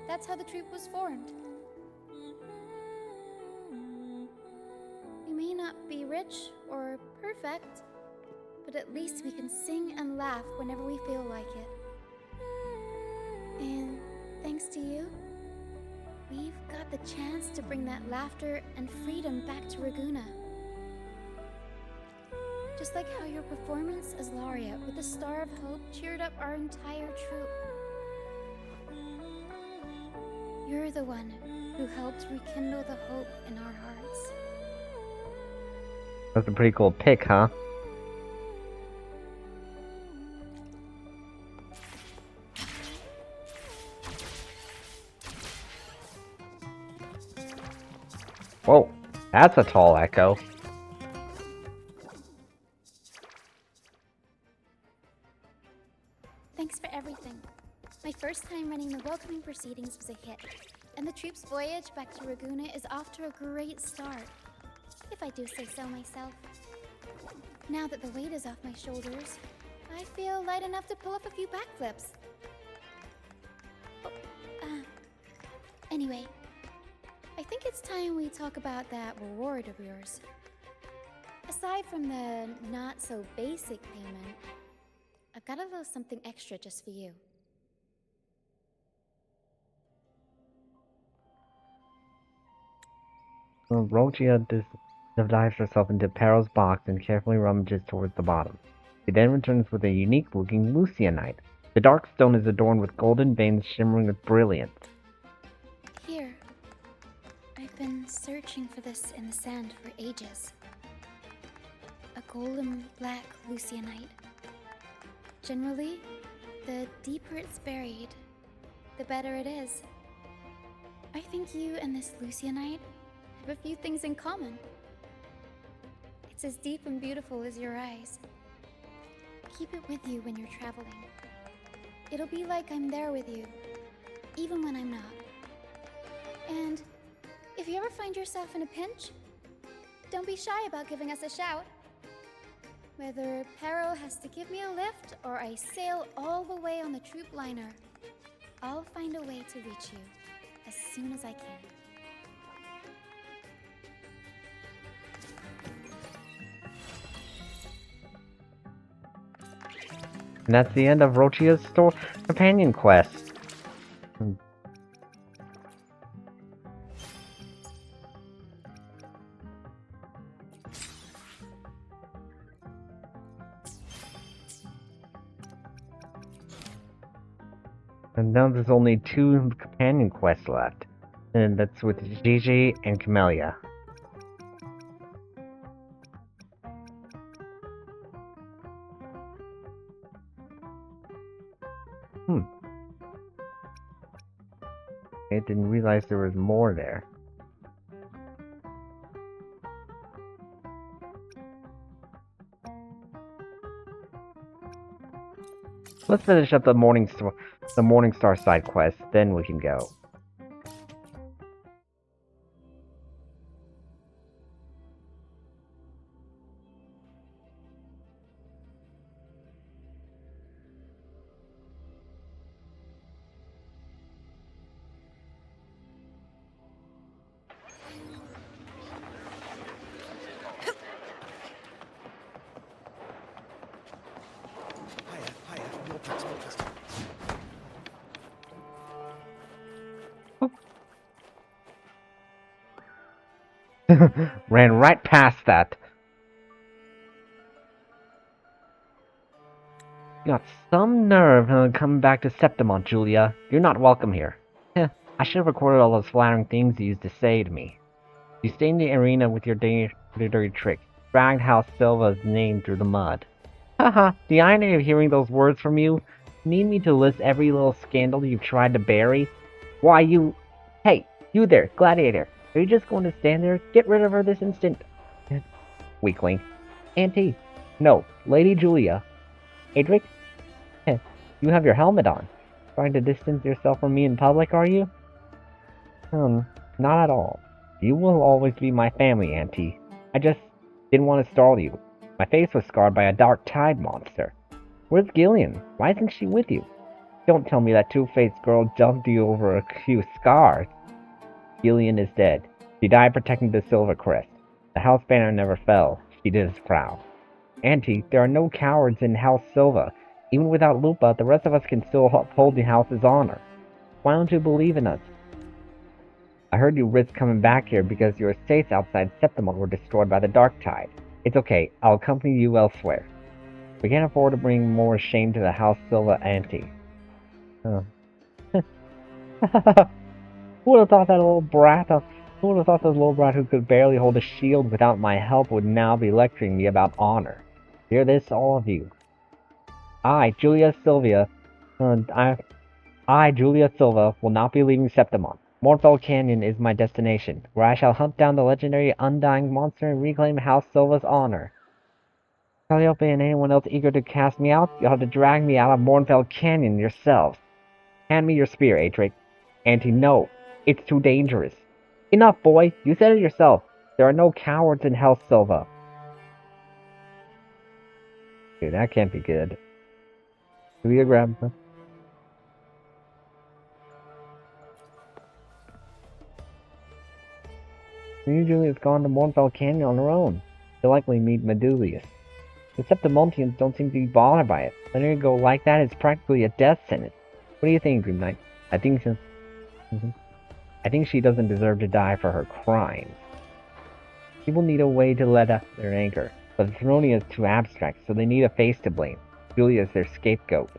That's how the troop was formed. We may not be rich or perfect, but at least we can sing and laugh whenever we feel like it. And thanks to you, we've got the chance to bring that laughter and freedom back to Raguna. Just like how your performance as Laureate with the Star of Hope cheered up our entire troop. You're the one who helped rekindle the hope in our hearts. That's a pretty cool pick, huh? Whoa, that's a tall echo. Thanks for everything. My first time running the welcoming proceedings was a hit, and the troop's voyage back to Raguna is off to a great start, if I do say so myself. Now that the weight is off my shoulders, I feel light enough to pull up a few backflips. Anyway, I think it's time we talk about that reward of yours. Aside from the not-so-basic payment, I've got a little something extra just for you. Roccia dives herself into Pero's box and carefully rummages towards the bottom. She then returns with a unique-looking Lucianite. The dark stone is adorned with golden veins shimmering with brilliance. Here. I've been searching for this in the sand for ages. A golden black Lucianite. Generally, the deeper it's buried, the better it is. I think you and this Lucianite have a few things in common. It's as deep and beautiful as your eyes. Keep it with you when you're traveling. It'll be like I'm there with you, even when I'm not. And if you ever find yourself in a pinch, don't be shy about giving us a shout. Whether Pero has to give me a lift or I sail all the way on the troop liner, I'll find a way to reach you as soon as I can. And that's the end of Roccia's companion quest. And now there's only 2 companion quests left. And that's with Gigi and Camellia. I didn't realize there was more there. Let's finish up the Morningstar side quest, then we can go. Ran right past that. You got some nerve coming back to Septimont, Julia. You're not welcome here. Heh, I should have recorded all those flattering things you used to say to me. You stayed in the arena with your dirty tricks, dragged House Silva's name through the mud. Haha, the irony of hearing those words from you. Need me to list every little scandal you've tried to bury? Why, you... Hey, you there, Gladiator. Are you just going to stand there? Get rid of her this instant. Weakling. Auntie. No, Lady Julia. Adric? You have your helmet on. Trying to distance yourself from me in public, are you? Not at all. You will always be my family, Auntie. I just didn't want to startle you. My face was scarred by a dark tide monster. Where's Gillian? Why isn't she with you? Don't tell me that two-faced girl jumped you over a few scars. Gillian is dead. She died protecting the Silver Crest. The house banner never fell. She did us proud. Auntie, there are no cowards in House Silva. Even without Lupa, the rest of us can still uphold the house's honor. Why don't you believe in us? I heard you risked coming back here because your estates outside Septimon were destroyed by the Dark Tide. It's okay, I'll accompany you elsewhere. We can't afford to bring more shame to the House Silva Auntie. Oh. Who would have thought that little brat? Who would have thought this little brat who could barely hold a shield without my help would now be lecturing me about honor? Hear this, all of you. Julia Silva, will not be leaving Septimon. Mornfell Canyon is my destination, where I shall hunt down the legendary undying monster and reclaim House Silva's honor. Calliope and anyone else eager to cast me out, you'll have to drag me out of Mornfell Canyon yourselves. Hand me your spear, Atric. Auntie, no. It's too dangerous. Enough, boy. You said it yourself. There are no cowards in House Silva. Dude, that can't be good. Do we grab her? Julia's gone to Mornfell Canyon on her own. She'll likely meet Medulius. The Septimontians don't seem to be bothered by it. Letting her go like that is practically a death sentence. What do you think, Dream Knight? I think she doesn't deserve to die for her crimes. People need a way to let up their anger, but the Throne is too abstract, so they need a face to blame. Julia is their scapegoat.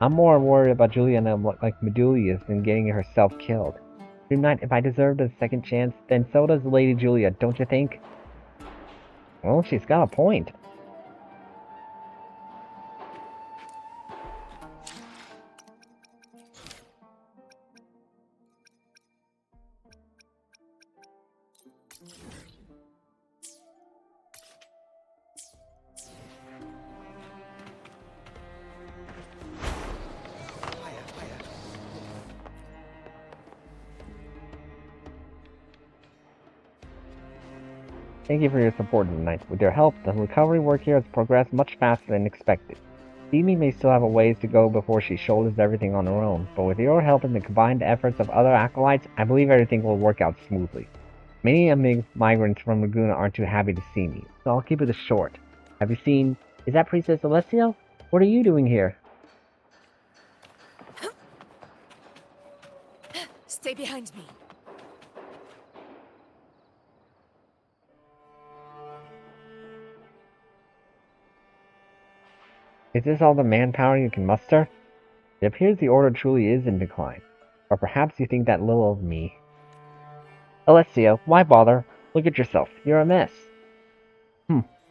I'm more worried about Julia like Medulius than getting herself killed. Dream Knight, if I deserved a second chance, then so does Lady Julia, don't you think? Well, she's got a point. Thank you for your support tonight. With your help, the recovery work here has progressed much faster than expected. Demi may still have a ways to go before she shoulders everything on her own, but with your help and the combined efforts of other acolytes, I believe everything will work out smoothly. Many migrants from Laguna aren't too happy to see me, so I'll keep it short. Have you seen... Is that Princess Alessio? What are you doing here? Stay behind me. Is this all the manpower you can muster? It appears the Order truly is in decline. Or perhaps you think that little of me. Alessio, why bother? Look at yourself. You're a mess.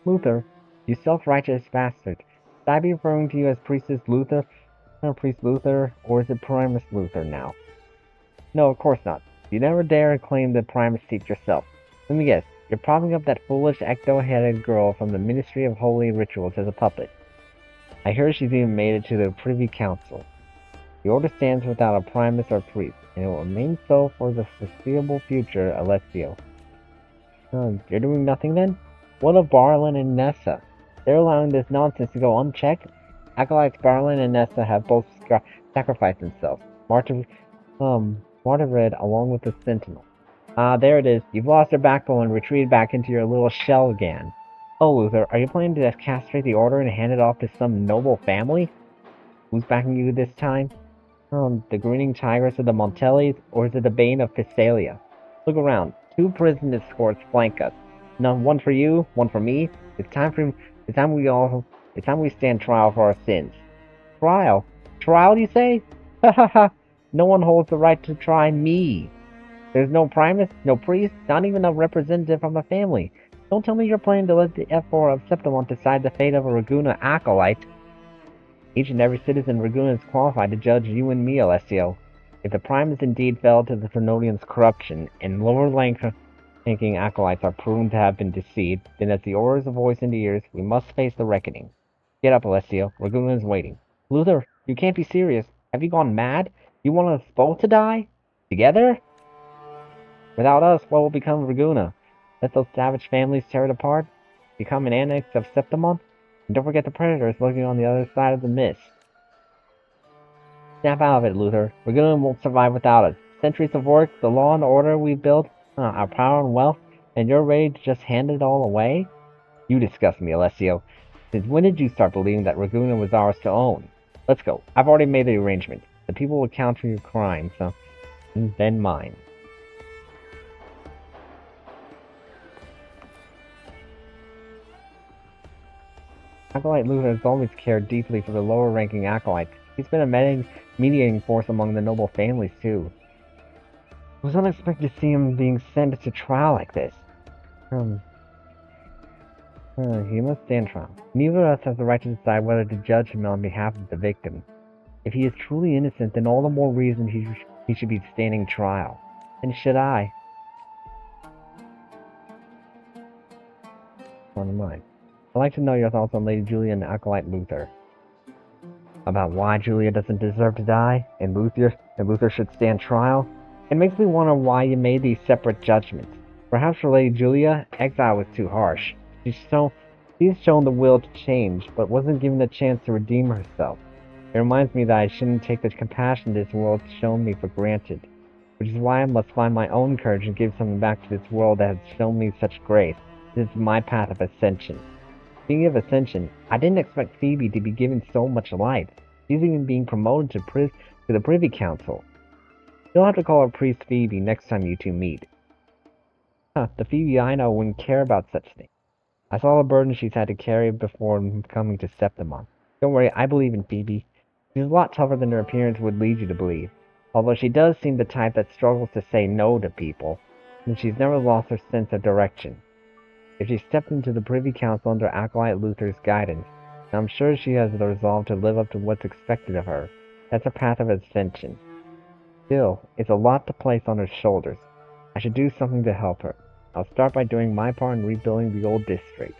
Luther, you self-righteous bastard. Should I be referring to you as Priest Luther, or is it Primus Luther now? No, of course not. You never dare claim the Primus seat yourself. Let me guess, you're propping up that foolish ecto-headed girl from the Ministry of Holy Rituals as a puppet. I hear she's even made it to the Privy Council. The Order stands without a Primus or priest, and it will remain so for the foreseeable future, Alessio. You're doing nothing then? What of Barlin and Nessa? They're allowing this nonsense to go unchecked? Acolytes Barlin and Nessa have both sacrificed themselves. Martyred along with the Sentinel. There it is. You've lost your backbone and retreated back into your little shell again. Oh, Luther, are you planning to castrate the Order and hand it off to some noble family? Who's backing you this time? The grinning tigress of the Montellis, or is it the Bane of Physalia? Look around. 2 prison escorts flank us. One for you, one for me. It's time we stand trial for our sins. Trial? Trial, you say? Ha ha ha! No one holds the right to try me. There's no Primus, no priest, not even a representative from the family. Don't tell me you're planning to let the F4 of Septimon decide the fate of a Raguna acolyte. Each and every citizen in Raguna is qualified to judge you and me, Alessio. If the Primus indeed fell to the Trinodians' corruption, and lower-ranking acolytes are proven to have been deceived, then as the Order's voice in the ears, we must face the reckoning. Get up, Alessio. Raguna is waiting. Luther, you can't be serious. Have you gone mad? You want us both to die? Together? Without us, what will become of Raguna? Let those savage families tear it apart? Become an annex of Septimon? And don't forget the predators lurking on the other side of the mist. Snap out of it, Luther. Raguna won't survive without us. Centuries of work, the law and order we've built, our power and wealth, and you're ready to just hand it all away? You disgust me, Alessio. Since when did you start believing that Raguna was ours to own? Let's go. I've already made the arrangements. The people will counter your crimes, so then mine. Acolyte Luther has always cared deeply for the lower-ranking acolytes. He's been a mediating force among the noble families, too. It was unexpected to see him being sent to trial like this. He must stand trial. Neither of us has the right to decide whether to judge him on behalf of the victim. If he is truly innocent, then all the more reason he should be standing trial. And should I. On mine. I'd like to know your thoughts on Lady Julia and Acolyte Luther. About why Julia doesn't deserve to die, and Luther should stand trial? It makes me wonder why you made these separate judgments. Perhaps for Lady Julia, exile was too harsh. She's shown the will to change, but wasn't given the chance to redeem herself. It reminds me that I shouldn't take the compassion this world has shown me for granted, which is why I must find my own courage and give something back to this world that has shown me such grace. This is my path of ascension. Speaking of ascension, I didn't expect Phoebe to be given so much light. She's even being promoted to the Privy Council. You'll have to call her Priest Phoebe next time you two meet. The Phoebe I know wouldn't care about such things. I saw the burden she's had to carry before coming to Septimon. Don't worry, I believe in Phoebe. She's a lot tougher than her appearance would lead you to believe. Although she does seem the type that struggles to say no to people, and she's never lost her sense of direction. If she stepped into the Privy Council under Acolyte Luther's guidance, I'm sure she has the resolve to live up to what's expected of her. That's a path of ascension. Still, it's a lot to place on her shoulders. I should do something to help her. I'll start by doing my part in rebuilding the old district.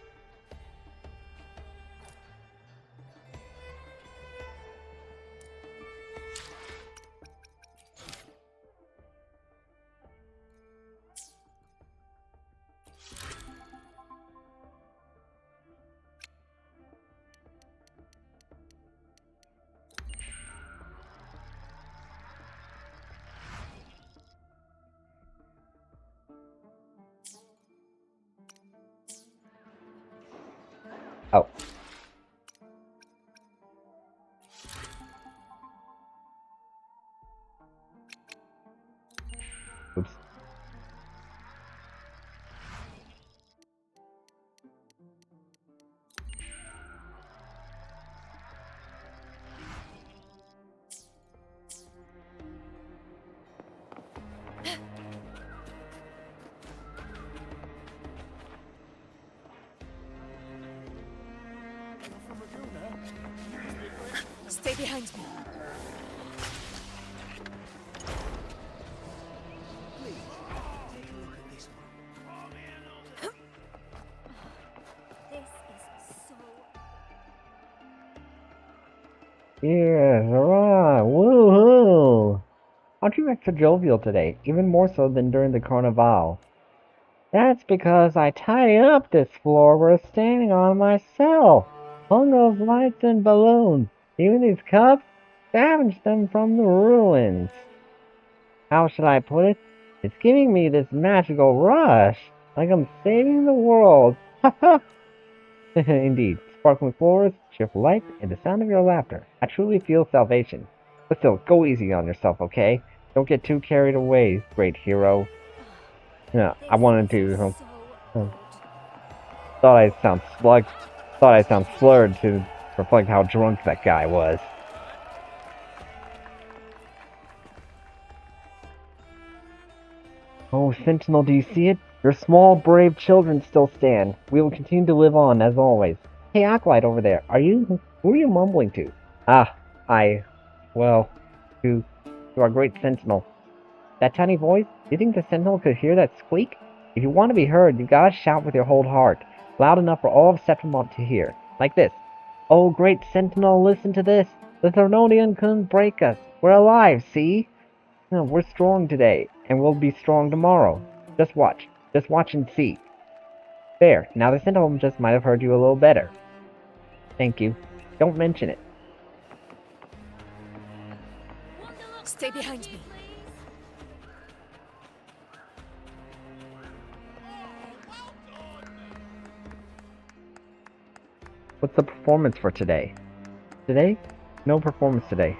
Oh. Oops. Stay behind me. Yes, hurrah! Woohoo! Aren't you extra jovial today? Even more so than during the Carnival. That's because I tidied up this floor we're standing on myself. Hung those lights and balloons. Even these cups, scavenged them from the ruins. How should I put it? It's giving me this magical rush. Like I'm saving the world. Ha ha! Indeed. Sparkling floors, cheerful lights, and the sound of your laughter. I truly feel salvation. But still, go easy on yourself, okay? Don't get too carried away, great hero. Yeah, I wanted to. Thought I'd sound slurred to reflect how drunk that guy was. Oh, Sentinel, do you see it? Your small, brave children still stand. We will continue to live on, as always. Hey, Acolyte over there, who are you mumbling to? Well, to our great Sentinel. That tiny voice? Do you think the Sentinel could hear that squeak? If you want to be heard, you gotta shout with your whole heart, loud enough for all of Septimont to hear. Like this. Oh, great Sentinel, listen to this. The Threnodian couldn't break us. We're alive, see? No, we're strong today, and we'll be strong tomorrow. Just watch. Just watch and see. There, now the Sentinel just might have heard you a little better. Thank you. Don't mention it. Stay behind me. what's the performance for today? Today? No performance today.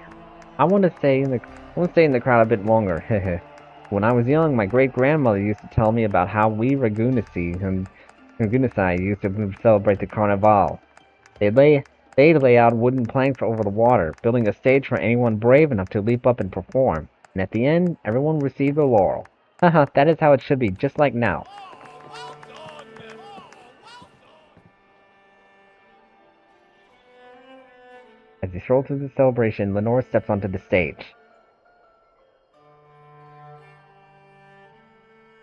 I want to stay in the crowd a bit longer. When I was young, my great-grandmother used to tell me about how we Ragunasi used to celebrate the Carnival. They'd lay out wooden planks over the water, building a stage for anyone brave enough to leap up and perform. And at the end, everyone received a laurel. Haha, that is how it should be, just like now. As they stroll through the celebration, Lenore steps onto the stage.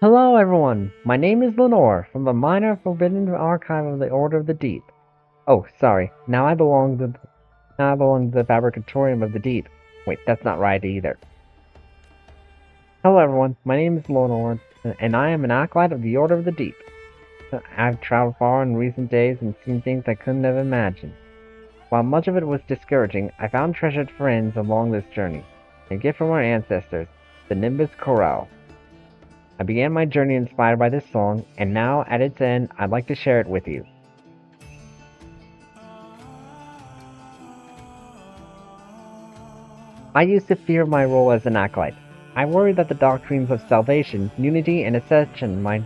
Hello, everyone. My name is Lenore, from the Minor Forbidden Archive of the Order of the Deep. Oh, sorry. Now I belong to the Fabricatorium of the Deep. Wait, that's not right either. Hello, everyone. My name is Lenore, and I am an acolyte of the Order of the Deep. I've traveled far in recent days and seen things I couldn't have imagined. While much of it was discouraging, I found treasured friends along this journey, a gift from our ancestors, the Nimbus Chorale. I began my journey inspired by this song, and now, at its end, I'd like to share it with you. I used to fear my role as an acolyte. I worried that the doctrines of salvation, unity, and ascension might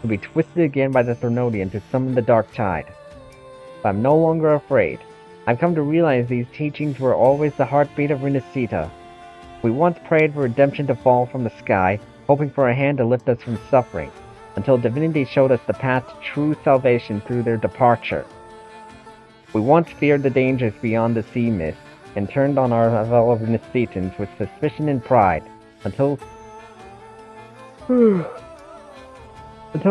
be twisted again by the Threnodian to summon the dark tide. But I'm no longer afraid. I've come to realize these teachings were always the heartbeat of Renacita. We once prayed for redemption to fall from the sky, hoping for a hand to lift us from suffering, until divinity showed us the path to true salvation through their departure. We once feared the dangers beyond the sea mist, and turned on our fellow Renacitans with suspicion and pride, until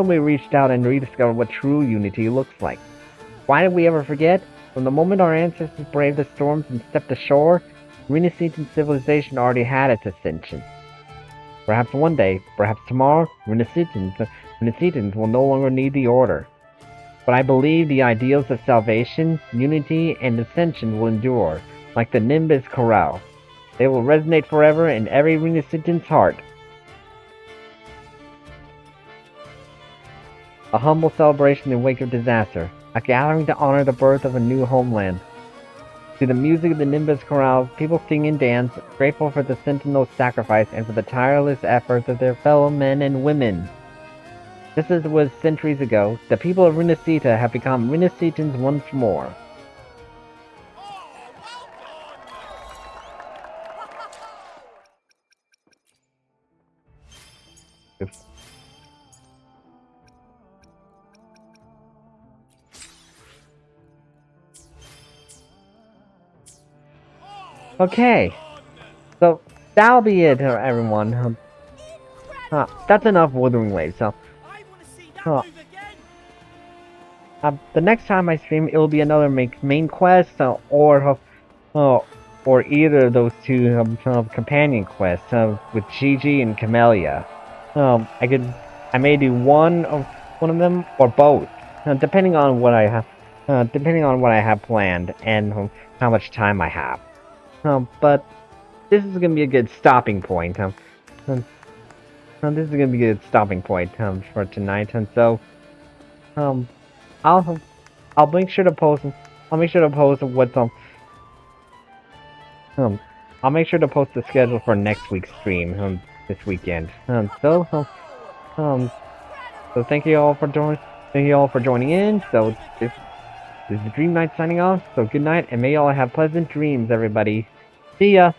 we reached out and rediscovered what true unity looks like. Why did we ever forget? From the moment our ancestors braved the storms and stepped ashore, Renacitan civilization already had its ascension. Perhaps one day, perhaps tomorrow, Renacitans will no longer need the Order. But I believe the ideals of salvation, unity, and ascension will endure, like the Nimbus Chorale. They will resonate forever in every Renacitan's heart. A humble celebration in wake of disaster, a gathering to honor the birth of a new homeland. To the music of the Nimbus Chorale, people sing and dance, grateful for the Sentinel's sacrifice and for the tireless efforts of their fellow men and women. Just as it was centuries ago, the people of Renacita have become Renacitans once more. Oops. Okay, so that'll be it, everyone. That's enough Wuthering Waves. So, the next time I stream, it'll be another main quest, or either of those two companion quests with Gigi and Camellia. I may do one of them or both, depending on what I have planned and how much time I have. But this is gonna be a good stopping point. This is gonna be a good stopping point for tonight, and so I'll make sure to post. I'll make sure to post what's I'll make sure to post the schedule for next week's stream this weekend. So thank you all for joining in. So this is the Dream Knight signing off. So good night, and may y'all have pleasant dreams, everybody. See ya!